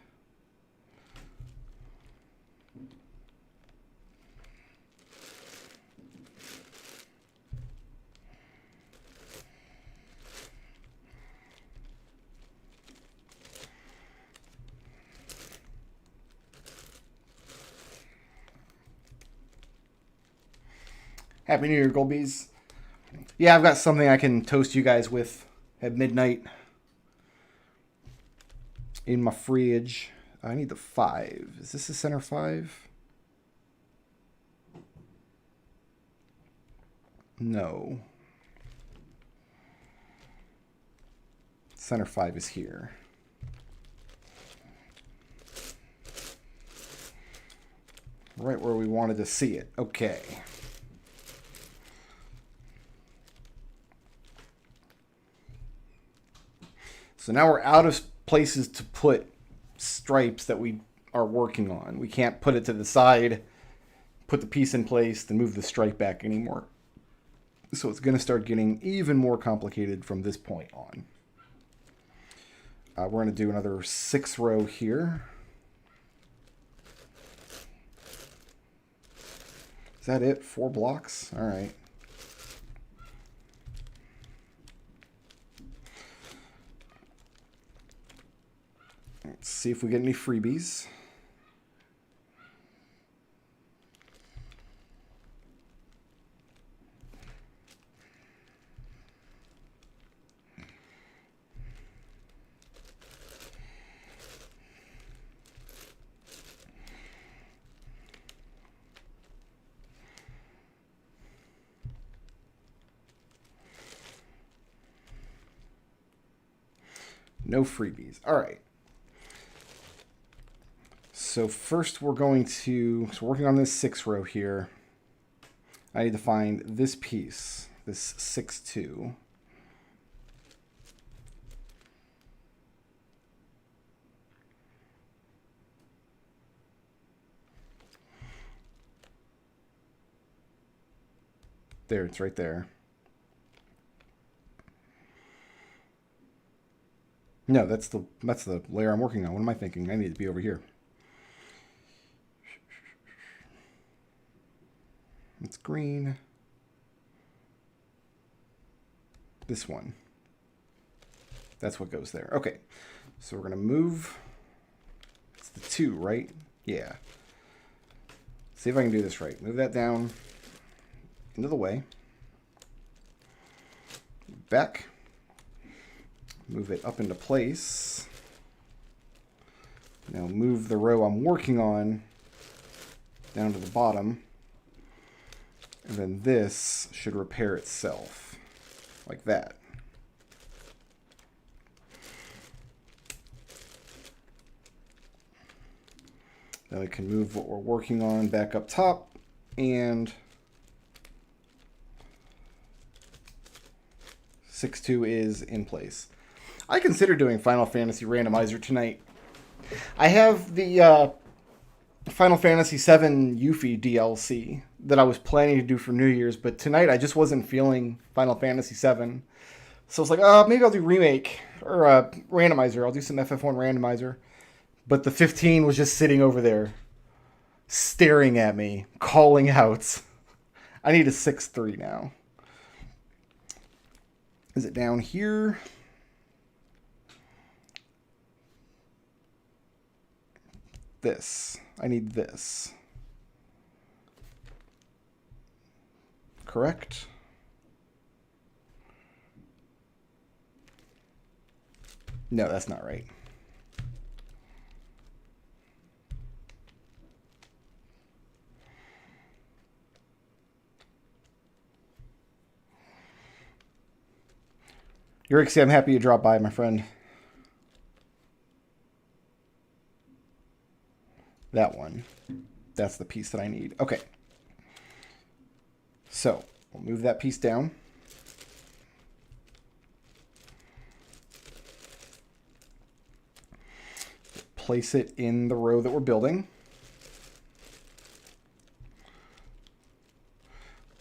Happy New Year, Golbees. Yeah, I've got something I can toast you guys with at midnight in my fridge. I need the 5. Is this the center 5? No. Center 5 is here. Right where we wanted to see it. Okay. So now we're out of places to put stripes that we are working on. We can't put it to the side, put the piece in place, then move the stripe back anymore. So it's going to start getting even more complicated from this point on. We're going to do another 6 row here. Is that it? 4 blocks? All right. Let's see if we get any freebies. No freebies. All right. So first we're going to, so working on this 6 row here. I need to find this piece, this 6-2. There, it's right there. No, that's the layer I'm working on. What am I thinking? I need to be over here. It's green. This one. That's what goes there. Okay. So we're going to move. It's the 2, right? Yeah. See if I can do this right. Move that down into the way. Back. Move it up into place. Now move the row I'm working on down to the bottom. And then this should repair itself, like that. Then we can move what we're working on back up top, and 6-2 is in place. I consider doing Final Fantasy Randomizer tonight. I have the Final Fantasy VII Yuffie DLC that I was planning to do for New Year's, but tonight I just wasn't feeling Final Fantasy VII. So it's like, maybe I'll do Remake or Randomizer. I'll do some FF1 Randomizer. But the 15 was just sitting over there, staring at me, calling out. I need a 6-3 now. Is it down here? this. I need this. Correct? No, that's not right. Yurixie, I'm happy you dropped by, my friend. That one. That's the piece that I need. Okay. So, we'll move that piece down. Place it in the row that we're building.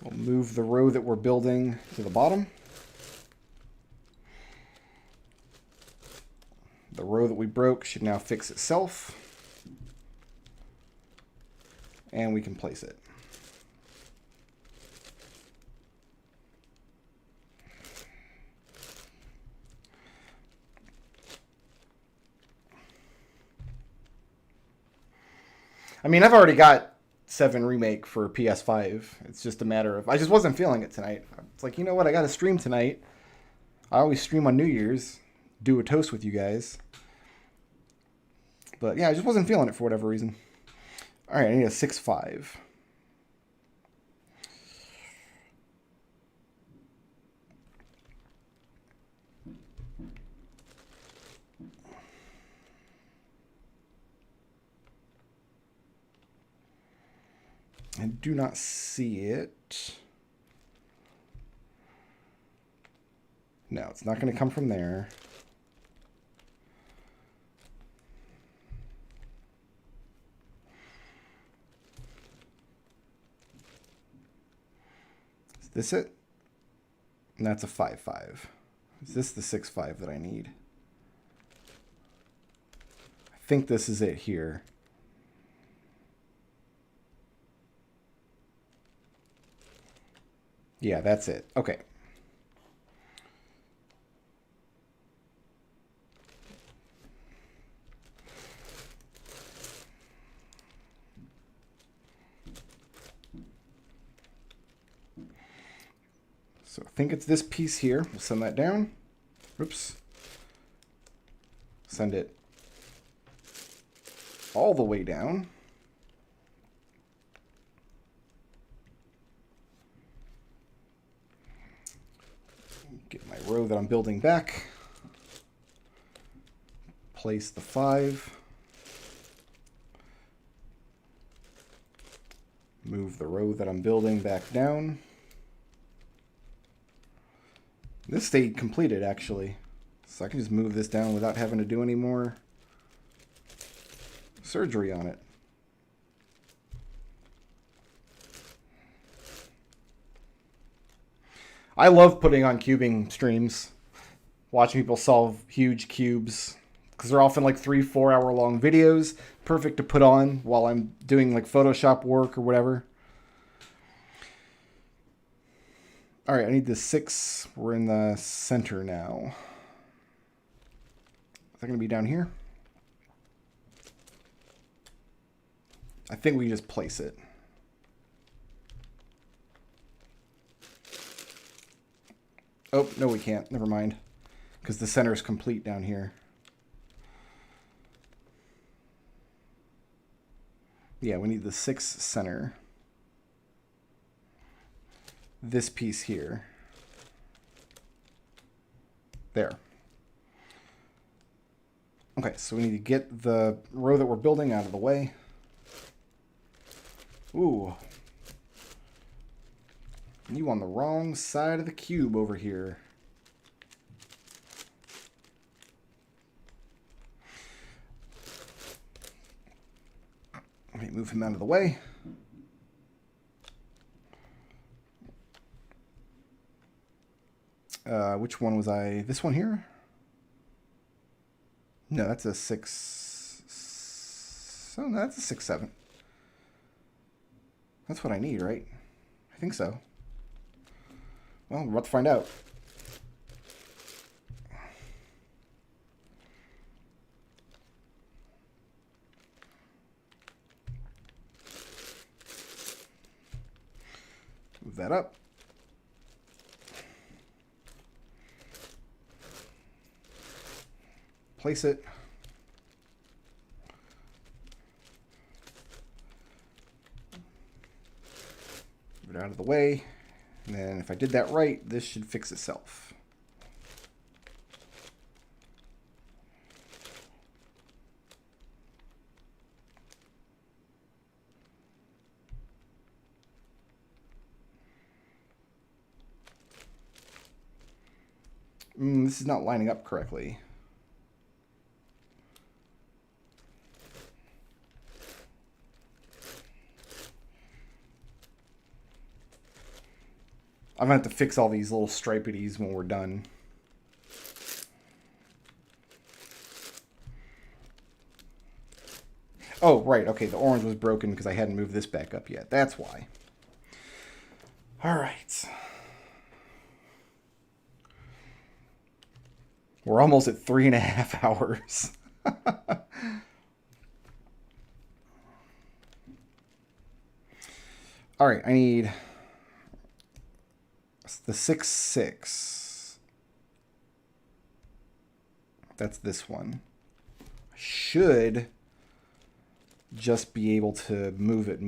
We'll move the row that we're building to the bottom. The row that we broke should now fix itself. And we can place it. I mean, I've already got 7 Remake for PS5. It's just a matter of... I just wasn't feeling it tonight. It's like, you know what? I got to stream tonight. I always stream on New Year's. Do a toast with you guys. But yeah, I just wasn't feeling it for whatever reason. All right, I need a 6.5. I do not see it. No, it's not going to come from there. Is this it? And that's a 5.5. Is this the 6.5 that I need? I think this is it here. Yeah, that's it. Okay. So I think it's this piece here. We'll send that down. Oops. Send it all the way down. Get my row that I'm building back. Place the 5. Move the row that I'm building back down. This stayed completed, actually. So I can just move this down without having to do any more surgery on it. I love putting on cubing streams, watching people solve huge cubes, because they're often like 3-4 hour long videos, perfect to put on while I'm doing like Photoshop work or whatever. All right, I need the 6. We're in the center now. Is that going to be down here? I think we just place it. Oh, no, we can't. Never mind. Because the center is complete down here. Yeah, we need the 6 center. This piece here. There. Okay, so we need to get the row that we're building out of the way. Ooh. You on the wrong side of the cube over here. Let me move him out of the way. Which one was I? This one here? No, that's a 6. Oh, no, that's a 6-7. That's what I need, right? I think so. Well, we're about to find out. Move that up. Place it. Move it out of the way. And then if I did that right, this should fix itself. This is not lining up correctly. I'm going to have to fix all these little stripities when we're done. Oh, right. Okay, the orange was broken because I hadn't moved this back up yet. That's why. All right. We're almost at 3.5 hours. All right, I need the 6-6. That's this one. Should just be able to move it.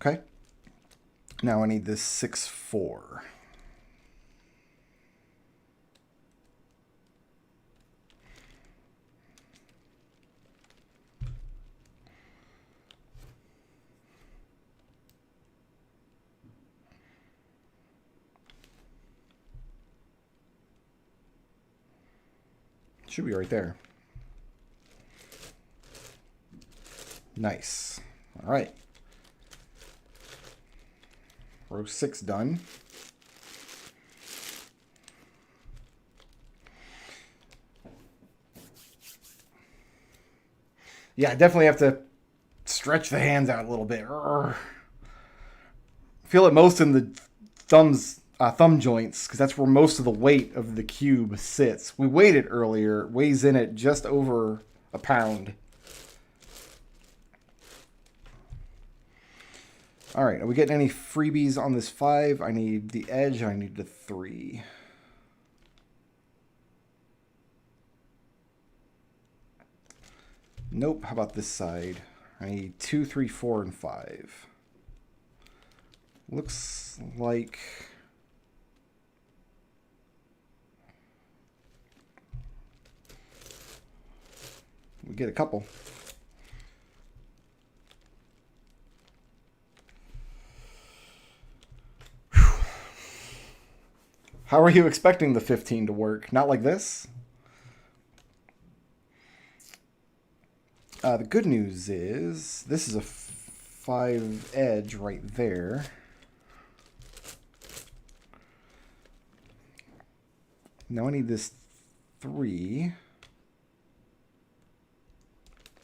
Okay. Now I need this 6-4. Should be right there. Nice. All right. Row 6 done. Yeah, I definitely have to stretch the hands out a little bit. Feel it most in the thumb joints, because that's where most of the weight of the cube sits. We weighed it earlier. It weighs in at just over a pound. All right, are we getting any freebies on this 5? I need the edge. I need the 3. Nope. How about this side? I need 2, 3, 4, and 5. Looks like we get a couple. Whew. How are you expecting the 15 to work? Not like this? The good news is this is a 5 edge right there. Now I need this 3.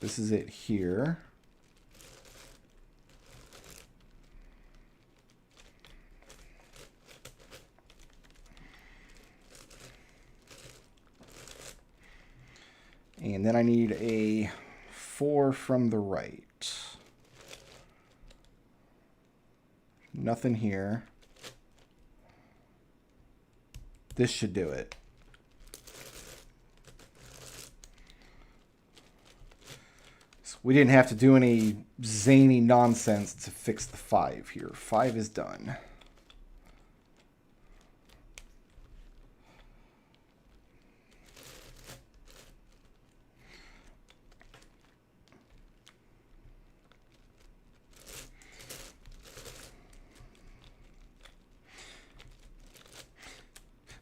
This is it here. And then I need a 4 from the right. Nothing here. This should do it. So we didn't have to do any zany nonsense to fix the 5 here. 5 is done.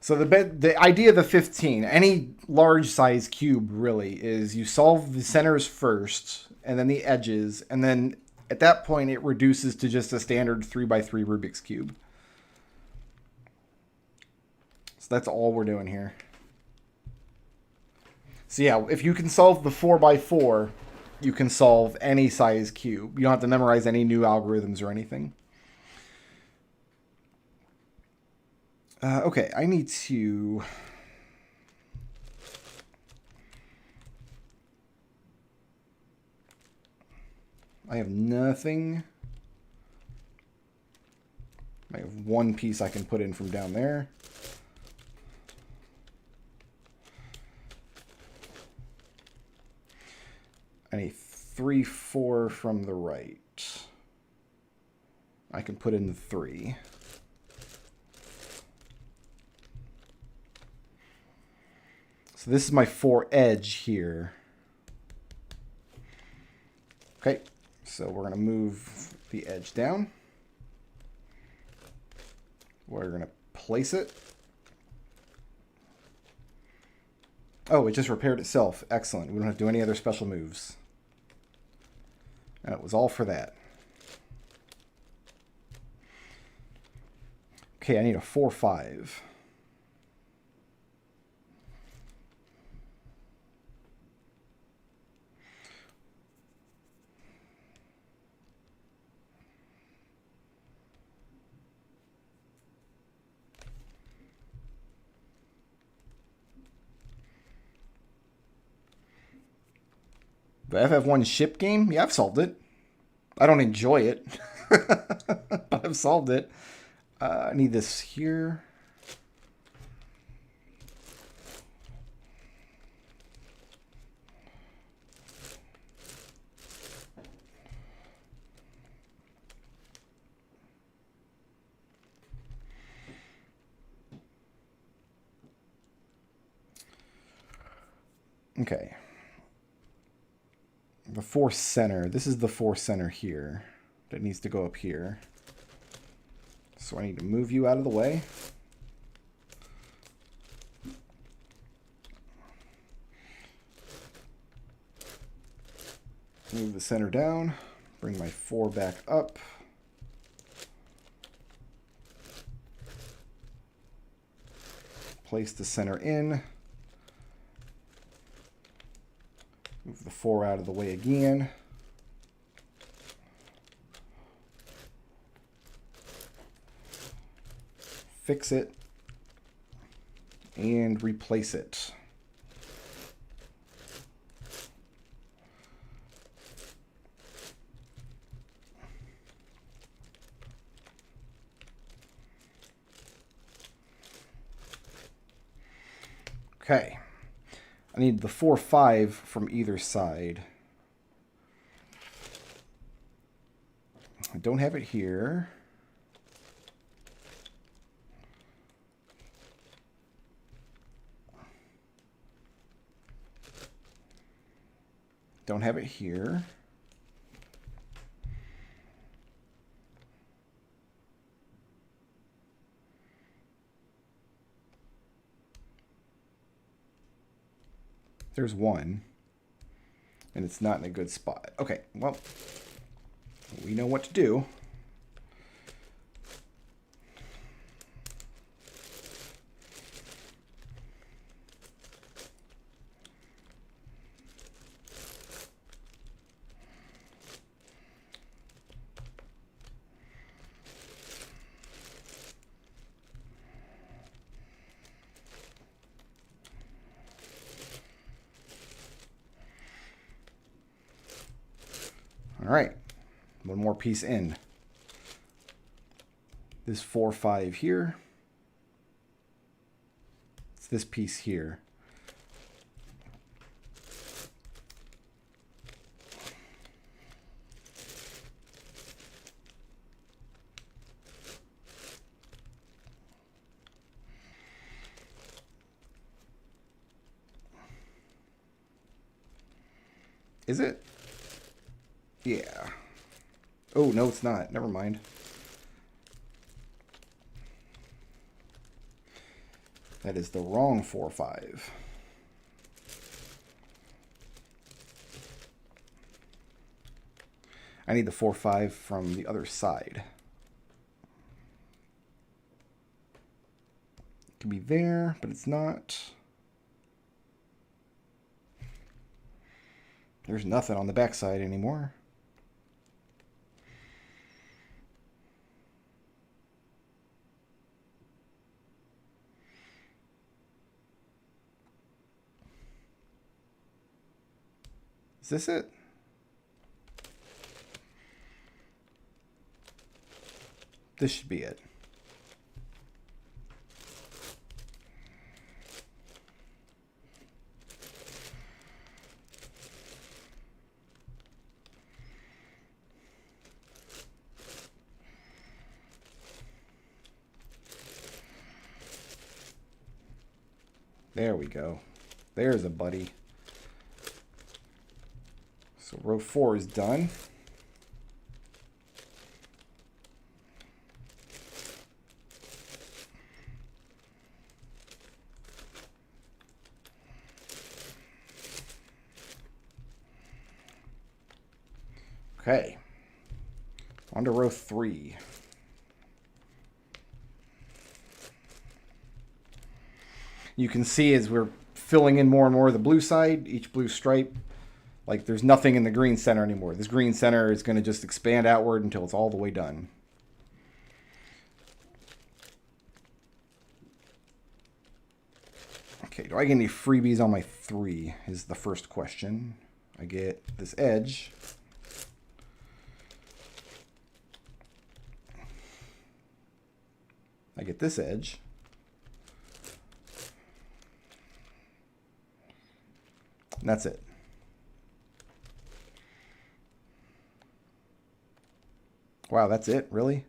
So the idea of the 15, any large size cube really, is you solve the centers first and then the edges, and then at that point it reduces to just a standard 3x3 Rubik's Cube. So that's all we're doing here. So yeah, if you can solve the 4x4, you can solve any size cube. You don't have to memorize any new algorithms or anything. Okay, I need to... I have nothing. I have one piece I can put in from down there. And a 3-4 from the right. I can put in the 3. So this is my 4 edge here. Okay, so we're going to move the edge down. We're going to place it. Oh, it just repaired itself. Excellent. We don't have to do any other special moves. That was all for that. Okay, I need a 4-5. The FF1 ship game? Yeah, I've solved it. I don't enjoy it, but I've solved it. I need this here. Okay. The 4 center. This is the 4 center here. That needs to go up here. So I need to move you out of the way. Move the center down. Bring my 4 back up. Place the center in. Move the 4 out of the way again. Fix it. And replace it. Okay. I need the 4-5 from either side. I don't have it here. Don't have it here. There's one. And it's not in a good spot. Okay, well, we know what to do. All right, one more piece in. This 4-5 here. It's this piece here. Is it? Yeah. Oh, no, it's not. Never mind. That is the wrong 4-5. I need the 4-5 from the other side. It could be there, but it's not. There's nothing on the backside anymore. this it? This should be it. There we go. There's a buddy. So row 4 is done. Okay. On to row 3. You can see as we're filling in more and more of the blue side, each blue stripe, like there's nothing in the green center anymore. This green center is going to just expand outward until it's all the way done. Okay, do I get any freebies on my 3 is the first question. I get this edge. I get this edge. And that's it. Wow, that's it? Really?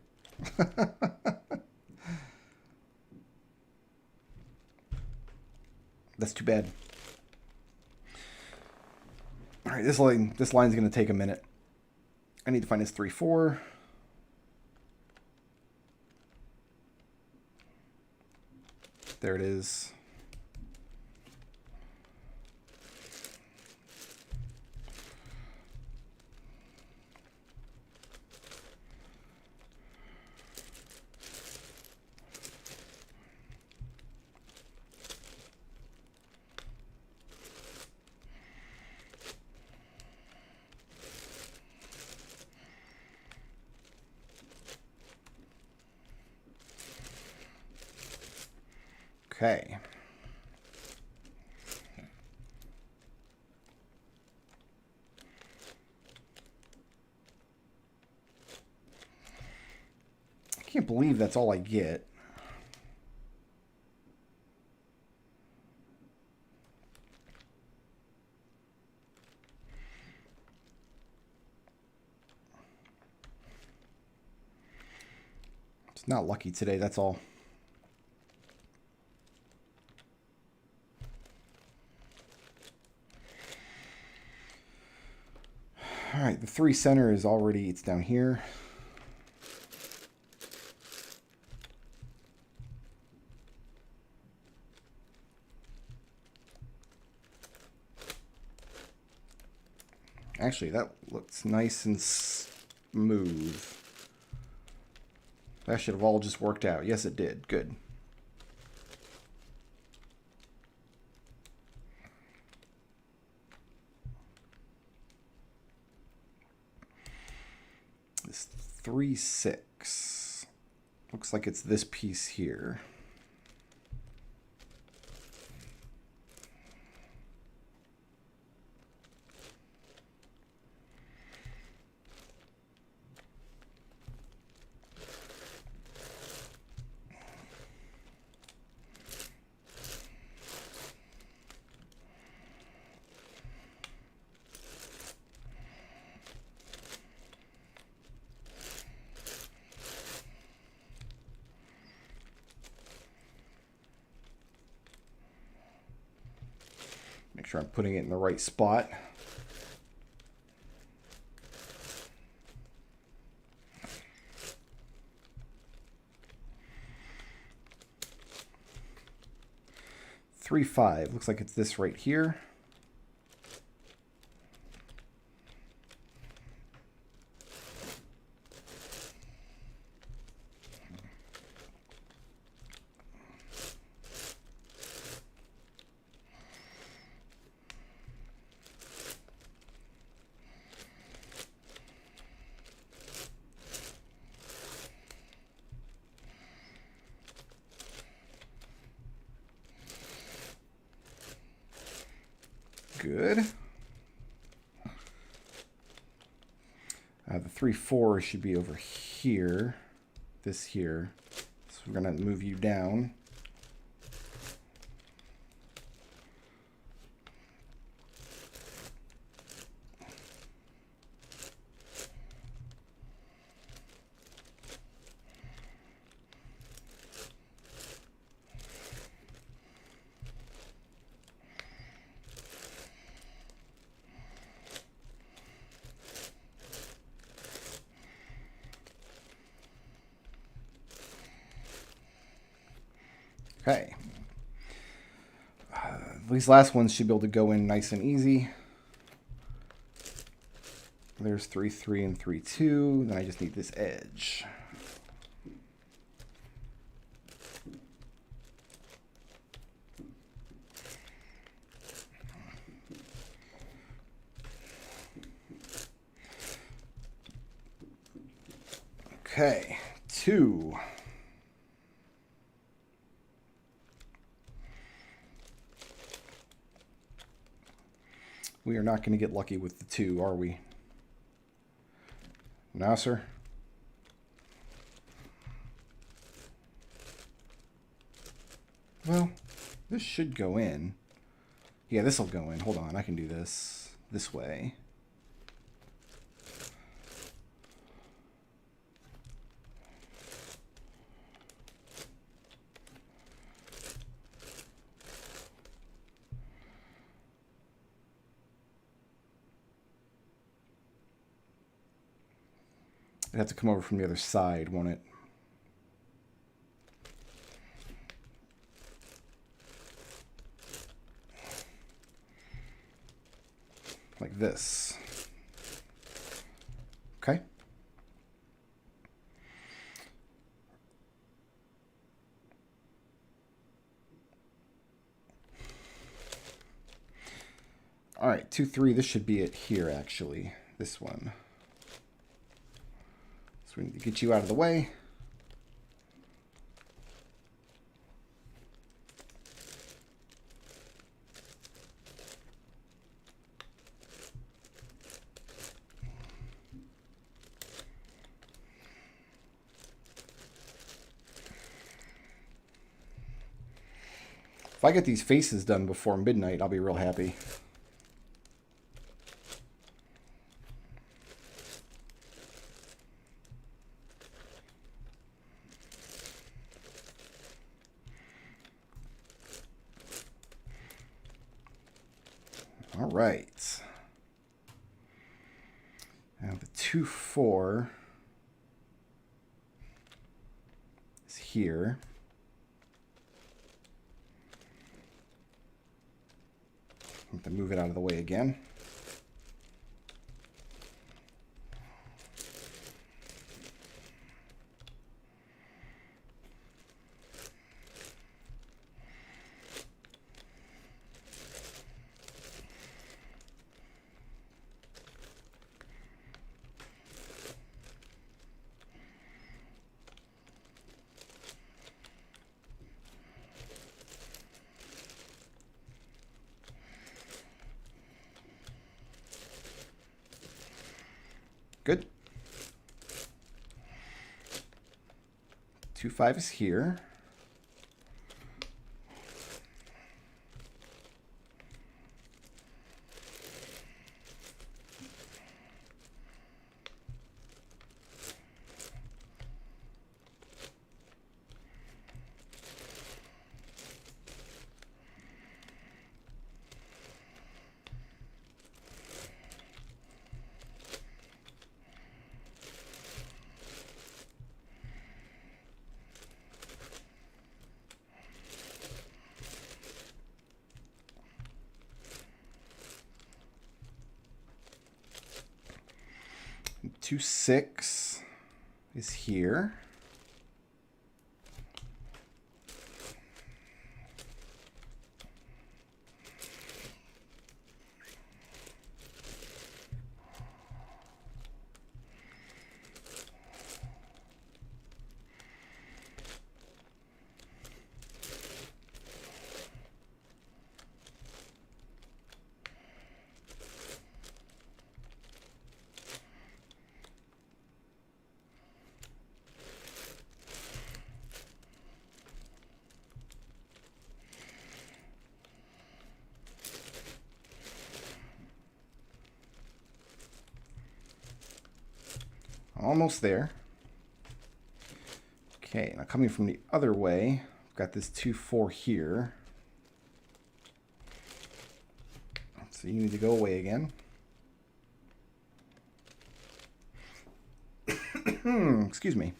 That's too bad. All right, this line's going to take a minute. I need to find this 3, 4. There it is. Okay. I can't believe that's all I get. It's not lucky today, that's all. All right, the 3 center is already, it's down here. Actually, that looks nice and smooth. That should have all just worked out. Yes, it did. Good. This 3, 6. Looks like it's this piece here. Make sure I'm putting it in the right spot. Three, 5. Looks like it's this right here. Good. 3-4 should be over here. This here. So we're going to move you down. Okay. These last ones should be able to go in nice and easy. There's 3-3 and 3-2. Then I just need this edge. Okay, 2. We are not going to get lucky with the 2, are we? No, sir. Well, this should go in. Yeah, this will go in. Hold on, I can do this way. It'd have to come over from the other side, won't it? Like this. Okay. All right, 2-3. This should be it here, actually. This one. So we need to get you out of the way. If I get these faces done before midnight, I'll be real happy. All right. Now the 2-4 is here. I have to move it out of the way again. Good. 2-5 is here. Two 6 is here. almost there. Okay, now coming from the other way, I've got this 2-4 here. So you need to go away again. Excuse me.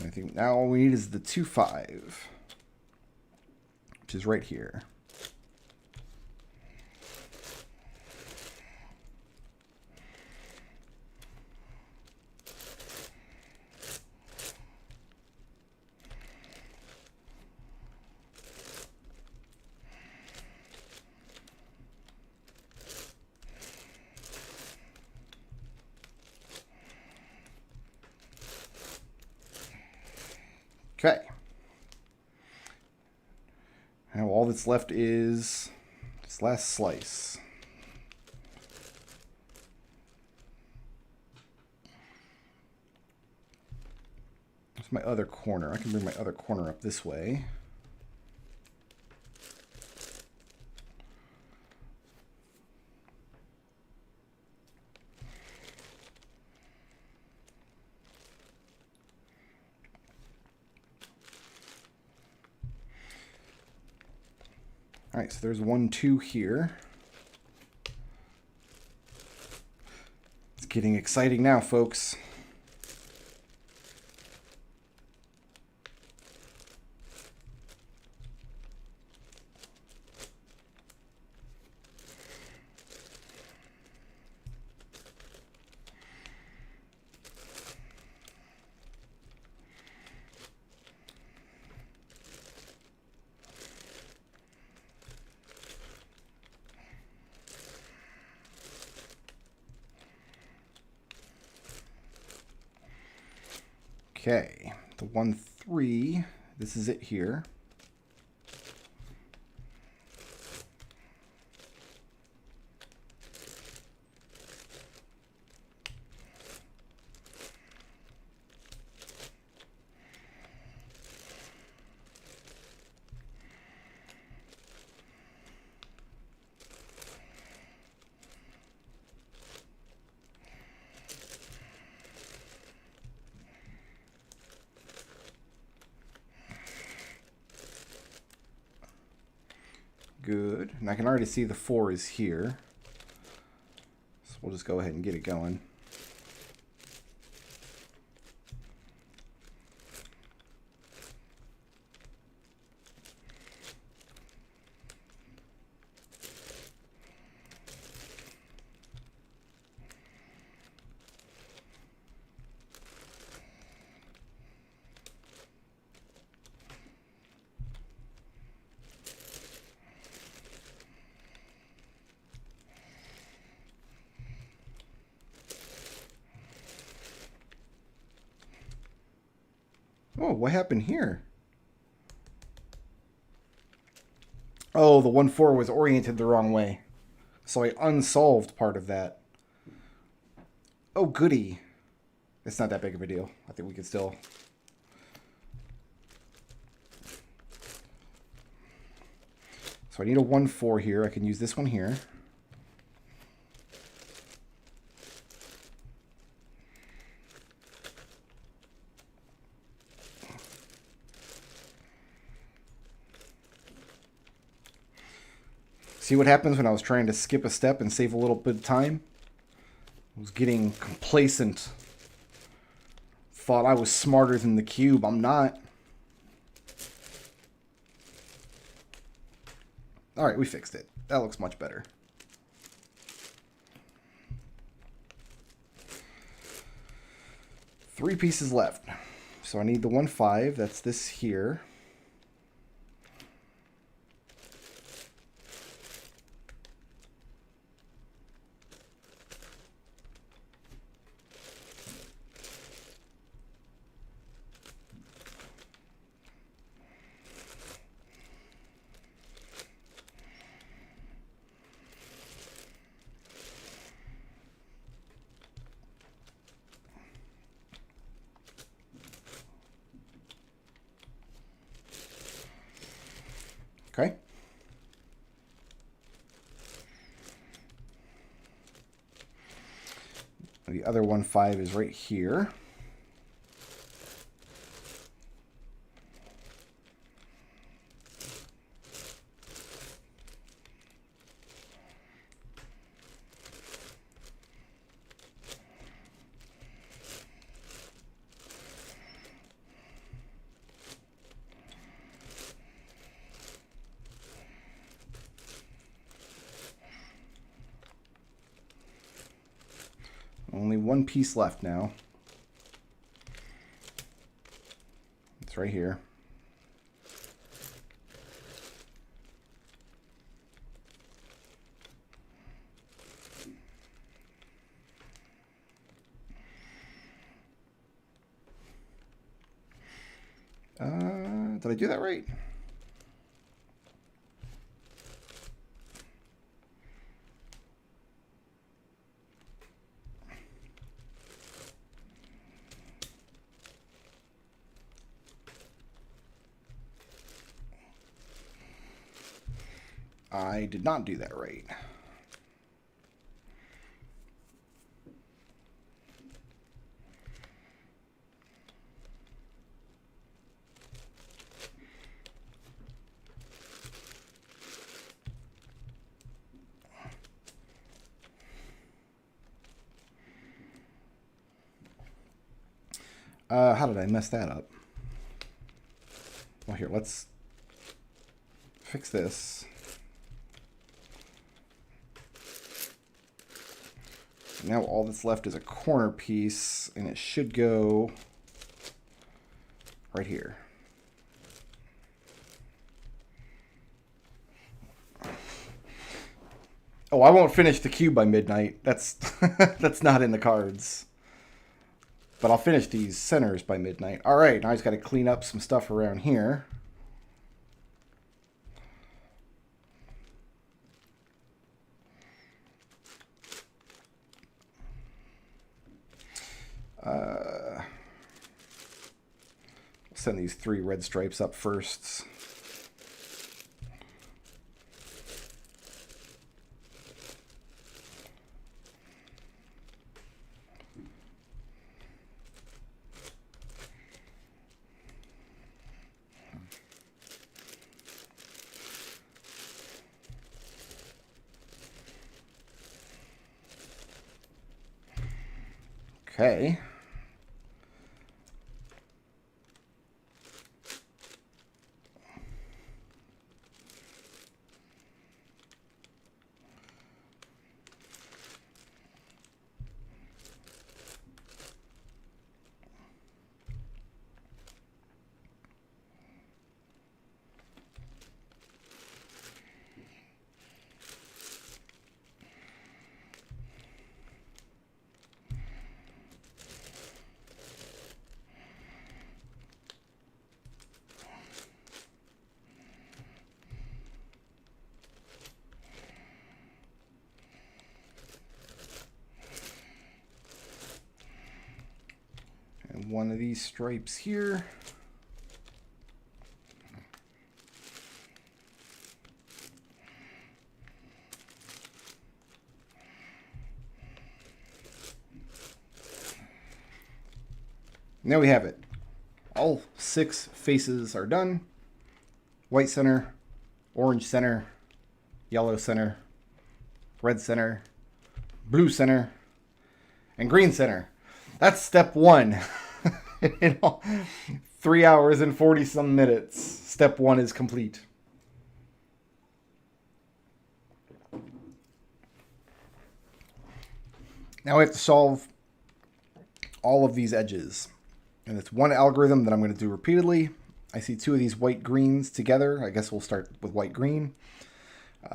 I think now all we need is the 2-5, which is right here. Okay. Now all that's left is this last slice. That's my other corner. I can bring my other corner up this way. All right, so there's 1, 2 here. It's getting exciting now, folks. Okay, the 1, 3, this is it here. Good. And I can already see the 4 is here. So we'll just go ahead and get it going. Oh, what happened here? Oh, the 1, 4 was oriented the wrong way. So I unsolved part of that. Oh, goody. It's not that big of a deal. I think we can still... So I need a 1, 4 here. I can use this one here. See what happens when I was trying to skip a step and save a little bit of time? I was getting complacent. Thought I was smarter than the cube. I'm not. Alright, we fixed it. That looks much better. Three pieces left. So I need the 1, 5. That's this here. Okay. The other 1-5 is right here. Only one piece left now. It's right here. Did I do that right? I did not do that right. How did I mess that up? Well, here, let's fix this. Now all that's left is a corner piece, and it should go right here. Oh, I won't finish the cube by midnight. That's that's not in the cards. But I'll finish these centers by midnight. All right, now I just got to clean up some stuff around here. Send these 3 red stripes up first. Okay. One of these stripes here. Now we have it. All 6 faces are done. White center, orange center, yellow center, red center, blue center, and green center. That's step 1. 3 hours and 40 some minutes. Step 1 is complete. Now we have to solve all of these edges. And it's one algorithm that I'm going to do repeatedly. I see 2 of these white greens together. I guess we'll start with white green.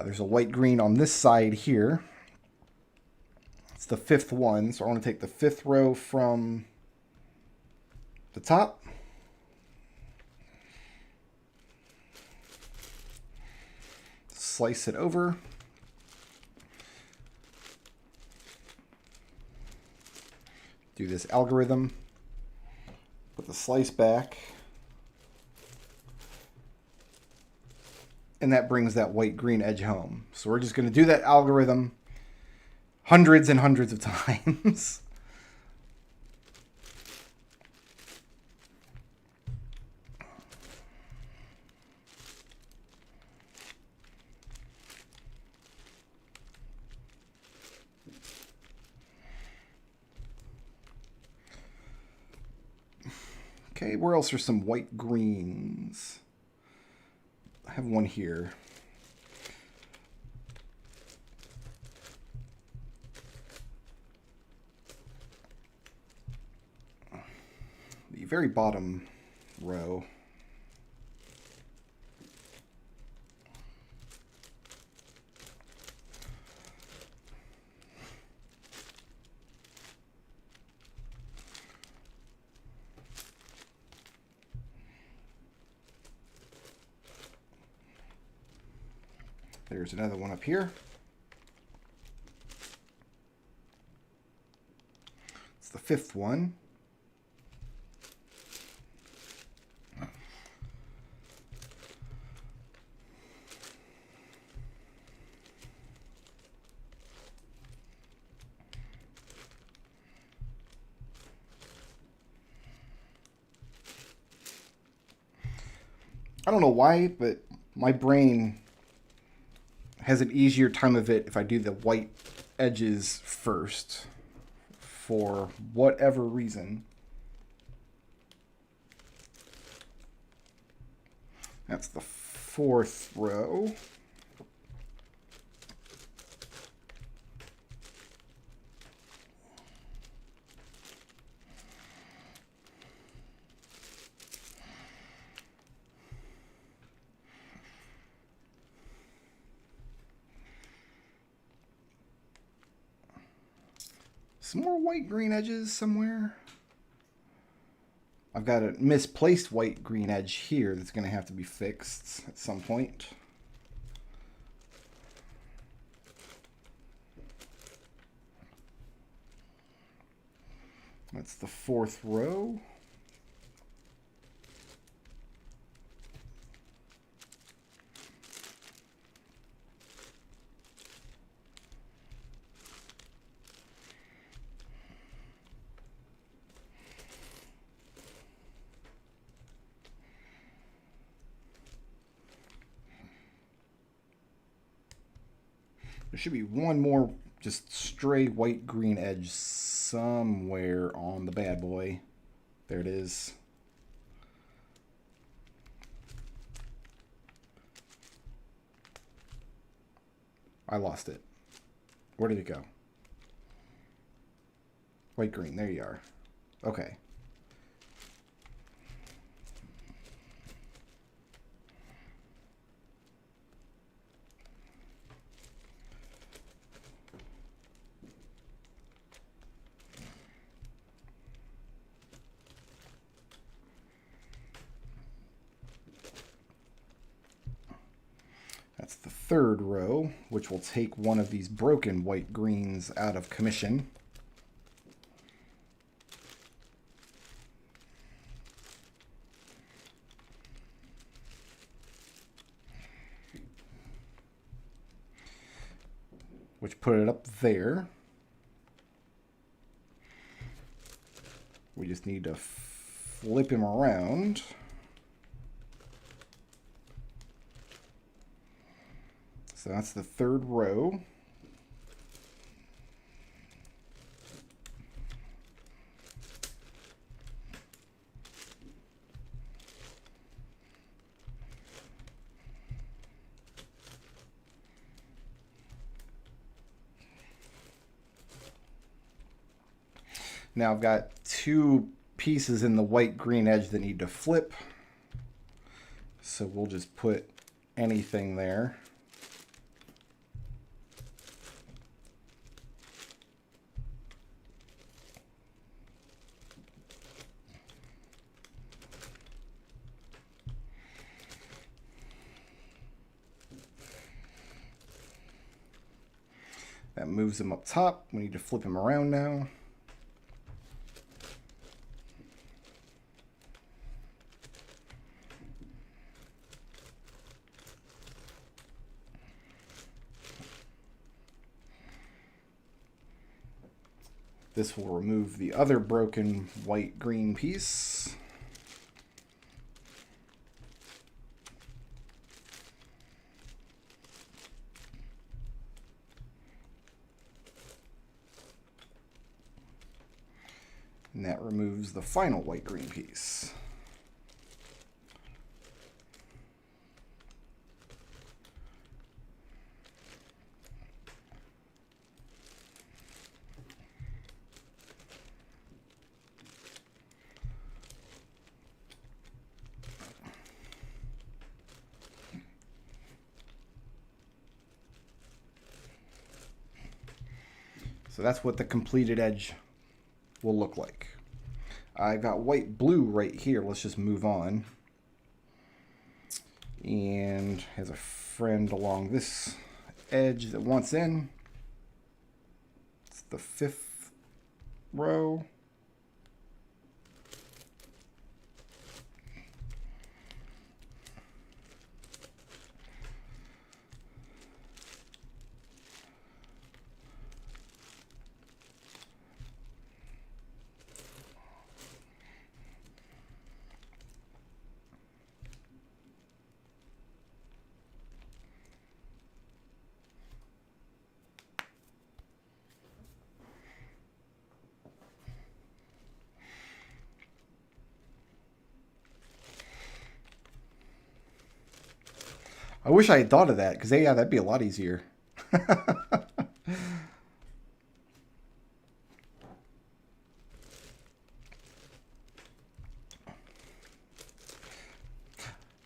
There's a white green on this side here. It's the 5th one. So I want to take the 5th row from the top. Slice it over. Do this algorithm. Put the slice back. and that brings that white-green edge home. So we're just going to do that algorithm hundreds and hundreds of times. Okay, where else are some white greens? I have one here. The very bottom row. There's another one up here. It's the fifth one. I don't know why, but my brain has an easier time of it if I do the white edges first, for whatever reason. That's the fourth row. Some more white-green edges somewhere. I've got a misplaced white-green edge here that's going to have to be fixed at some point. That's the fourth row. There should be one more just stray white-green edge somewhere on the bad boy. There it is. I lost it. Where did it go? White-green, there you are. Okay. That's the third row, which will take one of these broken white greens out of commission. Which put it up there. We just need to flip him around. So that's the third row. Now I've got two pieces in the white-green edge that need to flip. So we'll just put anything there. That moves him up top. We need to flip him around now. This will remove the other broken white-green piece. And that removes the final white-green piece. So that's what the completed edge will look like. I got white blue right here. Let's just move on. And has a friend along this edge that wants in. It's the 5th row. I wish I had thought of that, because yeah, that'd be a lot easier. Of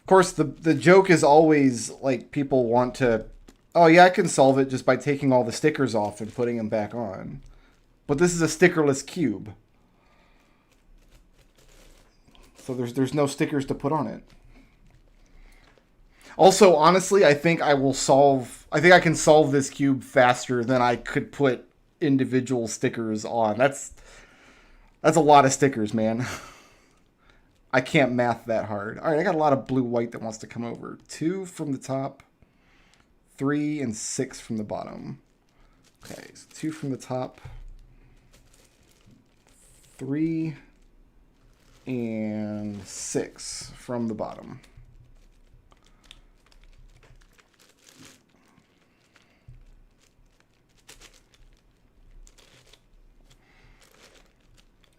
course, the joke is always, like, people want to, oh yeah, I can solve it just by taking all the stickers off and putting them back on. But this is a stickerless cube. So there's no stickers to put on it. Also, honestly, I think I can solve this cube faster than I could put individual stickers on. That's a lot of stickers, man. I can't math that hard. All right, I got a lot of blue-white that wants to come over. 2 from the top, 3 and 6 from the bottom. Okay, so 2 from the top, 3 and 6 from the bottom.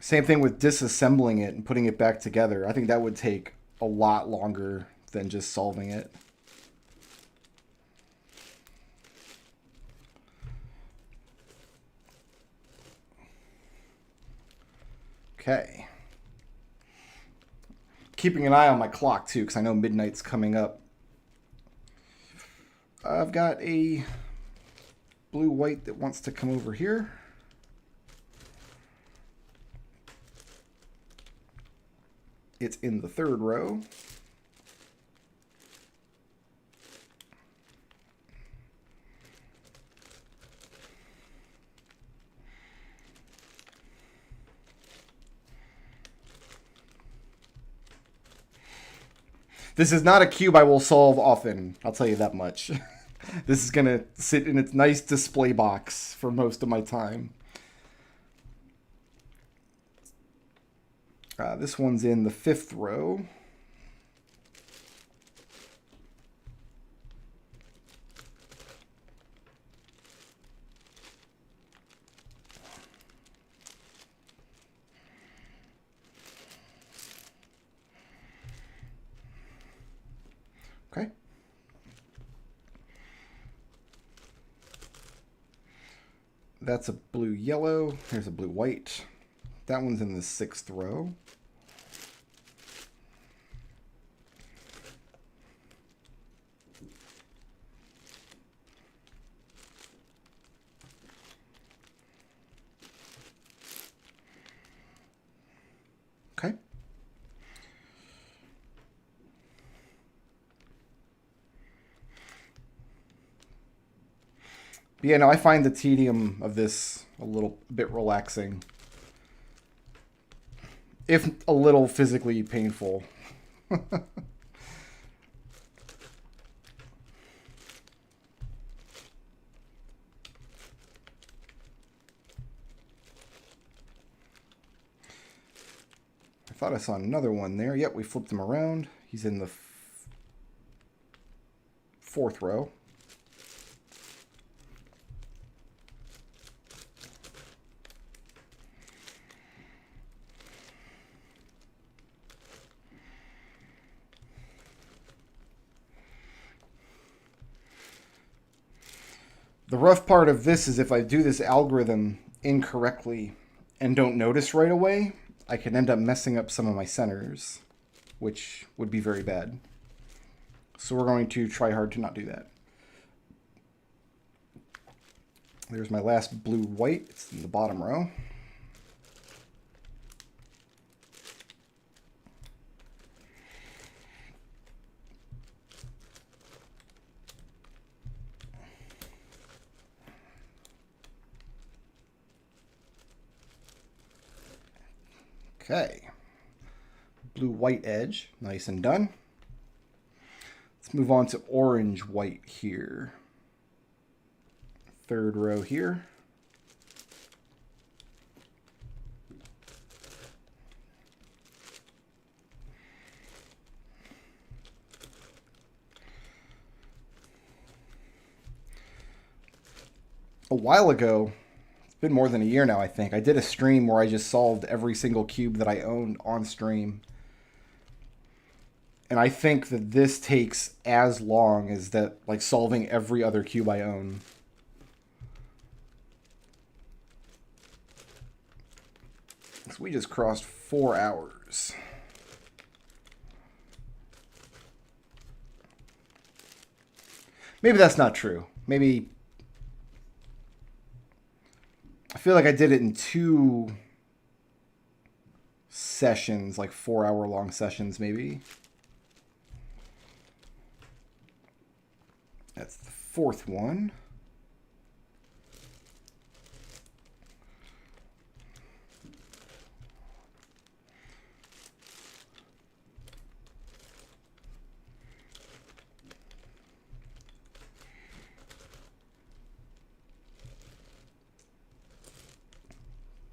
Same thing with disassembling it and putting it back together. I think that would take a lot longer than just solving it. Okay. Keeping an eye on my clock too, because I know midnight's coming up. I've got a blue-white that wants to come over here. It's in the 3rd row. This is not a cube I will solve often, I'll tell you that much. This is going to sit in its nice display box for most of my time. This one's in the 5th row. Okay. That's a blue-yellow. Here's a blue-white. That one's in the 6th row. Okay. But yeah, no, I find the tedium of this a little bit relaxing. If a little physically painful. thought I saw another one there. Yep, we flipped him around. He's in the fourth row. The rough part of this is if I do this algorithm incorrectly and don't notice right away, I can end up messing up some of my centers, which would be very bad. So we're going to try hard to not do that. There's my last blue-white. It's in the bottom row. Okay, blue-white edge, nice and done. Let's move on to orange-white here. Third row here. A while ago, been more than a year now, I think, I did a stream where I just solved every single cube that I owned on stream. And I think that this takes as long as that, like solving every other cube I own. So we just crossed 4 hours. Maybe that's not true. Maybe I feel like I did it in 2 sessions, like 4-hour-long sessions, maybe. That's the fourth one.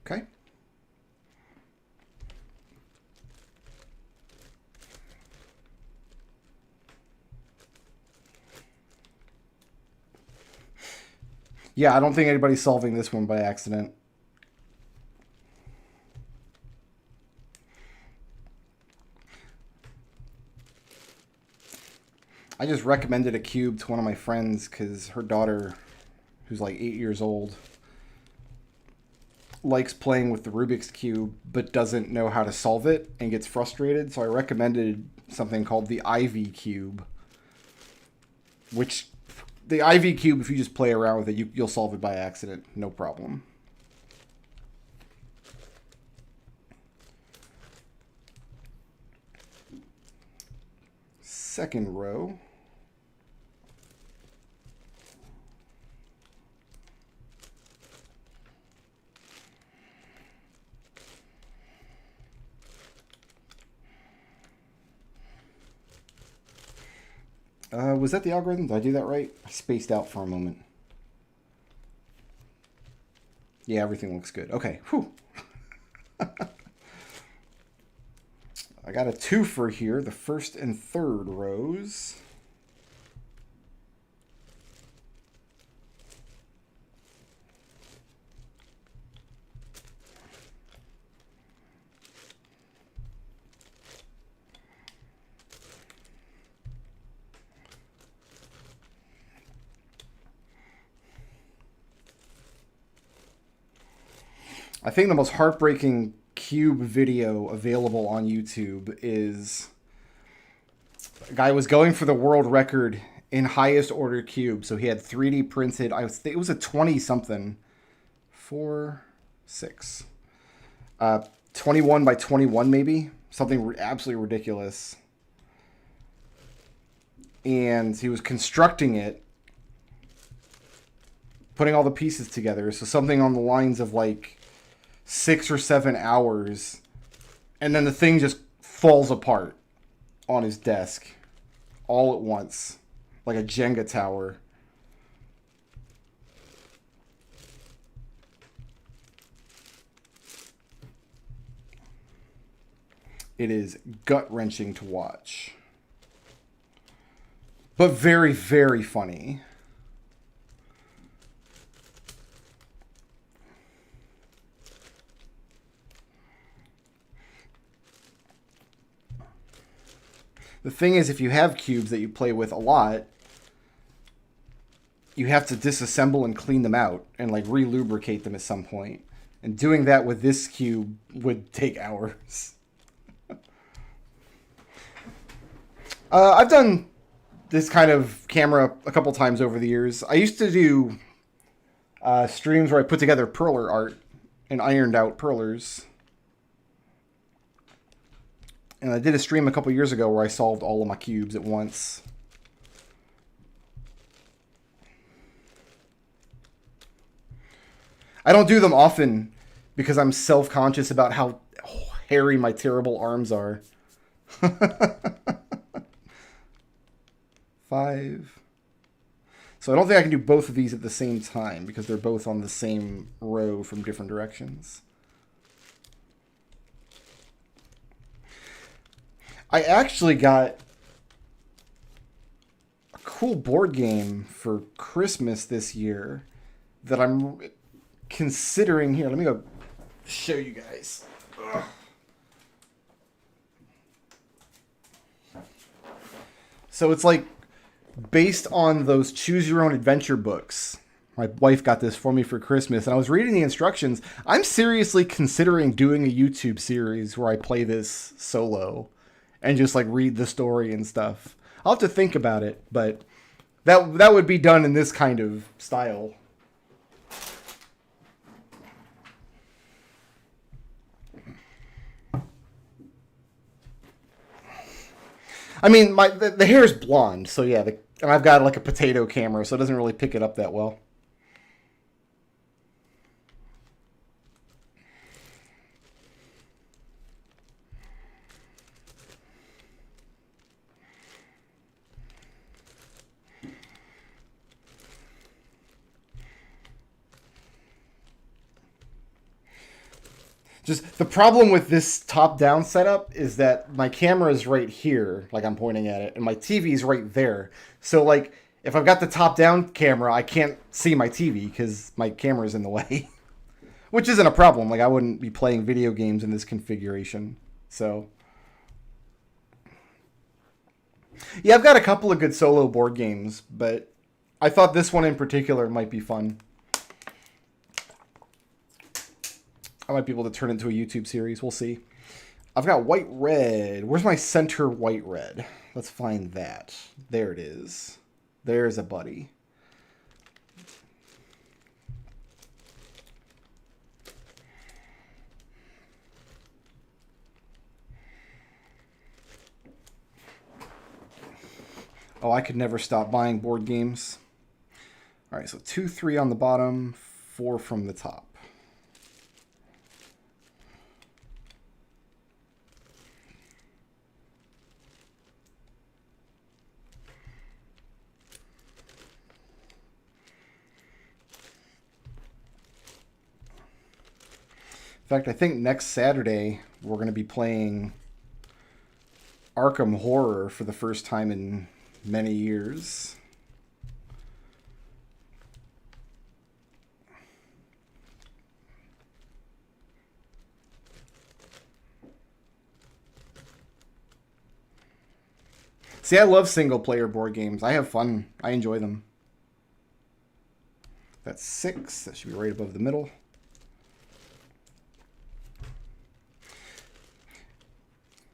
Okay. Yeah, I don't think anybody's solving this one by accident. I just recommended a cube to one of my friends because her daughter, who's like 8 years old, likes playing with the Rubik's Cube but doesn't know how to solve it and gets frustrated. So I recommended something called the Ivy Cube, which the Ivy Cube, if you just play around with it, you'll solve it by accident, no problem. Second row. Was that the algorithm? Did I do that right? I spaced out for a moment. Yeah, everything looks good. Okay. Whew. I got a twofer here, the first and third rows. I think the most heartbreaking cube video available on YouTube is a guy was going for the world record in highest order cube. So he had 3D printed, I think it was a 20 something, 21 by 21 maybe, something absolutely ridiculous. And he was constructing it, putting all the pieces together. So something on the lines of like 6 or 7 hours, and then the thing just falls apart on his desk all at once, like a Jenga tower. It is gut-wrenching to watch. But very, very funny. The thing is, if you have cubes that you play with a lot, you have to disassemble and clean them out and like re-lubricate them at some point. And doing that with this cube would take hours. I've done this kind of camera a couple times over the years. I used to do streams where I put together perler art and ironed out perlers. And I did a stream a couple years ago where I solved all of my cubes at once. I don't do them often because I'm self-conscious about how hairy my terrible arms are. 5. So I don't think I can do both of these at the same time because they're both on the same row from different directions. I actually got a cool board game for Christmas this year that I'm considering here. Let me go show you guys. Ugh. So it's like based on those choose your own adventure books. My wife got this for me for Christmas, and I was reading the instructions. I'm seriously considering doing a YouTube series where I play this solo and just like read the story and stuff. I'll have to think about it, but that would be done in this kind of style. I mean, the hair is blonde, so yeah, and I've got like a potato camera, so it doesn't really pick it up that well. Just the problem with this top-down setup is that my camera is right here, like I'm pointing at it, and my TV is right there. So, like, if I've got the top-down camera, I can't see my TV because my camera's in the way. Which isn't a problem. Like, I wouldn't be playing video games in this configuration. So, yeah, I've got a couple of good solo board games, but I thought this one in particular might be fun. I might be able to turn it into a YouTube series. We'll see. I've got white red. Where's my center white red? Let's find that. There it is. There's a buddy. Oh, I could never stop buying board games. All right, so 2, 3 on the bottom, 4 from the top. In fact, I think next Saturday we're going to be playing Arkham Horror for the first time in many years. See, I love single-player board games. I have fun. I enjoy them. That's 6. That should be right above the middle.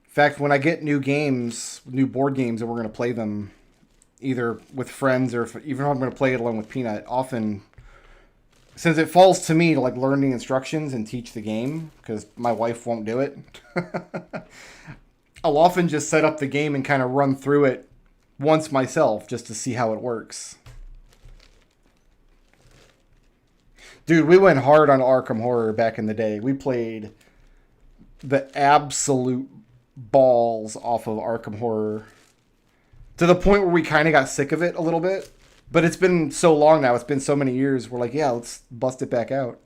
In fact, when I get new games, new board games, and we're going to play them either with friends or even if I'm going to play it along with Peanut, often, since it falls to me to like learn the instructions and teach the game, because my wife won't do it, I'll often just set up the game and kind of run through it once myself just to see how it works. Dude, we went hard on Arkham Horror back in the day. We played the absolute balls off of Arkham Horror to the point where we kind of got sick of it a little bit, but it's been so long now, it's been so many years, we're like, yeah, let's bust it back out.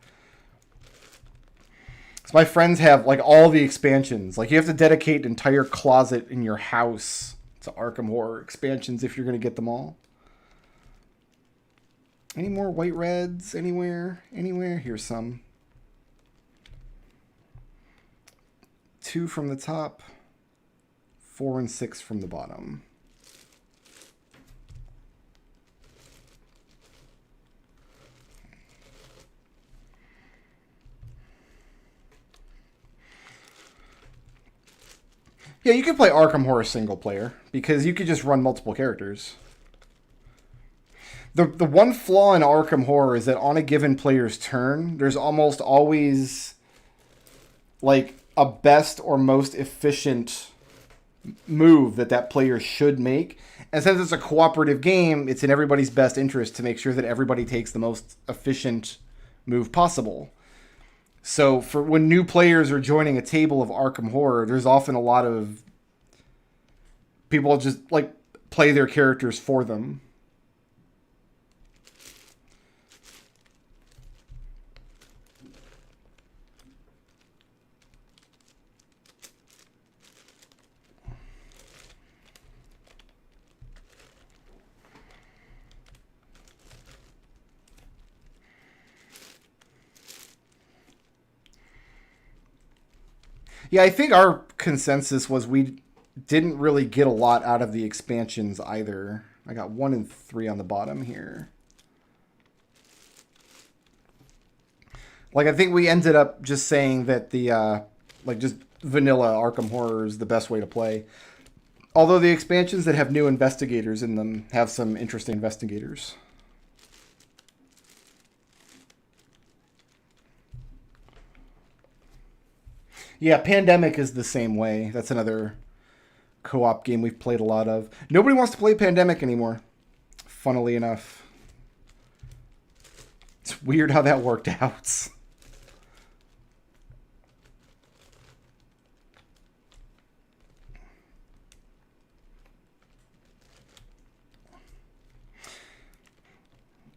So my friends have like all the expansions. Like you have to dedicate an entire closet in your house to Arkham Horror expansions if you're going to get them all. Any more white reds anywhere? Anywhere? Here's some. 2 from the top, 4 and 6 from the bottom. Yeah, you could play Arkham Horror single player because you could just run multiple characters. The one flaw in Arkham Horror is that on a given player's turn, there's almost always like a best or most efficient move that player should make. And since it's a cooperative game, it's in everybody's best interest to make sure that everybody takes the most efficient move possible. So for when new players are joining a table of Arkham Horror, there's often a lot of people just like play their characters for them. Yeah, I think our consensus was we didn't really get a lot out of the expansions either. I got 1 and 3 on the bottom here. Like, I think we ended up just saying that the, like, just vanilla Arkham Horror is the best way to play. Although the expansions that have new investigators in them have some interesting investigators. Yeah, Pandemic is the same way. That's another co-op game we've played a lot of. Nobody wants to play Pandemic anymore, funnily enough. It's weird how that worked out.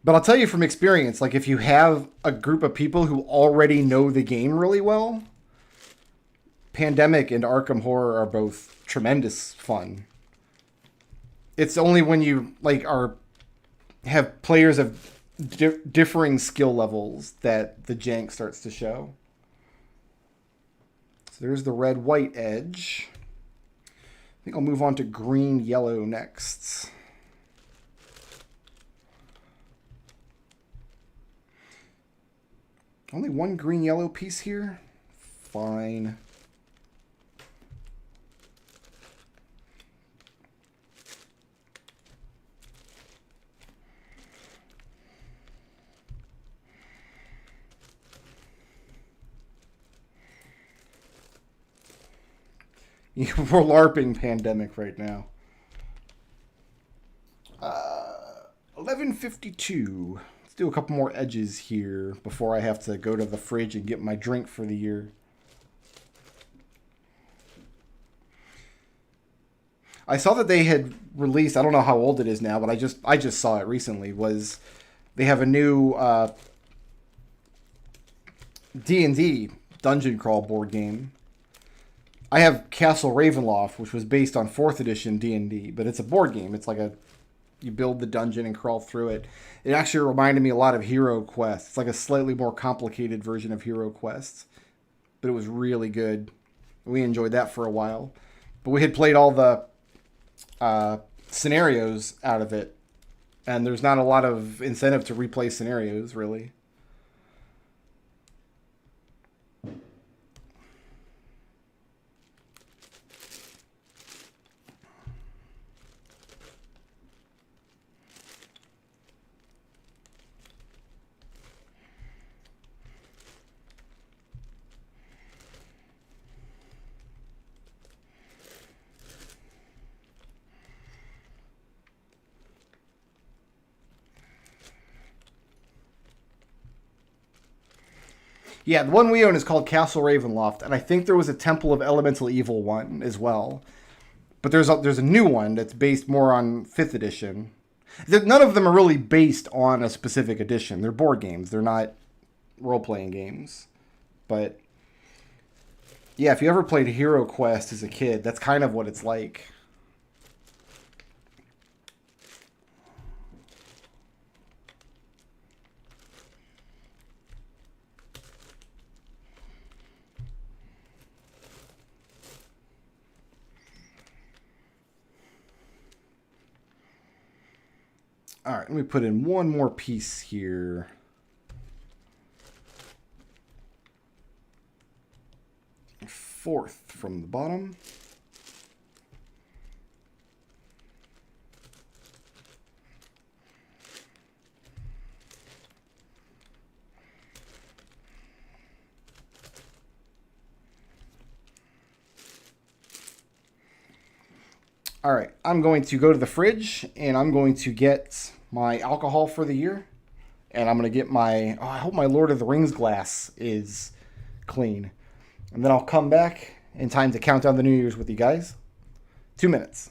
But I'll tell you from experience, like if you have a group of people who already know the game really well, Pandemic and Arkham Horror are both tremendous fun. It's only when you like have players of differing skill levels that the jank starts to show. So there's the red-white edge. I think I'll move on to green-yellow next. Only one green-yellow piece here? Fine. We're LARPing Pandemic right now. 11:52. Let's do a couple more edges here before I have to go to the fridge and get my drink for the year. I saw that they had released, I don't know how old it is now, but I just saw it recently, was they have a new D&D dungeon crawl board game. I have Castle Ravenloft, which was based on 4th edition D&D, but it's a board game. It's like you build the dungeon and crawl through it. It actually reminded me a lot of Hero Quest. It's like a slightly more complicated version of Hero Quest, but it was really good. We enjoyed that for a while. But we had played all the scenarios out of it, and there's not a lot of incentive to replay scenarios, really. Yeah, the one we own is called Castle Ravenloft, and I think there was a Temple of Elemental Evil one as well. But there's a new one that's based more on 5th edition. None of them are really based on a specific edition. They're board games. They're not role-playing games. But Yeah, if you ever played Hero Quest as a kid, that's kind of what it's like. All right, let me put in one more piece here. Fourth from the bottom. All right, I'm going to go to the fridge and I'm going to get my alcohol for the year. And I'm going to get my, oh, I hope my Lord of the Rings glass is clean. And then I'll come back in time to count down the New Year's with you guys. 2 minutes.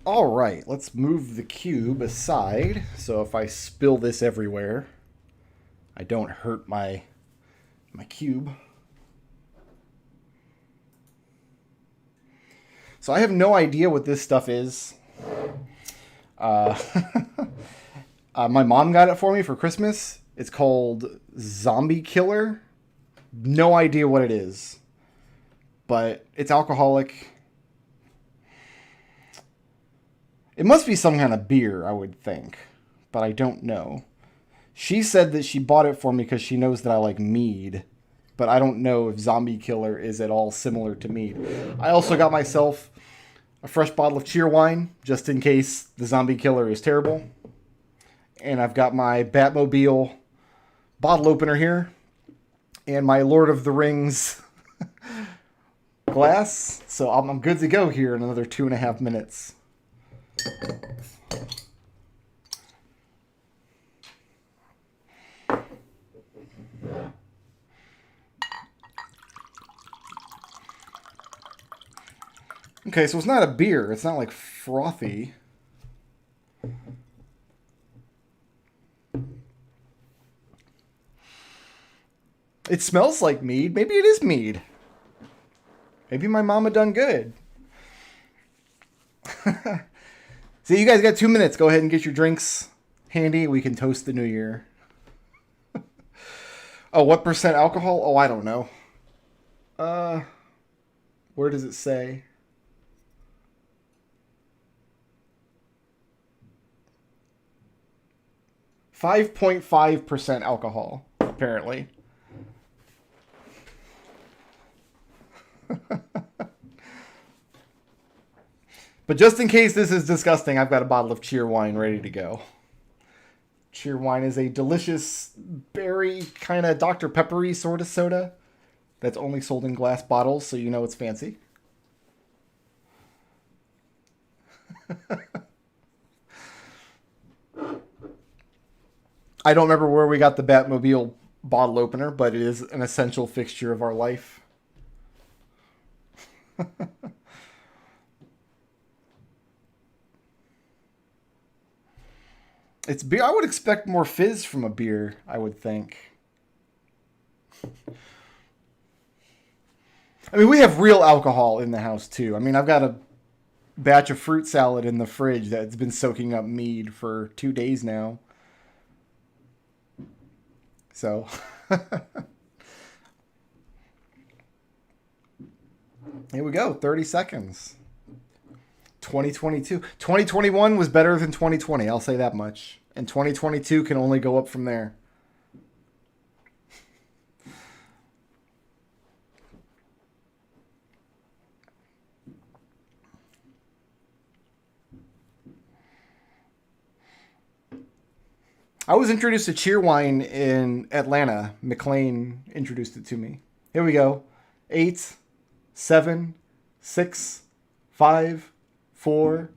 All right, let's move the cube aside so if I spill this everywhere, I don't hurt my cube. So I have no idea what this stuff is. Uh, my mom got it for me for Christmas. It's called Zombie Killer. No idea what it is, but it's alcoholic. It must be some kind of beer, I would think, but I don't know. She said that she bought it for me because she knows that I like mead, but I don't know if Zombie Killer is at all similar to mead. I also got myself a fresh bottle of cheer wine, just in case the Zombie Killer is terrible. And I've got my Batmobile bottle opener here, and my Lord of the Rings glass. So I'm good to go here in another 2.5 minutes. Okay, so it's not a beer. It's not like frothy. It smells like mead. Maybe it is mead. Maybe my mama done good. So you guys got 2 minutes. Go ahead and get your drinks handy. We can toast the new year. Oh, what percent alcohol? Oh, I don't know. Where does it say? 5.5% alcohol, apparently. But just in case this is disgusting, I've got a bottle of cheer wine ready to go. Cheer wine is a delicious berry kind of Dr. Peppery sort of soda that's only sold in glass bottles, so you know it's fancy. I don't remember where we got the Batmobile bottle opener, but it is an essential fixture of our life. It's beer. I would expect more fizz from a beer, I would think. I mean, we have real alcohol in the house, too. I mean, I've got a batch of fruit salad in the fridge that's been soaking up mead for 2 days now. So, here we go. 30 seconds. 2022. 2021 was better than 2020. I'll say that much. And 2022 can only go up from there. I was introduced to Cheerwine in Atlanta. McLean introduced it to me. Here we go. 8, 7, 6, 5, 4,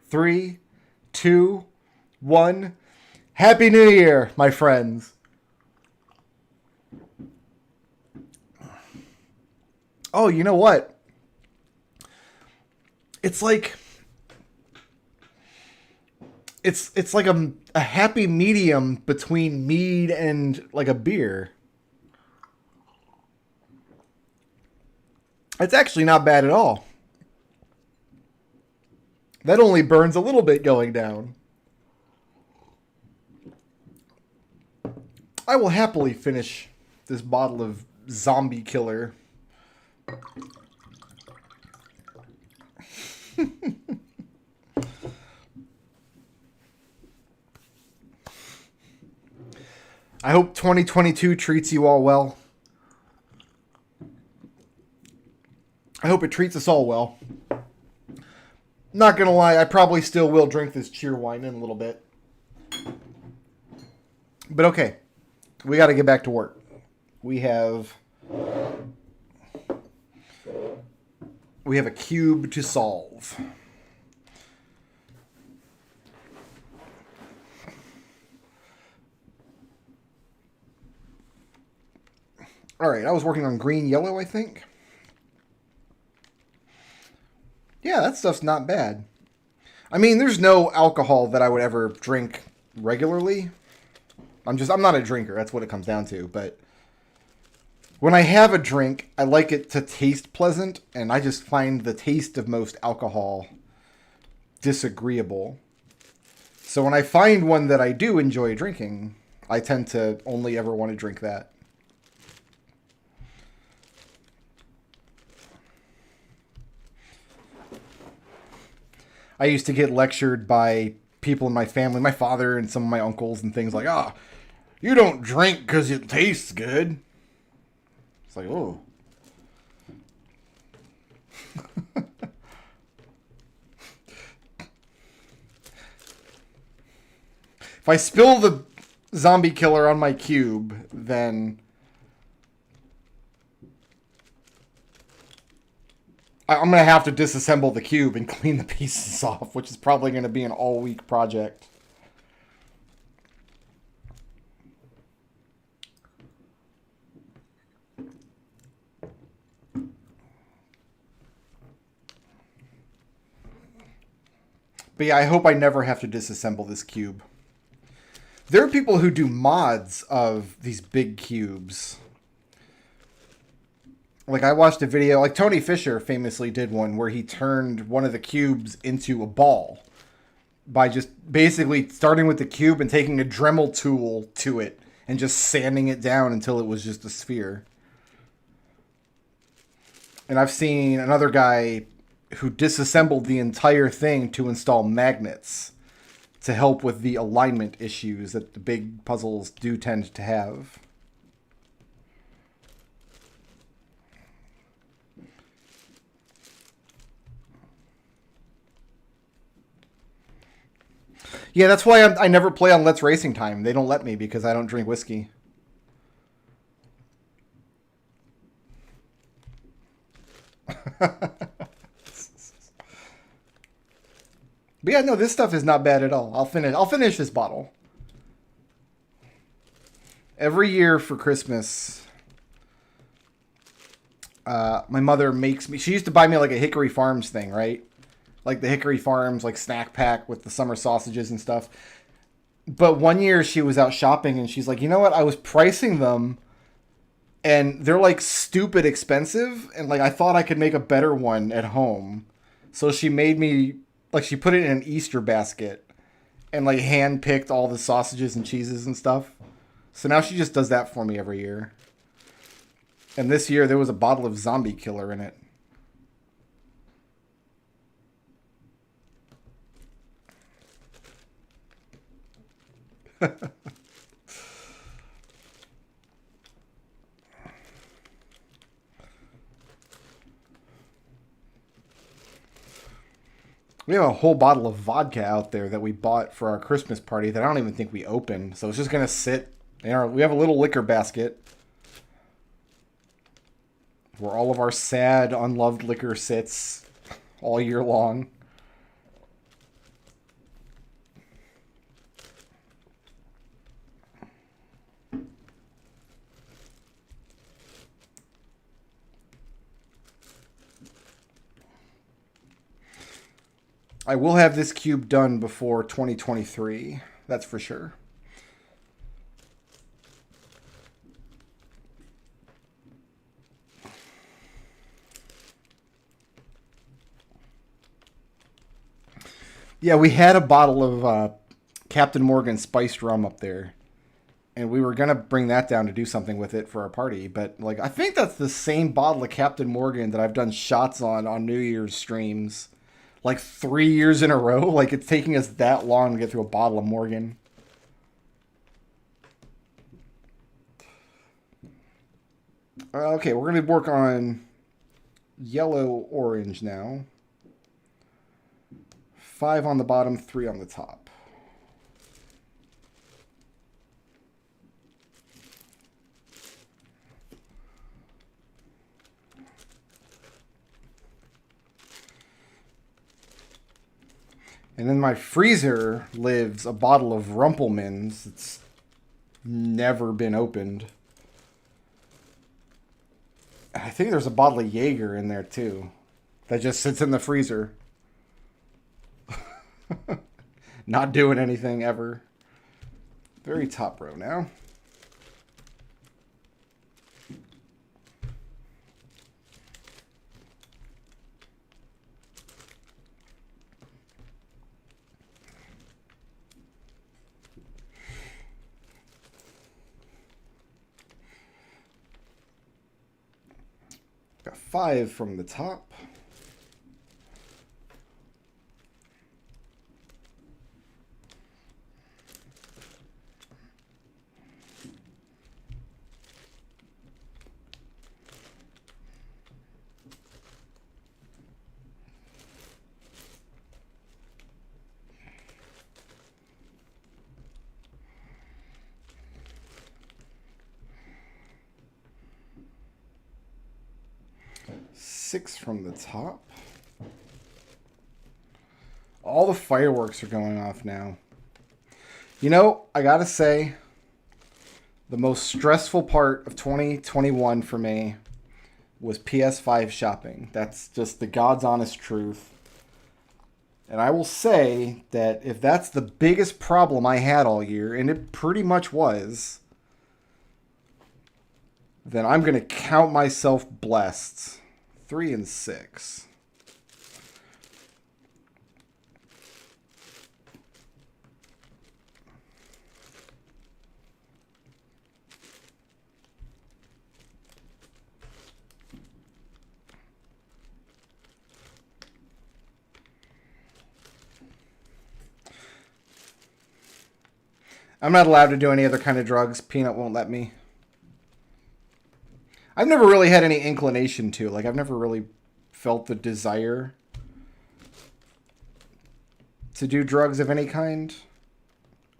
3, 2, 1. Happy New Year, my friends. Oh, you know what? It's like it's like a happy medium between mead and like a beer. It's actually not bad at all. That only burns a little bit going down. I will happily finish this bottle of zombie killer. I hope 2022 treats you all well. I hope it treats us all well. Not gonna lie, I probably still will drink this Cheerwine in a little bit. But okay, we got to get back to work. We have a cube to solve. All right, I was working on green yellow, I think. Yeah, that stuff's not bad. I mean, there's no alcohol that I would ever drink regularly. I'm not a drinker. That's what it comes down to. But when I have a drink, I like it to taste pleasant, and I just find the taste of most alcohol disagreeable. So when I find one that I do enjoy drinking, I tend to only ever want to drink that. I used to get lectured by people in my family, my father and some of my uncles and things like, you don't drink because it tastes good. It's like, oh. If I spill the zombie killer on my cube, then I'm going to have to disassemble the cube and clean the pieces off, which is probably going to be an all-week project. But yeah, I hope I never have to disassemble this cube. There are people who do mods of these big cubes. Like, I watched a video, like Tony Fisher famously did one where he turned one of the cubes into a ball by just basically starting with the cube and taking a Dremel tool to it and just sanding it down until it was just a sphere. And I've seen another guy who disassembled the entire thing to install magnets to help with the alignment issues that the big puzzles do tend to have. Yeah, that's why I never play on Let's Racing Time. They don't let me because I don't drink whiskey. But yeah, no, this stuff is not bad at all. I'll finish this bottle. Every year for Christmas, my mother makes me... She used to buy me like a Hickory Farms thing, right? Like the Hickory Farms like snack pack with the summer sausages and stuff. But one year she was out shopping and she's like, you know what? I was pricing them and they're like stupid expensive. And like, I thought I could make a better one at home. So she made me, like, she put it in an Easter basket and like hand picked all the sausages and cheeses and stuff. So now she just does that for me every year. And this year there was a bottle of Zombie Killer in it. We have a whole bottle of vodka out there that we bought for our Christmas party that I don't even think we opened. So it's just going to sit in our... We have a little liquor basket where all of our sad, unloved liquor sits all year long. I will have this cube done before 2023. That's for sure. Yeah, we had a bottle of Captain Morgan spiced rum up there. And we were going to bring that down to do something with it for our party. But like, I think that's the same bottle of Captain Morgan that I've done shots on New Year's streams. Like 3 years in a row. Like, it's taking us that long to get through a bottle of Morgan. Okay, we're going to work on yellow-orange now. 5 on the bottom, 3 on the top. And in my freezer lives a bottle of Rumpelmans that's never been opened. I think there's a bottle of Jaeger in there too that just sits in the freezer. Not doing anything ever. Very top row now. Got 5 from the top. Six from the top. All the fireworks are going off now. You know, I gotta say, the most stressful part of 2021 for me was PS5 shopping. That's just the God's honest truth. And I will say that if that's the biggest problem I had all year, and it pretty much was, then I'm going to count myself blessed. 3 and 6. I'm not allowed to do any other kind of drugs. Peanut won't let me. I've never really had any inclination to. Like, I've never really felt the desire to do drugs of any kind.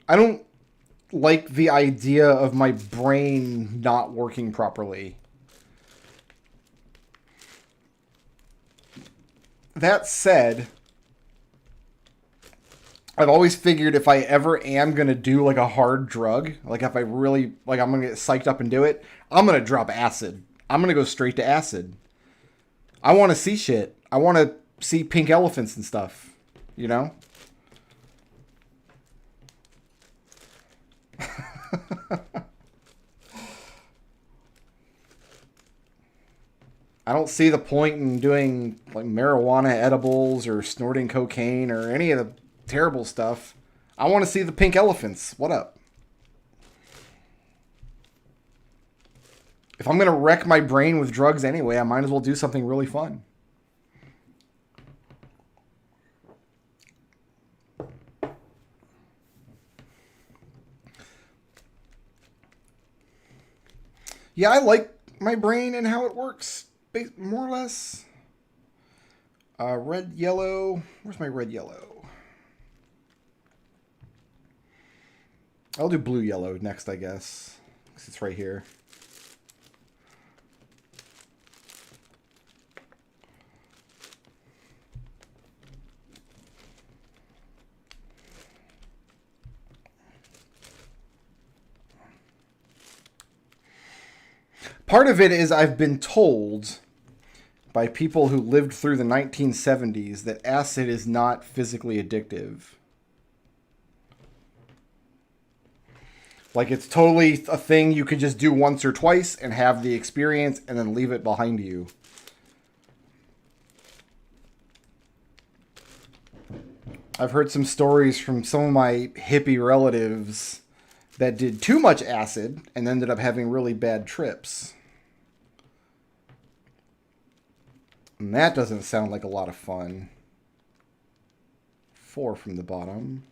I don't like the idea of my brain not working properly. That said, I've always figured if I ever am going to do like a hard drug, like if I really, like I'm going to get psyched up and do it, I'm going to drop acid. I'm going to go straight to acid. I want to see shit. I want to see pink elephants and stuff, you know? I don't see the point in doing like marijuana edibles or snorting cocaine or any of the terrible stuff. I want to see the pink elephants. What up? If I'm going to wreck my brain with drugs anyway, I might as well do something really fun. Yeah, I like my brain and how it works, more or less. Red, yellow. Where's my red, yellow? I'll do blue, yellow next, I guess. Because it's right here. Part of it is I've been told by people who lived through the 1970s that acid is not physically addictive. Like, it's totally a thing you could just do once or twice and have the experience and then leave it behind you. I've heard some stories from some of my hippie relatives that did too much acid and ended up having really bad trips. And that doesn't sound like a lot of fun. 4 from the bottom.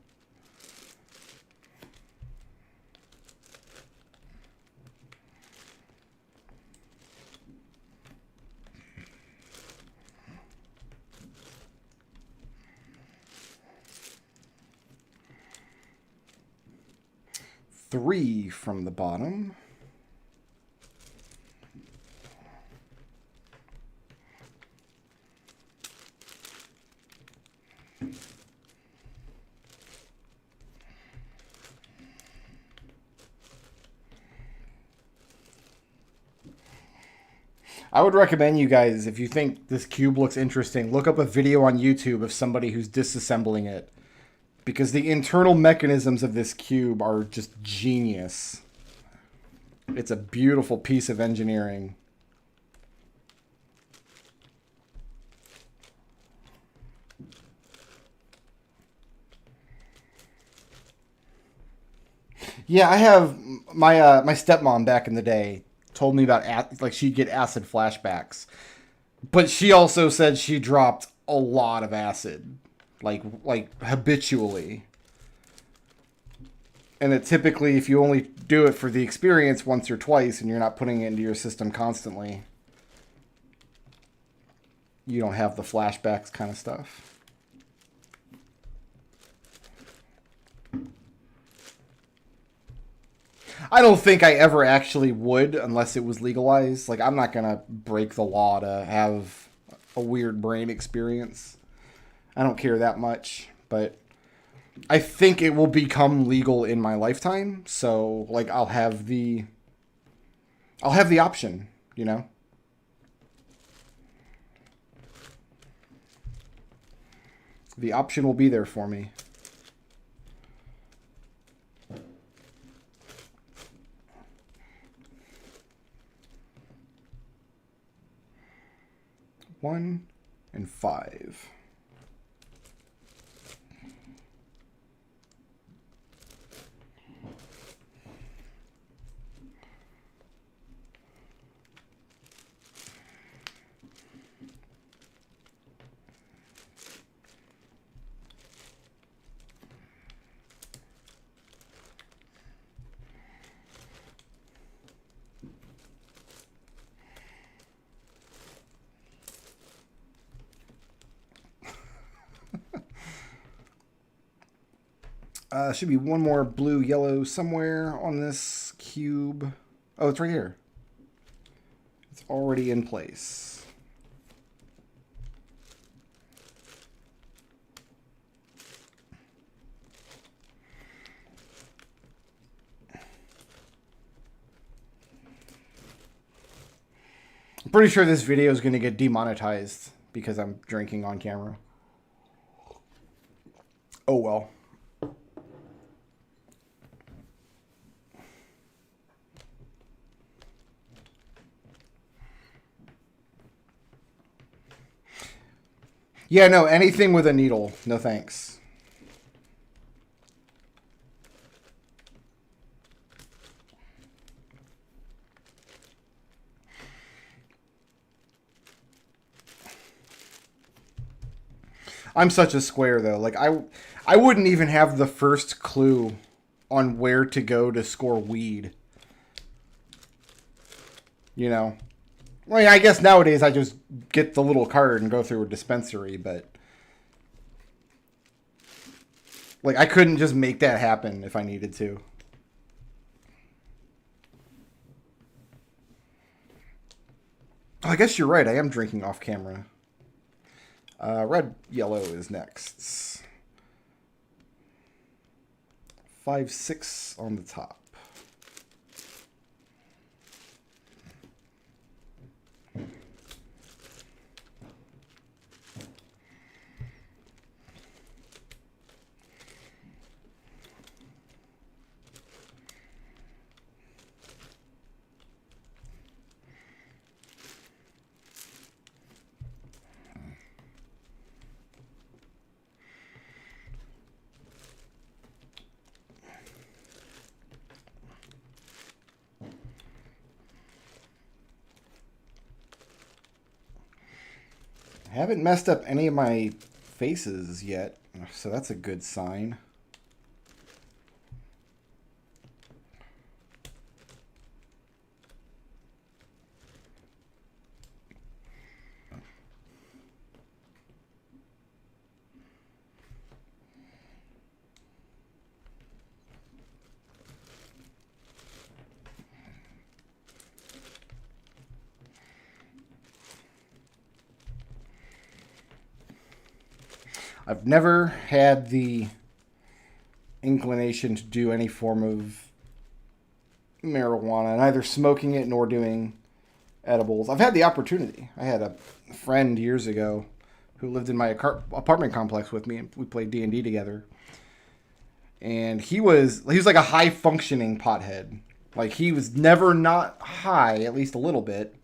Three from the bottom. I would recommend you guys, if you think this cube looks interesting, look up a video on YouTube of somebody who's disassembling it. Because the internal mechanisms of this cube are just genius. It's a beautiful piece of engineering. Yeah, I have my my stepmom back in the day told me about like she'd get acid flashbacks, but she also said she dropped a lot of acid, like habitually, and that typically if you only do it for the experience once or twice and you're not putting it into your system constantly, you don't have the flashbacks kind of stuff. I don't think I ever actually would unless it was legalized. Like, I'm not going to break the law to have a weird brain experience. I don't care that much, but I think it will become legal in my lifetime. So, like, I'll have the option, you know? The option will be there for me. One and 5. Should be one more blue, yellow somewhere on this cube. Oh, it's right here. It's already in place. I'm pretty sure this video is going to get demonetized because I'm drinking on camera. Oh well. Yeah, no, anything with a needle. No thanks. I'm such a square though. Like I wouldn't even have the first clue on where to go to score weed. You know. Well, yeah, I guess nowadays I just get the little card and go through a dispensary, but like I couldn't just make that happen if I needed to. Oh, I guess you're right. I am drinking off camera. Red, yellow is next. 5-6 on the top. I haven't messed up any of my faces yet, so that's a good sign. I've never had the inclination to do any form of marijuana, neither smoking it nor doing edibles. I've had the opportunity. I had a friend years ago who lived in my apartment complex with me, and we played D&D together. And he was like a high functioning pothead. Like he was never not high, at least a little bit.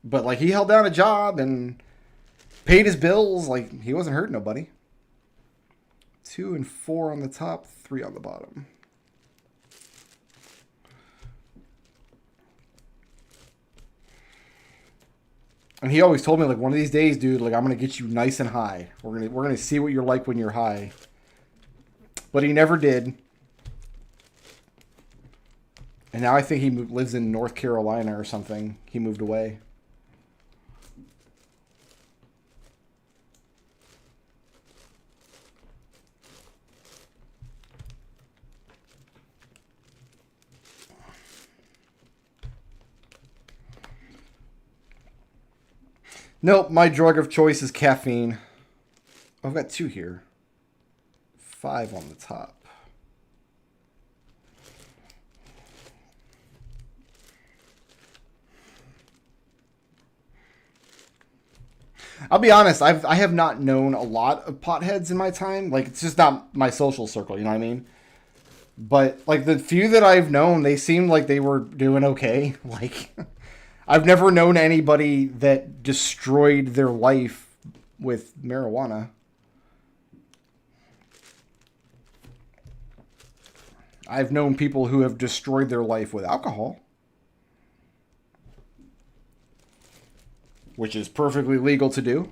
But like he held down a job and paid his bills. Like he wasn't hurting nobody. 2 and 4 on the top, 3 on the bottom. And he always told me, like, one of these days, dude, like, I'm gonna get you nice and high. We're gonna see what you're like when you're high. But he never did. And now I think he lives in North Carolina or something. He moved away. Nope, my drug of choice is caffeine. I've got 2 here. 5 on the top. I'll be honest, I have not known a lot of potheads in my time. Like, it's just not my social circle, you know what I mean? But, like, the few that I've known, they seemed like they were doing okay. Like, I've never known anybody that destroyed their life with marijuana. I've known people who have destroyed their life with alcohol, which is perfectly legal to do.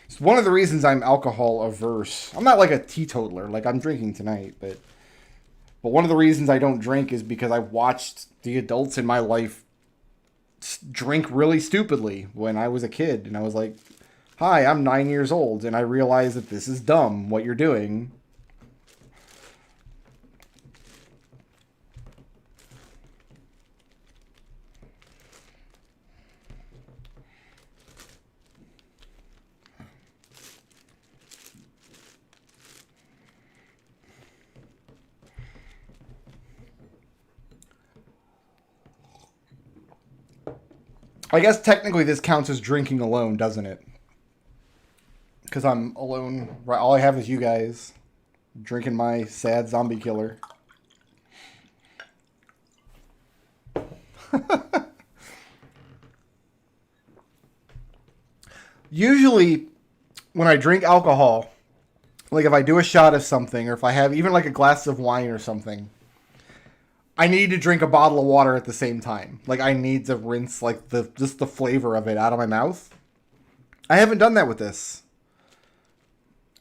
It's one of the reasons I'm alcohol averse. I'm not like a teetotaler, like I'm drinking tonight, but one of the reasons I don't drink is because I watched the adults in my life drink really stupidly when I was a kid, and I was like, hi, I'm 9 years old, and I realize that this is dumb, what you're doing. I guess technically this counts as drinking alone, doesn't it? Because I'm alone. Right, all I have is you guys drinking my sad zombie killer. Usually, when I drink alcohol, like if I do a shot of something, or if I have even like a glass of wine or something, I need to drink a bottle of water at the same time. Like I need to rinse like just the flavor of it out of my mouth. I haven't done that with this.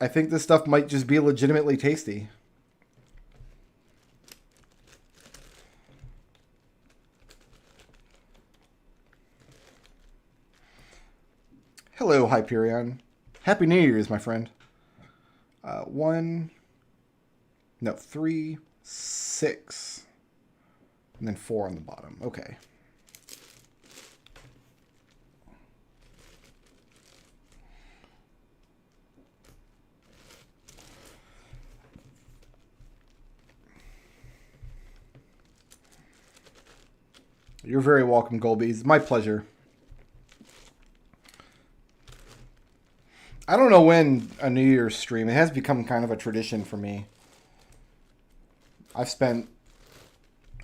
I think this stuff might just be legitimately tasty. Hello, Hyperion. Happy New Year's, my friend. 3, 6, and then 4 on the bottom. Okay. You're very welcome, Golby. My pleasure. I don't know when a New Year's stream. It has become kind of a tradition for me. I've spent,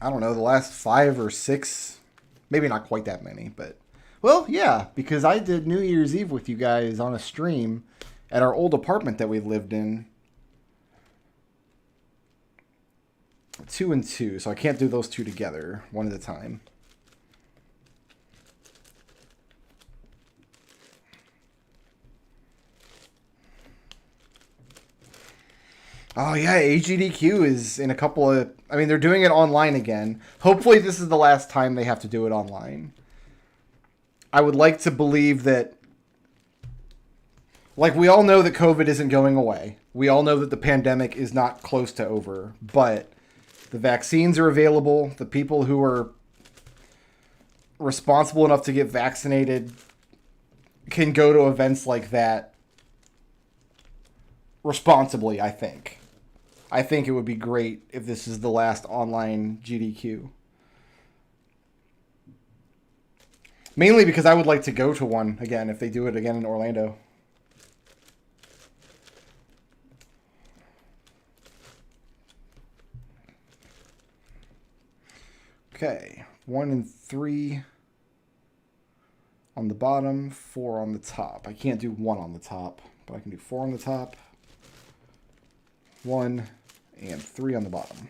I don't know, the last 5 or 6, maybe not quite that many, but, well, yeah, because I did New Year's Eve with you guys on a stream at our old apartment that we lived in. 2 and 2, so I can't do those two together, one at a time. Oh, yeah, AGDQ is in a couple of... I mean, they're doing it online again. Hopefully this is the last time they have to do it online. I would like to believe that... Like, we all know that COVID isn't going away. We all know that the pandemic is not close to over. But the vaccines are available. The people who are responsible enough to get vaccinated can go to events like that responsibly, I think. I think it would be great if this is the last online GDQ. Mainly because I would like to go to one again if they do it again in Orlando. Okay, 1 and 3 on the bottom, 4 on the top. I can't do 1 on the top, but I can do 4 on the top, 1 and 3 on the bottom.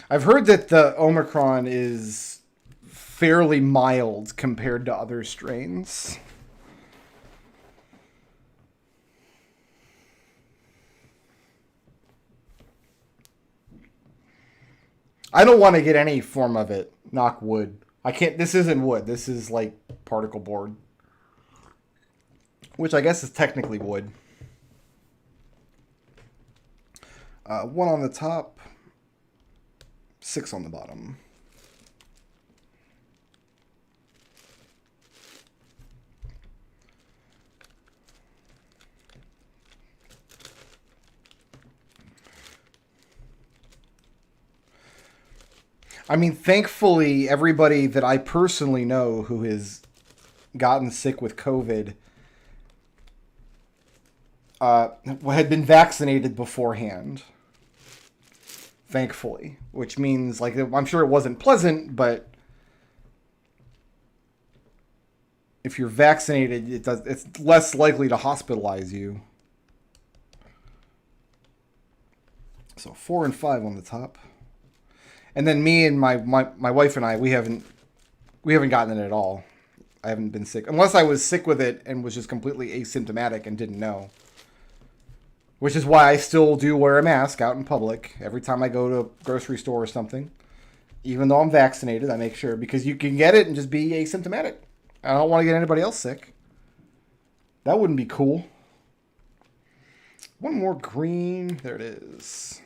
I've heard that the Omicron is fairly mild compared to other strains. I don't want to get any form of it. Knock wood. I can't. This isn't wood. This is like particle board. Which I guess is technically wood. 1 on the top. 6 on the bottom. I mean, thankfully, everybody that I personally know who has gotten sick with COVID had been vaccinated beforehand. Thankfully. Which means, like, I'm sure it wasn't pleasant, but if you're vaccinated, it's less likely to hospitalize you. So 4 and 5 on the top. And then me and my wife and I, we haven't gotten it at all. I haven't been sick. Unless I was sick with it and was just completely asymptomatic and didn't know. Which is why I still do wear a mask out in public every time I go to a grocery store or something. Even though I'm vaccinated, I make sure. Because you can get it and just be asymptomatic. I don't want to get anybody else sick. That wouldn't be cool. One more green. There it is.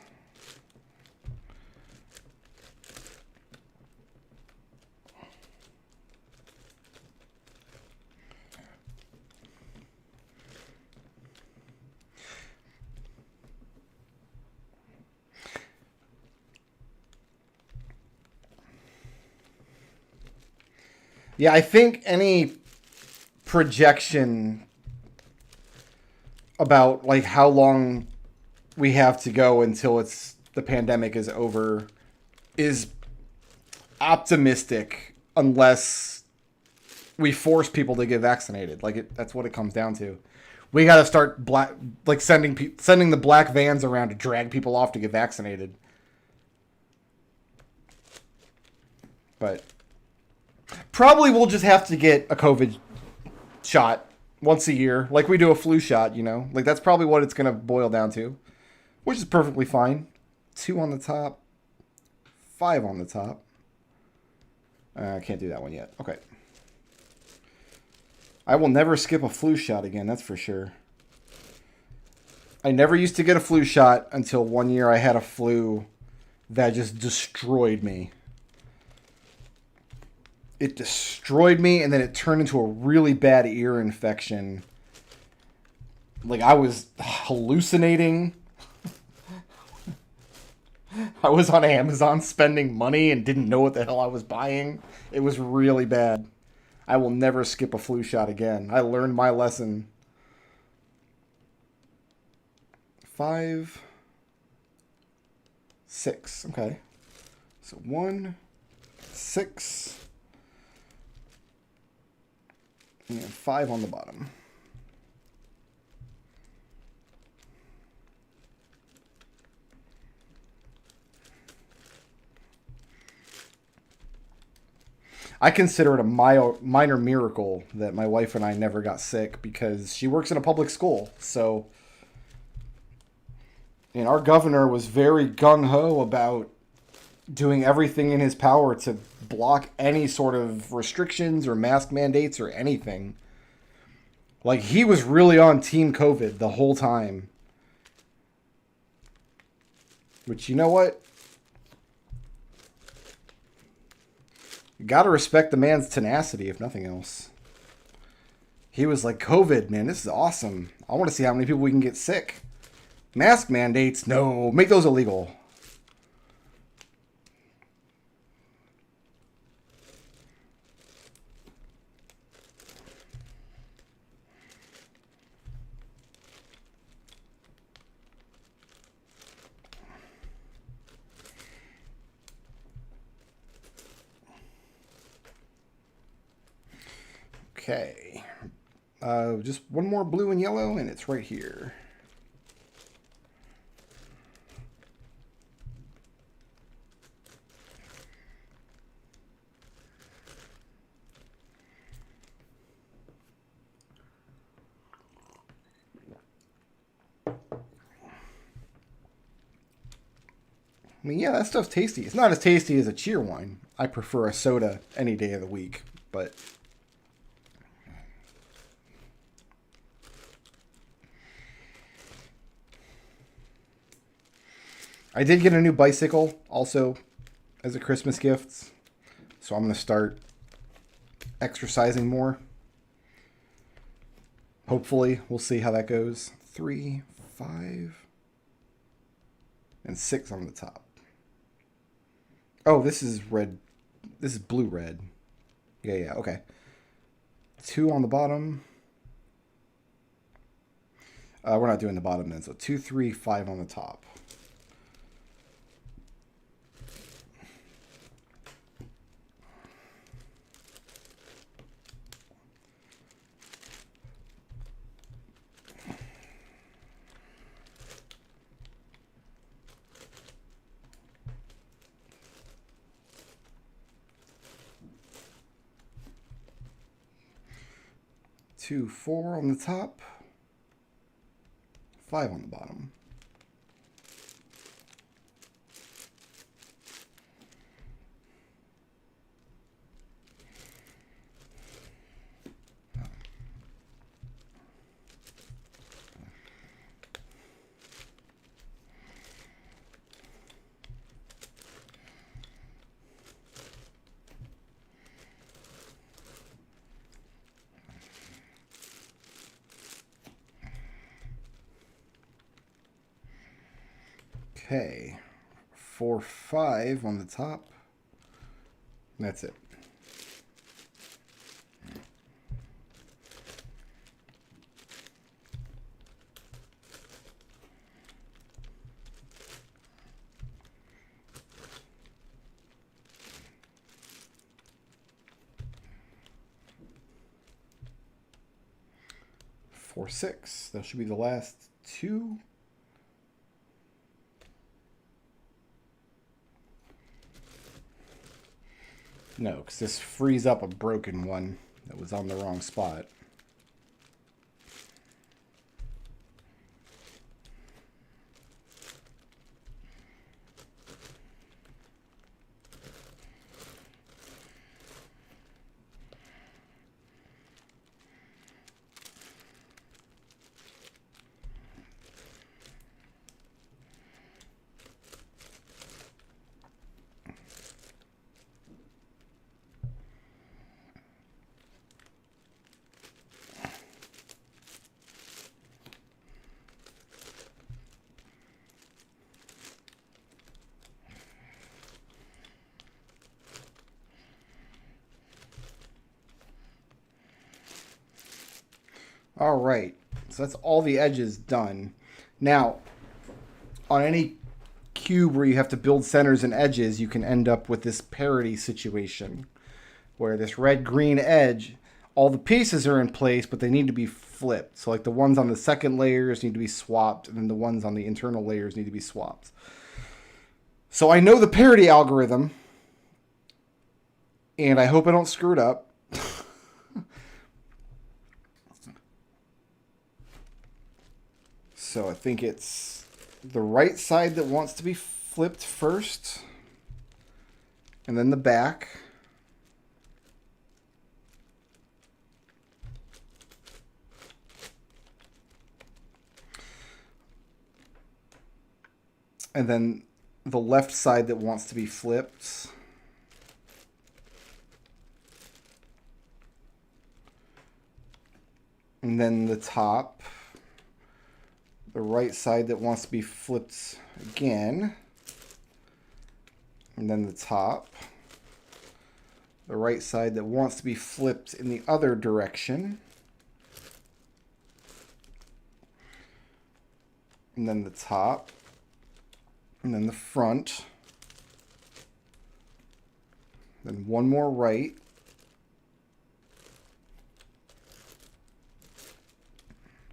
Yeah, I think any projection about like how long we have to go until the pandemic is over is optimistic unless we force people to get vaccinated. That's what it comes down to. We got to start sending the black vans around to drag people off to get vaccinated. But probably we'll just have to get a COVID shot once a year, like we do a flu shot, you know? Like, that's probably what it's going to boil down to, which is perfectly fine. 2 on the top, 5 on the top. I can't do that one yet. Okay. I will never skip a flu shot again, that's for sure. I never used to get a flu shot until one year I had a flu that just destroyed me. It destroyed me, and then it turned into a really bad ear infection. Like, I was hallucinating. I was on Amazon spending money and didn't know what the hell I was buying. It was really bad. I will never skip a flu shot again. I learned my lesson. 5, 6. Okay. So 1, 6. And 5 on the bottom. I consider it a minor miracle that my wife and I never got sick because she works in a public school. So, and our governor was very gung-ho about doing everything in his power to block any sort of restrictions or mask mandates or anything. Like, he was really on Team COVID the whole time. Which, you know what? You gotta respect the man's tenacity, if nothing else. He was like, COVID, man, this is awesome. I want to see how many people we can get sick. Mask mandates, no, make those illegal. Okay. Just one more blue and yellow, and it's right here. I mean, yeah, that stuff's tasty. It's not as tasty as a cheer wine. I prefer a soda any day of the week, but... I did get a new bicycle also as a Christmas gift, so I'm going to start exercising more. Hopefully, we'll see how that goes. 3, 5, and 6 on the top. Oh, this is red. This is blue-red. Yeah, okay. 2 on the bottom. We're not doing the bottom then, so 2, 3, 5 on the top. Two, 4 on the top, 5 on the bottom. Okay, 4, 5 on the top. That's it. 4, 6. That should be the last two. No, because this frees up a broken one that was on the wrong spot. All right, so that's all the edges done. Now, on any cube where you have to build centers and edges, you can end up with this parity situation where this red-green edge, all the pieces are in place, but they need to be flipped. So like the ones on the second layers need to be swapped, and then the ones on the internal layers need to be swapped. So I know the parity algorithm, and I hope I don't screw it up. So I think it's the right side that wants to be flipped first, and then the back. And then the left side that wants to be flipped. And then the top. The right side that wants to be flipped again. And then the top. The right side that wants to be flipped in the other direction. And then the top. And then the front. Then one more right.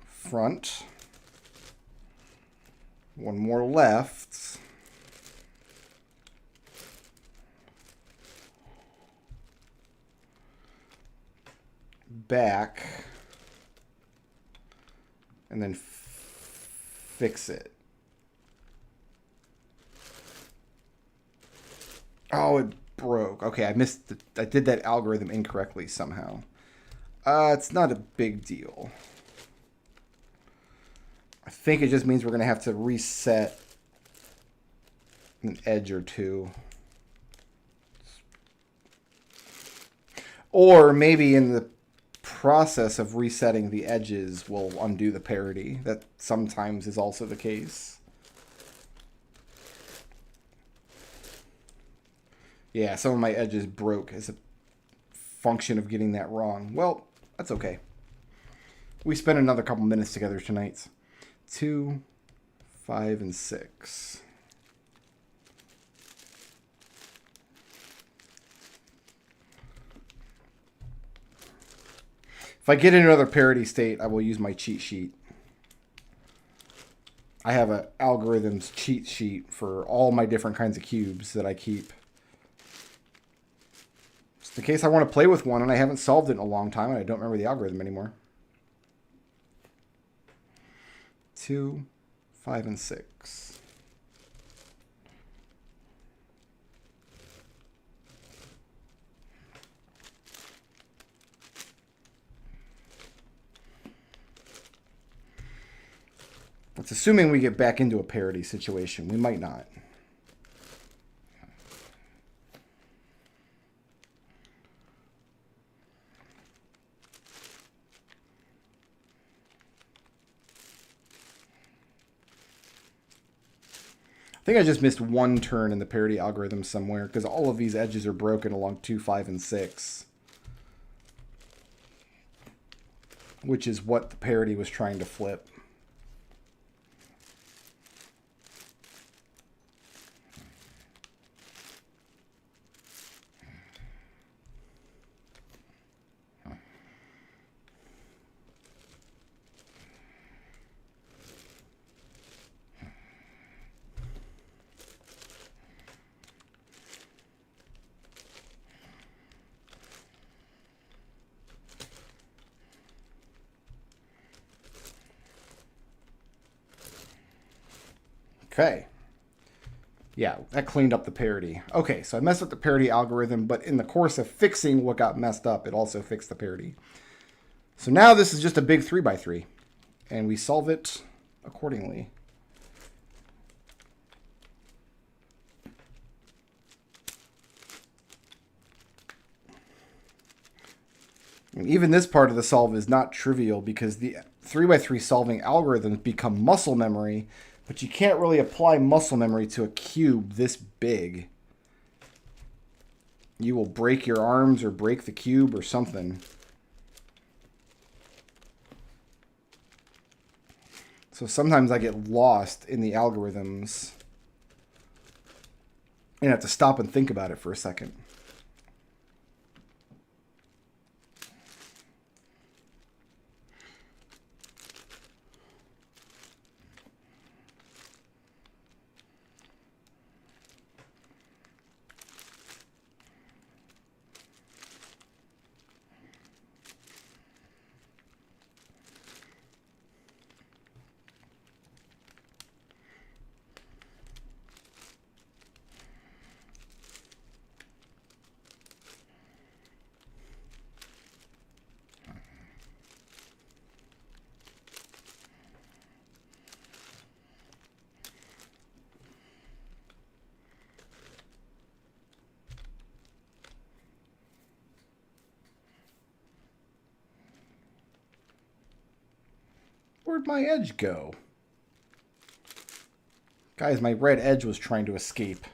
Front. One more left. Back. And then fix it. Oh, it broke. Okay, I did that algorithm incorrectly somehow. It's not a big deal. I think it just means we're going to have to reset an edge or two. Or maybe in the process of resetting the edges, we'll undo the parity. That sometimes is also the case. Yeah, some of my edges broke as a function of getting that wrong. Well, that's okay. We spent another couple minutes together tonight. 2, 5, and 6. If I get in another parity state, I will use my cheat sheet. I have an algorithms cheat sheet for all my different kinds of cubes that I keep. Just in case I want to play with one and I haven't solved it in a long time and I don't remember the algorithm anymore. 2, 5, and 6. That's assuming we get back into a parity situation. We might not. I think I just missed one turn in the parity algorithm somewhere because all of these edges are broken along 2, 5, and 6. Which is what the parity was trying to flip. Okay. Yeah, that cleaned up the parity. Okay, so I messed up the parity algorithm, but in the course of fixing what got messed up, it also fixed the parity. So now this is just a big 3x3, and we solve it accordingly. And even this part of the solve is not trivial because the 3x3 solving algorithms become muscle memory, but you can't really apply muscle memory to a cube this big. You will break your arms or break the cube or something. So sometimes I get lost in the algorithms and have to stop and think about it for a second. Where'd my edge go? Guys, my red edge was trying to escape.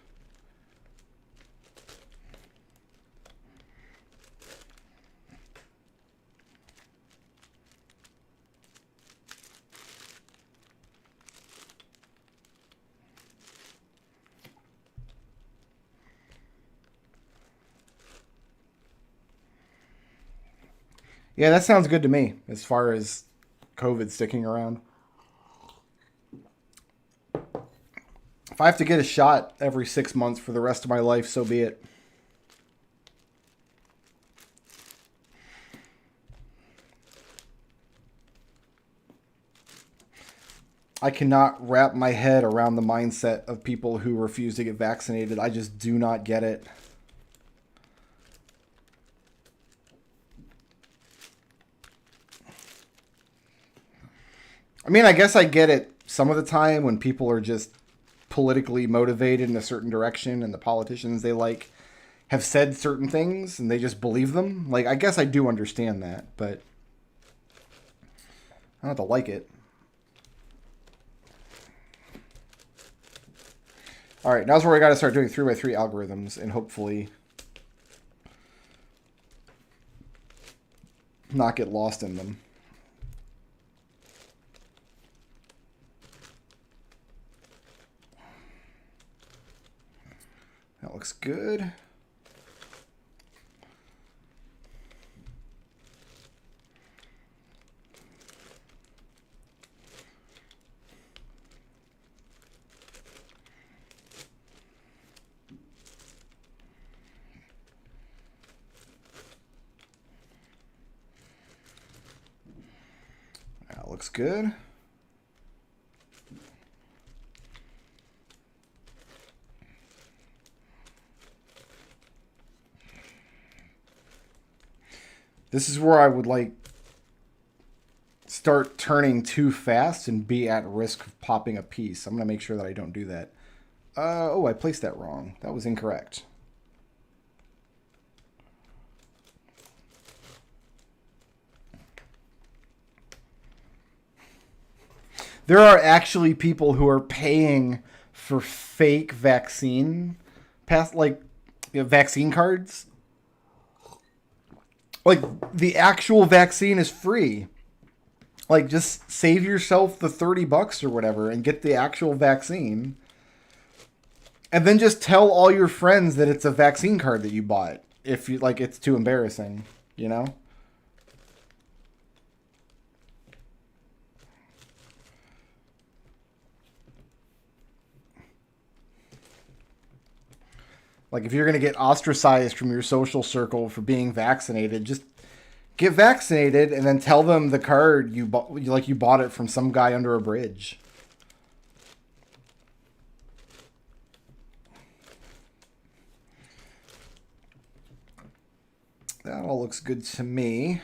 Yeah, that sounds good to me as far as COVID sticking around. If I have to get a shot every 6 months for the rest of my life, so be it. I cannot wrap my head around the mindset of people who refuse to get vaccinated. I just do not get it. I mean, I guess I get it some of the time when people are just politically motivated in a certain direction and the politicians they like have said certain things and they just believe them. Like, I guess I do understand that, but I don't have to like it. All right, now's where we got to start doing 3x3 algorithms and hopefully not get lost in them. That looks good. That looks good. This is where I would like start turning too fast and be at risk of popping a piece. I'm going to make sure that I don't do that. Oh, I placed that wrong. That was incorrect. There are actually people who are paying for fake vaccine vaccine cards. Like, the actual vaccine is free. Like, just save yourself the $30 or whatever and get the actual vaccine. And then just tell all your friends that it's a vaccine card that you bought. If you like, it's too embarrassing, you know? Like, if you're going to get ostracized from your social circle for being vaccinated, just get vaccinated and then tell them the card you bought, like you bought it from some guy under a bridge. That all looks good to me.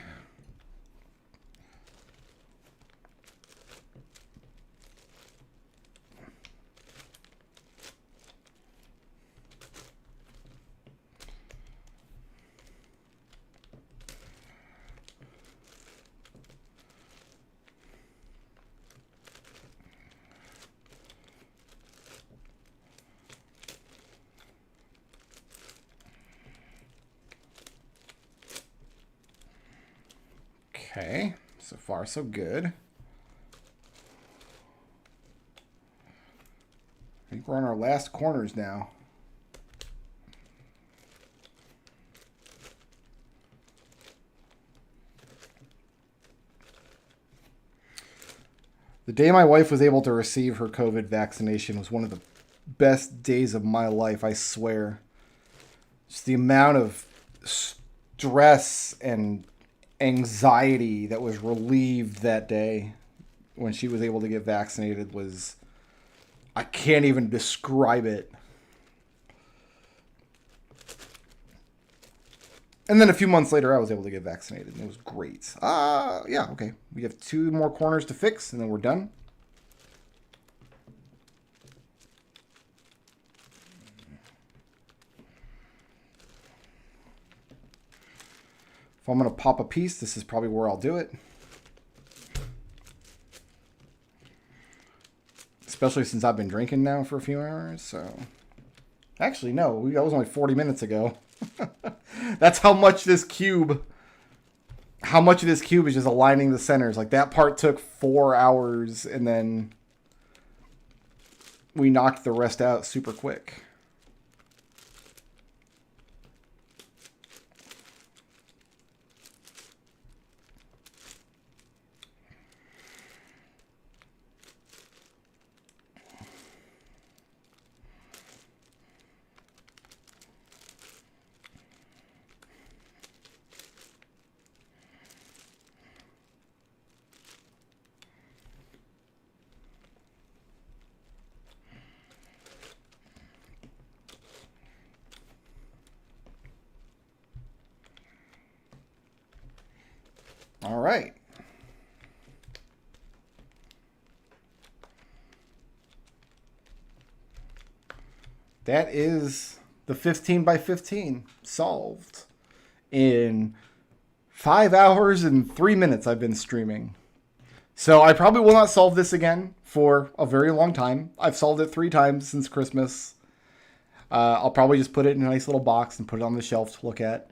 Okay, so far so good. I think we're on our last corners now. The day my wife was able to receive her COVID vaccination was one of the best days of my life, I swear. Just the amount of stress and anxiety that was relieved that day when she was able to get vaccinated was, I can't even describe it. And then a few months later, I was able to get vaccinated, and it was great. Yeah, okay. We have 2 more corners to fix, and then we're done. If I'm going to pop a piece, this is probably where I'll do it. Especially since I've been drinking now for a few hours, so... Actually, no, that was only 40 minutes ago. That's how much this cube... How much of this cube is just aligning the centers. Like, that part took 4 hours, and then... we knocked the rest out super quick. All right. That is the 15 by 15 solved in 5 hours and 3 minutes I've been streaming. So I probably will not solve this again for a very long time. I've solved it 3 times since Christmas. I'll probably just put it in a nice little box and put it on the shelf to look at.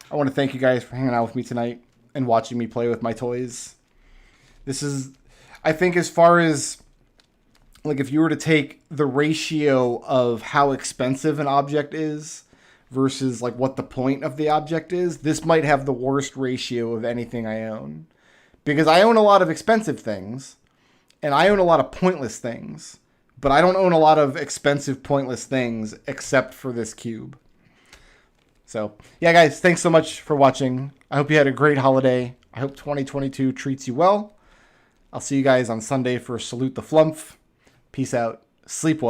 I want to thank you guys for hanging out with me tonight and watching me play with my toys. This is, I think, as far as, like, if you were to take the ratio of how expensive an object is versus, like, what the point of the object is, this might have the worst ratio of anything I own. Because I own a lot of expensive things, and I own a lot of pointless things, but I don't own a lot of expensive, pointless things except for this cube. So, yeah, guys, thanks so much for watching. I hope you had a great holiday. I hope 2022 treats you well. I'll see you guys on Sunday for Salute the Flumph. Peace out. Sleep well.